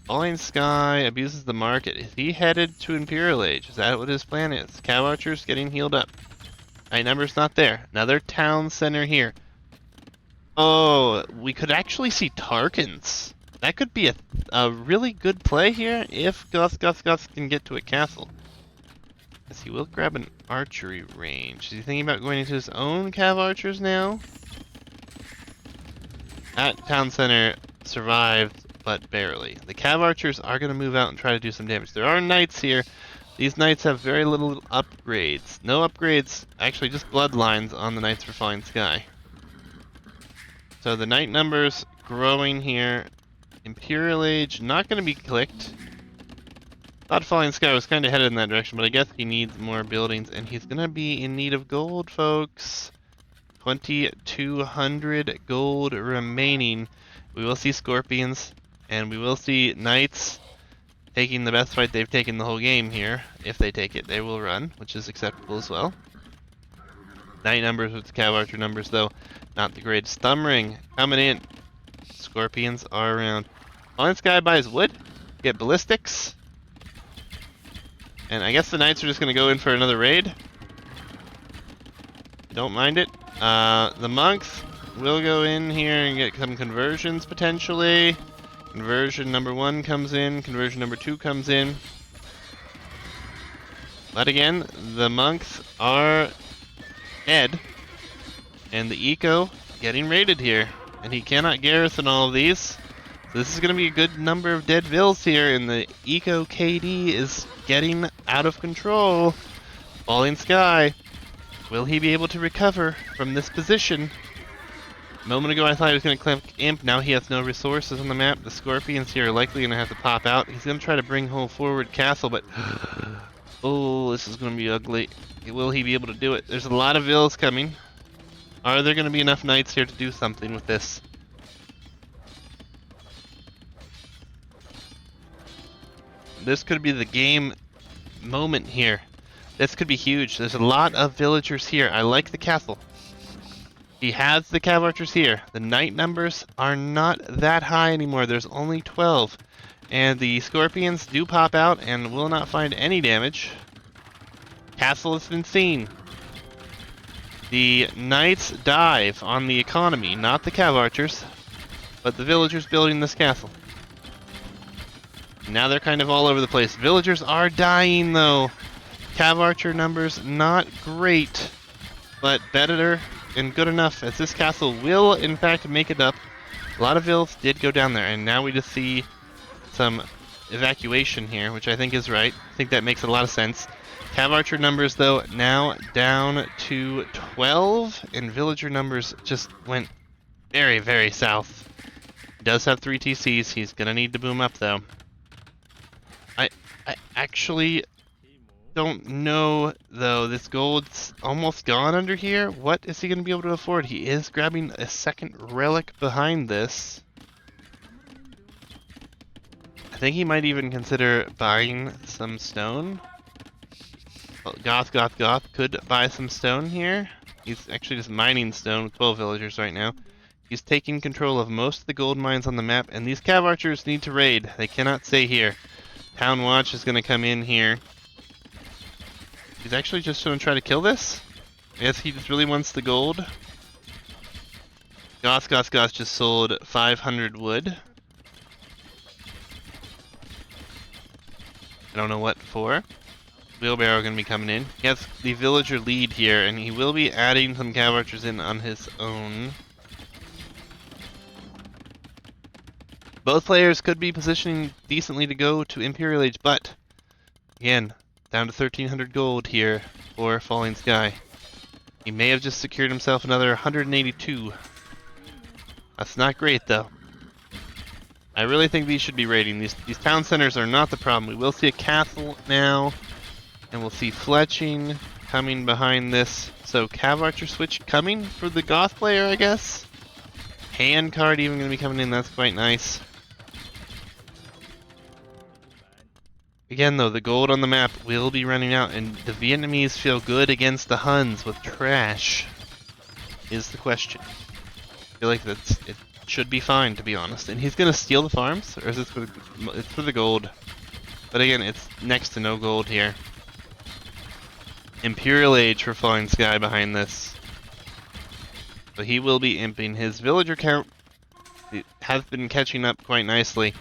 Falling Sky abuses the market. Is he headed to Imperial Age? Is that what his plan is? Cav archers getting healed up. Night number's not there. Another town center here. Oh, we could actually see Tarkans. That could be a really good play here if GothsGothsGoths can get to a castle. Yes, he will grab an archery range. Is he thinking about going into his own cav archers now? That town center survived, but barely. The cav archers are going to move out and try to do some damage. There are knights here. These knights have very little upgrades. No upgrades, actually just bloodlines on the knights for Falling Sky. So the knight numbers growing here. Imperial Age not going to be clicked. Thought Falling Sky was kind of headed in that direction, but I guess he needs more buildings, and he's going to be in need of gold, folks. 2,200 gold remaining. We will see scorpions, and we will see knights taking the best fight they've taken the whole game here. If they take it, they will run, which is acceptable as well. Knight numbers with the cav archer numbers, though, not the greatest. Thumb ring coming in. Scorpions are around. Falling Sky buys wood, get ballistics, and I guess the knights are just going to go in for another raid. Don't mind it. The monks will go in here and get some conversions potentially. Conversion number 1 comes in, conversion number 2 comes in. But again, the monks are dead, and the eco getting raided here. and he cannot garrison all of these. So this is going to be a good number of dead vills here, and the Eco KD is getting out of control. Falling Sky, will he be able to recover from this position? A moment ago I thought he was going to clamp Imp, now he has no resources on the map. The Scorpions here are likely going to have to pop out. He's going to try to bring home forward Castle, but oh, this is going to be ugly. Will he be able to do it? There's a lot of vills coming. Are there going to be enough knights here to do something with this? This could be the game moment here. This could be huge. There's a lot of villagers here. I like the castle. He has the cav archers here. The knight numbers are not that high anymore. There's only 12. And the scorpions do pop out and will not find any damage. Castle has been seen. The knights dive on the economy, not the cav archers, but the villagers building this castle. Now they're kind of all over the place. Villagers are dying though. Cav archer numbers not great, but better and good enough as this castle will in fact make it up. A lot of vills did go down there, and now we just see some evacuation here, which I think is right. I think that makes a lot of sense. Cav archer numbers though now down to 12, and villager numbers just went very, very south. He does have 3 TCs. He's gonna need to boom up though. I actually don't know though. This gold's almost gone under here. What is he going to be able to afford? He is grabbing a second relic behind this. I think he might even consider buying some stone. Well, Goth could buy some stone here. He's actually just mining stone with 12 villagers right now. He's taking control of most of the gold mines on the map, and these cav archers need to raid. They cannot stay here. Town Watch is going to come in here. He's actually just going to try to kill this. I guess he just really wants the gold. GothsGothsGoths just sold 500 wood. I don't know what for. Wheelbarrow going to be coming in. He has the villager lead here, and he will be adding some cav archers in on his own. Both players could be positioning decently to go to Imperial Age, but again, down to 1,300 gold here for Falling Sky. He may have just secured himself another 182. That's not great though. I really think these should be raiding. These town centers are not the problem. We will see a castle now, and we'll see fletching coming behind this. So cav archer switch coming for the Goth player, I guess. Hand card even going to be coming in. That's quite nice. Again though, the gold on the map will be running out, and the Vietnamese feel good against the Huns with trash, is the question. I feel like it should be fine, to be honest. And he's going to steal the farms? Or is this for the, it's for the gold. But again, it's next to no gold here. Imperial Age for Falling Sky behind this. So he will be imping. His villager count has been catching up quite nicely.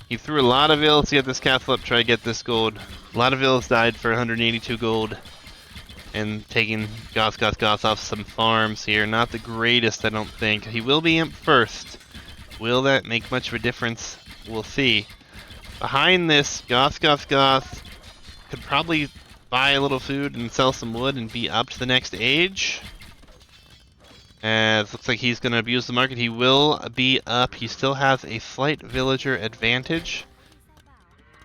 He threw a lot of vills to get this castle up, try to get this gold. A lot of vills died for 182 gold. And taking GothsGothsGoths off some farms here. Not the greatest, I don't think. He will be imp first. Will that make much of a difference? We'll see. Behind this, GothsGothsGoths could probably buy a little food and sell some wood and be up to the next age. It looks like he's going to abuse the market. He will be up. He still has a slight villager advantage.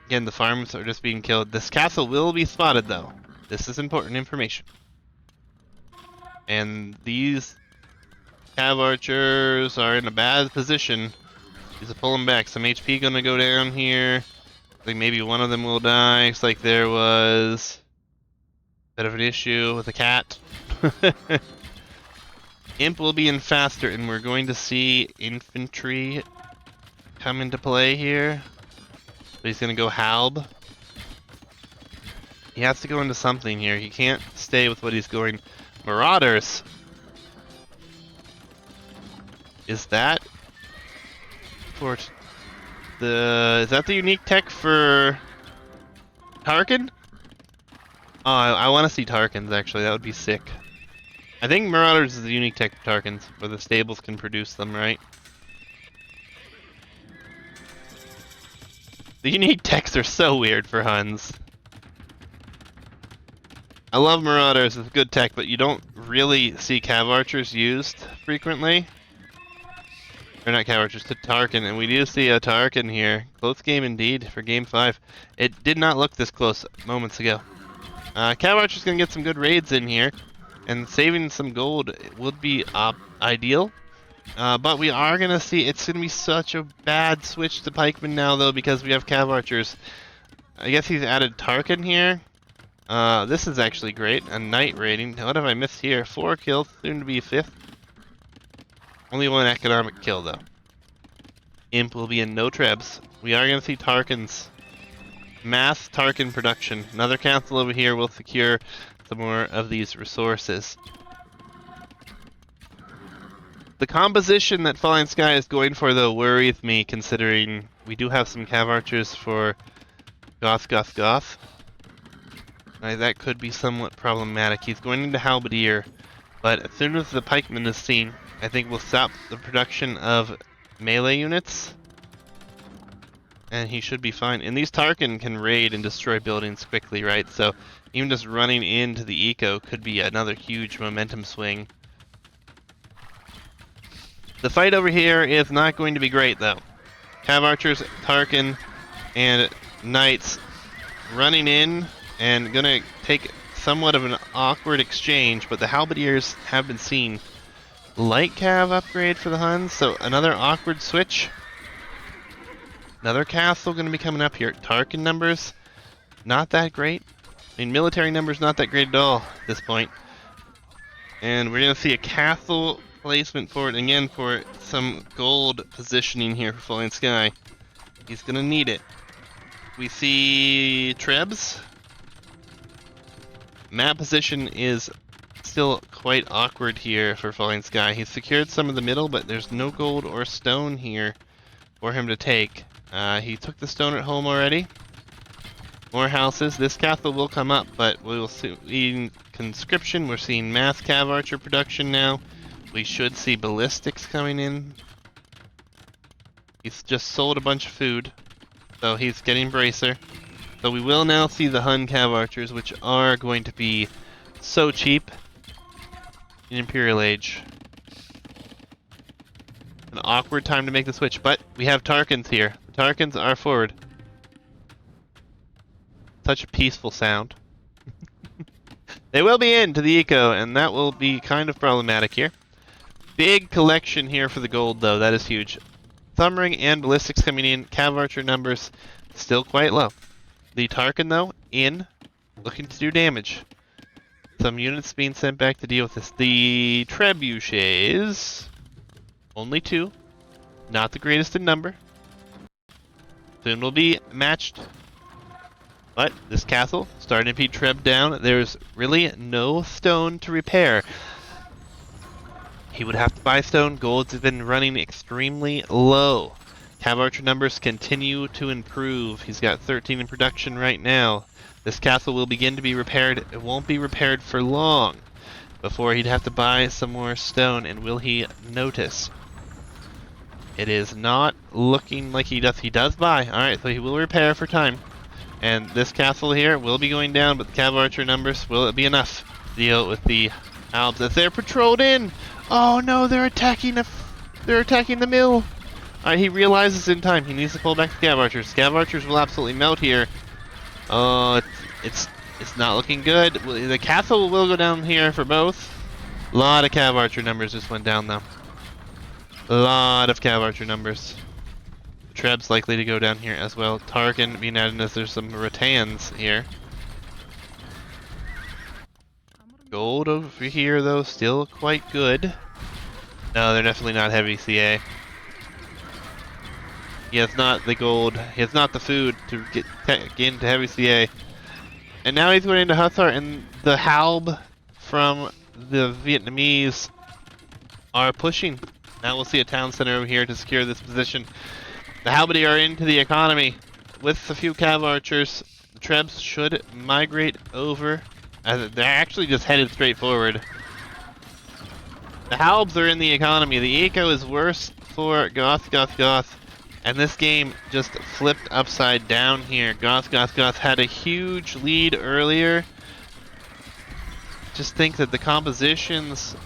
Again, the farms are just being killed. This castle will be spotted, though. This is important information. And these cav archers are in a bad position. He's pulling back. Some HP going to go down here. I think maybe one of them will die. Looks like there was a bit of an issue with a cat. Imp will be in faster, and we're going to see infantry come into play here. But he's going to go Halb. He has to go into something here. He can't stay with what he's going. Marauders. Is that for the? Is that the unique tech for Tarkin? Oh, I want to see Tarkins actually. That would be sick. I think Marauders is the unique tech for Tarkins, where the stables can produce them, right? The unique techs are so weird for Huns. I love Marauders, it's good tech, but you don't really see Cav Archers used frequently. Or not Cav Archers, to Tarkin, and we do see a Tarkin here. Close game indeed for Game 5. It did not look this close moments ago. Cav Archer's gonna get some good raids in here, and saving some gold would be ideal. But we are gonna see, it's gonna be such a bad switch to Pikemen now though, because we have Cav Archers. I guess he's added Tarkin here. This is actually great. A knight raiding. What have I missed here? 4 kills, soon to be 5th. Only 1 economic kill, though. Imp will be in no trebs. We are going to see Tarkins. Mass Tarkin production. Another council over here will secure some more of these resources. The composition that Falling Sky is going for, though, worries me, considering we do have some Cav Archers for GothsGothsGoths. That could be somewhat problematic. He's going into Halberdier, but as soon as the pikeman is seen, I think we'll stop the production of melee units, and he should be fine. And these Tarkin can raid and destroy buildings quickly, right? So even just running into the eco could be another huge momentum swing. The fight over here is not going to be great, though. Cav Archers, Tarkin, and Knights running in and gonna take somewhat of an awkward exchange, but the Halberdiers have been seen. Light Cav upgrade for the Huns, so another awkward switch. Another castle gonna be coming up here. Tarkin numbers, not that great. I mean, military numbers not that great at all at this point. And we're gonna see a castle placement for it again for some gold positioning here for Falling Sky. He's gonna need it. We see Trebs. Map position is still quite awkward here for Falling Sky. He's secured some of the middle, but there's no gold or stone here for him to take. He took the stone at home already. More houses. This castle will come up, but we will see in conscription. We're seeing mass Cav Archer production now. We should see ballistics coming in. He's just sold a bunch of food, so he's getting bracer. So we will now see the Hun Cav Archers, which are going to be so cheap in Imperial Age. An awkward time to make the switch, but we have Tarkins here. The Tarkins are forward. Such a peaceful sound. They will be into the eco, and that will be kind of problematic here. Big collection here for the gold, though. That is huge. Thumbring and ballistics coming in. Cav Archer numbers still quite low. The Tarkin, though, in, looking to do damage. Some units being sent back to deal with this. The Trebuchets, only 2. Not the greatest in number. Soon will be matched. But this castle, starting to be Treb down. There's really no stone to repair. He would have to buy stone. Golds have been running extremely low. Cav Archer numbers continue to improve. He's got 13 in production right now. This castle will begin to be repaired. It won't be repaired for long before he'd have to buy some more stone. And will he notice? It is not looking like he does. He does buy. Alright, so he will repair for time. And this castle here will be going down, but the Cav Archer numbers, will it be enough to deal with the Albs as they're patrolled in? Oh no, they're attacking the mill. Alright, he realizes in time he needs to pull back the Cav Archers. Cav Archers will absolutely melt here. Oh, it's not looking good. The castle will go down here for both. A lot of Cav Archer numbers just went down though. A lot of Cav Archer numbers. Treb's likely to go down here as well. Tarkin being added as there's some Rattans here. Gold over here though, still quite good. No, they're definitely not heavy CA. He has not the gold, he has not the food to get into heavy CA. And now he's going into Hussar, and the Halb from the Vietnamese are pushing. Now we'll see a town center over here to secure this position. The Halberdier are into the economy. With a few Cav Archers, the Trebs should migrate over. They're actually just headed straight forward. The Halbs are in the economy. The eco is worse for GothsGothsGoths. And this game just flipped upside down here. GothsGothsGoths had a huge lead earlier. Just think that the compositions,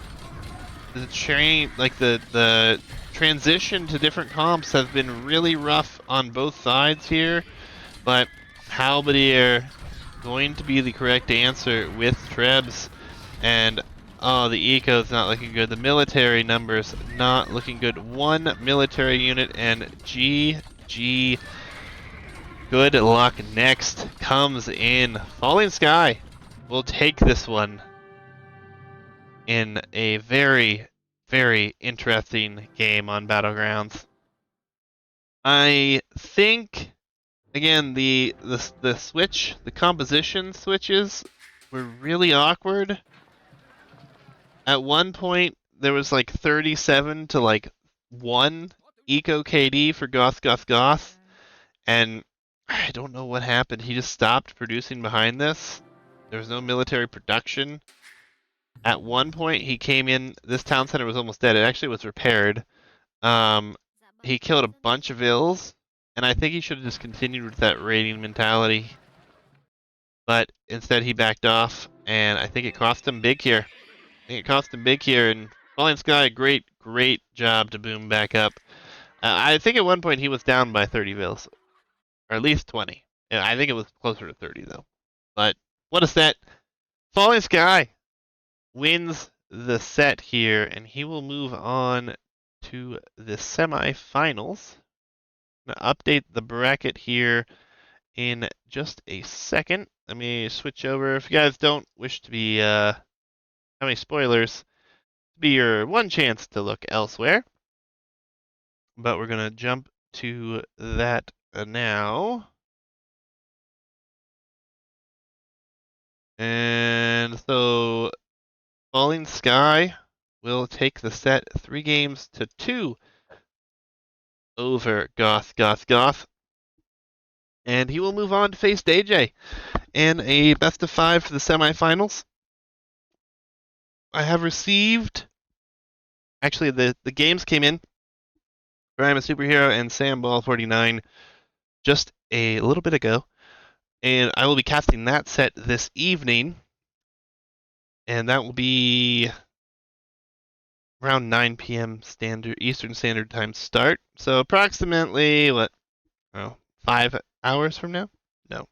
the transition to different comps have been really rough on both sides here. But Halberdier going to be the correct answer with Trebs. And oh, the eco's not looking good. The military numbers not looking good. One military unit and GG. Good luck next comes in. Falling Sky will take this one in a very, very interesting game on Battlegrounds. I think again the switch, the composition switches were really awkward. At one point there was like 37 to like 1 eco KD for GothsGothsGoths, and I don't know what happened. He just stopped producing behind this. There was no military production. At one point he came in, this town center was almost dead. It actually was repaired. He killed a bunch of ills, and I think he should have just continued with that raiding mentality. But instead he backed off, and I think it cost him big here. And Falling Sky, great job to boom back up. I think at one point he was down by 30 vills, or at least 20. Yeah, I think it was closer to 30 though. But what a set! Falling Sky wins the set here, and he will move on to the semifinals. I'm gonna update the bracket here in just a second. Let me switch over. If you guys don't wish to be have any spoilers, be your one chance to look elsewhere. But we're gonna jump to that now. And so Falling Sky will take the set 3-2 over GothsGothsGoths. And he will move on to face AJ in a best of 5 for the semifinals. I have received, actually the games came in for I'm a Superhero and Sam Ball 49 just a little bit ago. And I will be casting that set this evening. And that will be around 9 p.m. Eastern Standard Time start. So approximately, 5 hours from now? No.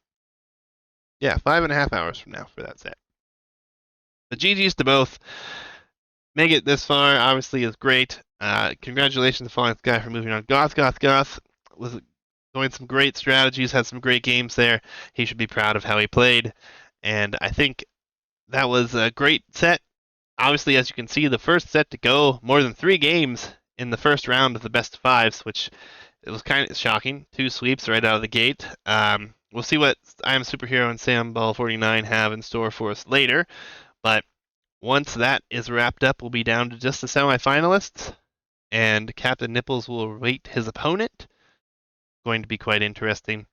Yeah, 5.5 hours from now for that set. The GG's to both. Make it this far, obviously, is great. Congratulations to Falling Sky for moving on. GothsGothsGoths was going some great strategies, had some great games there. He should be proud of how he played. And I think that was a great set. Obviously, as you can see, the first set to go more than 3 games in the first round of the best of 5s, which it was kind of shocking. 2 sweeps right out of the gate. We'll see what I Am Superhero and Sam Ball 49 have in store for us later. But once that is wrapped up, we'll be down to just the semifinalists, and Captain Nipples will await his opponent. Going to be quite interesting.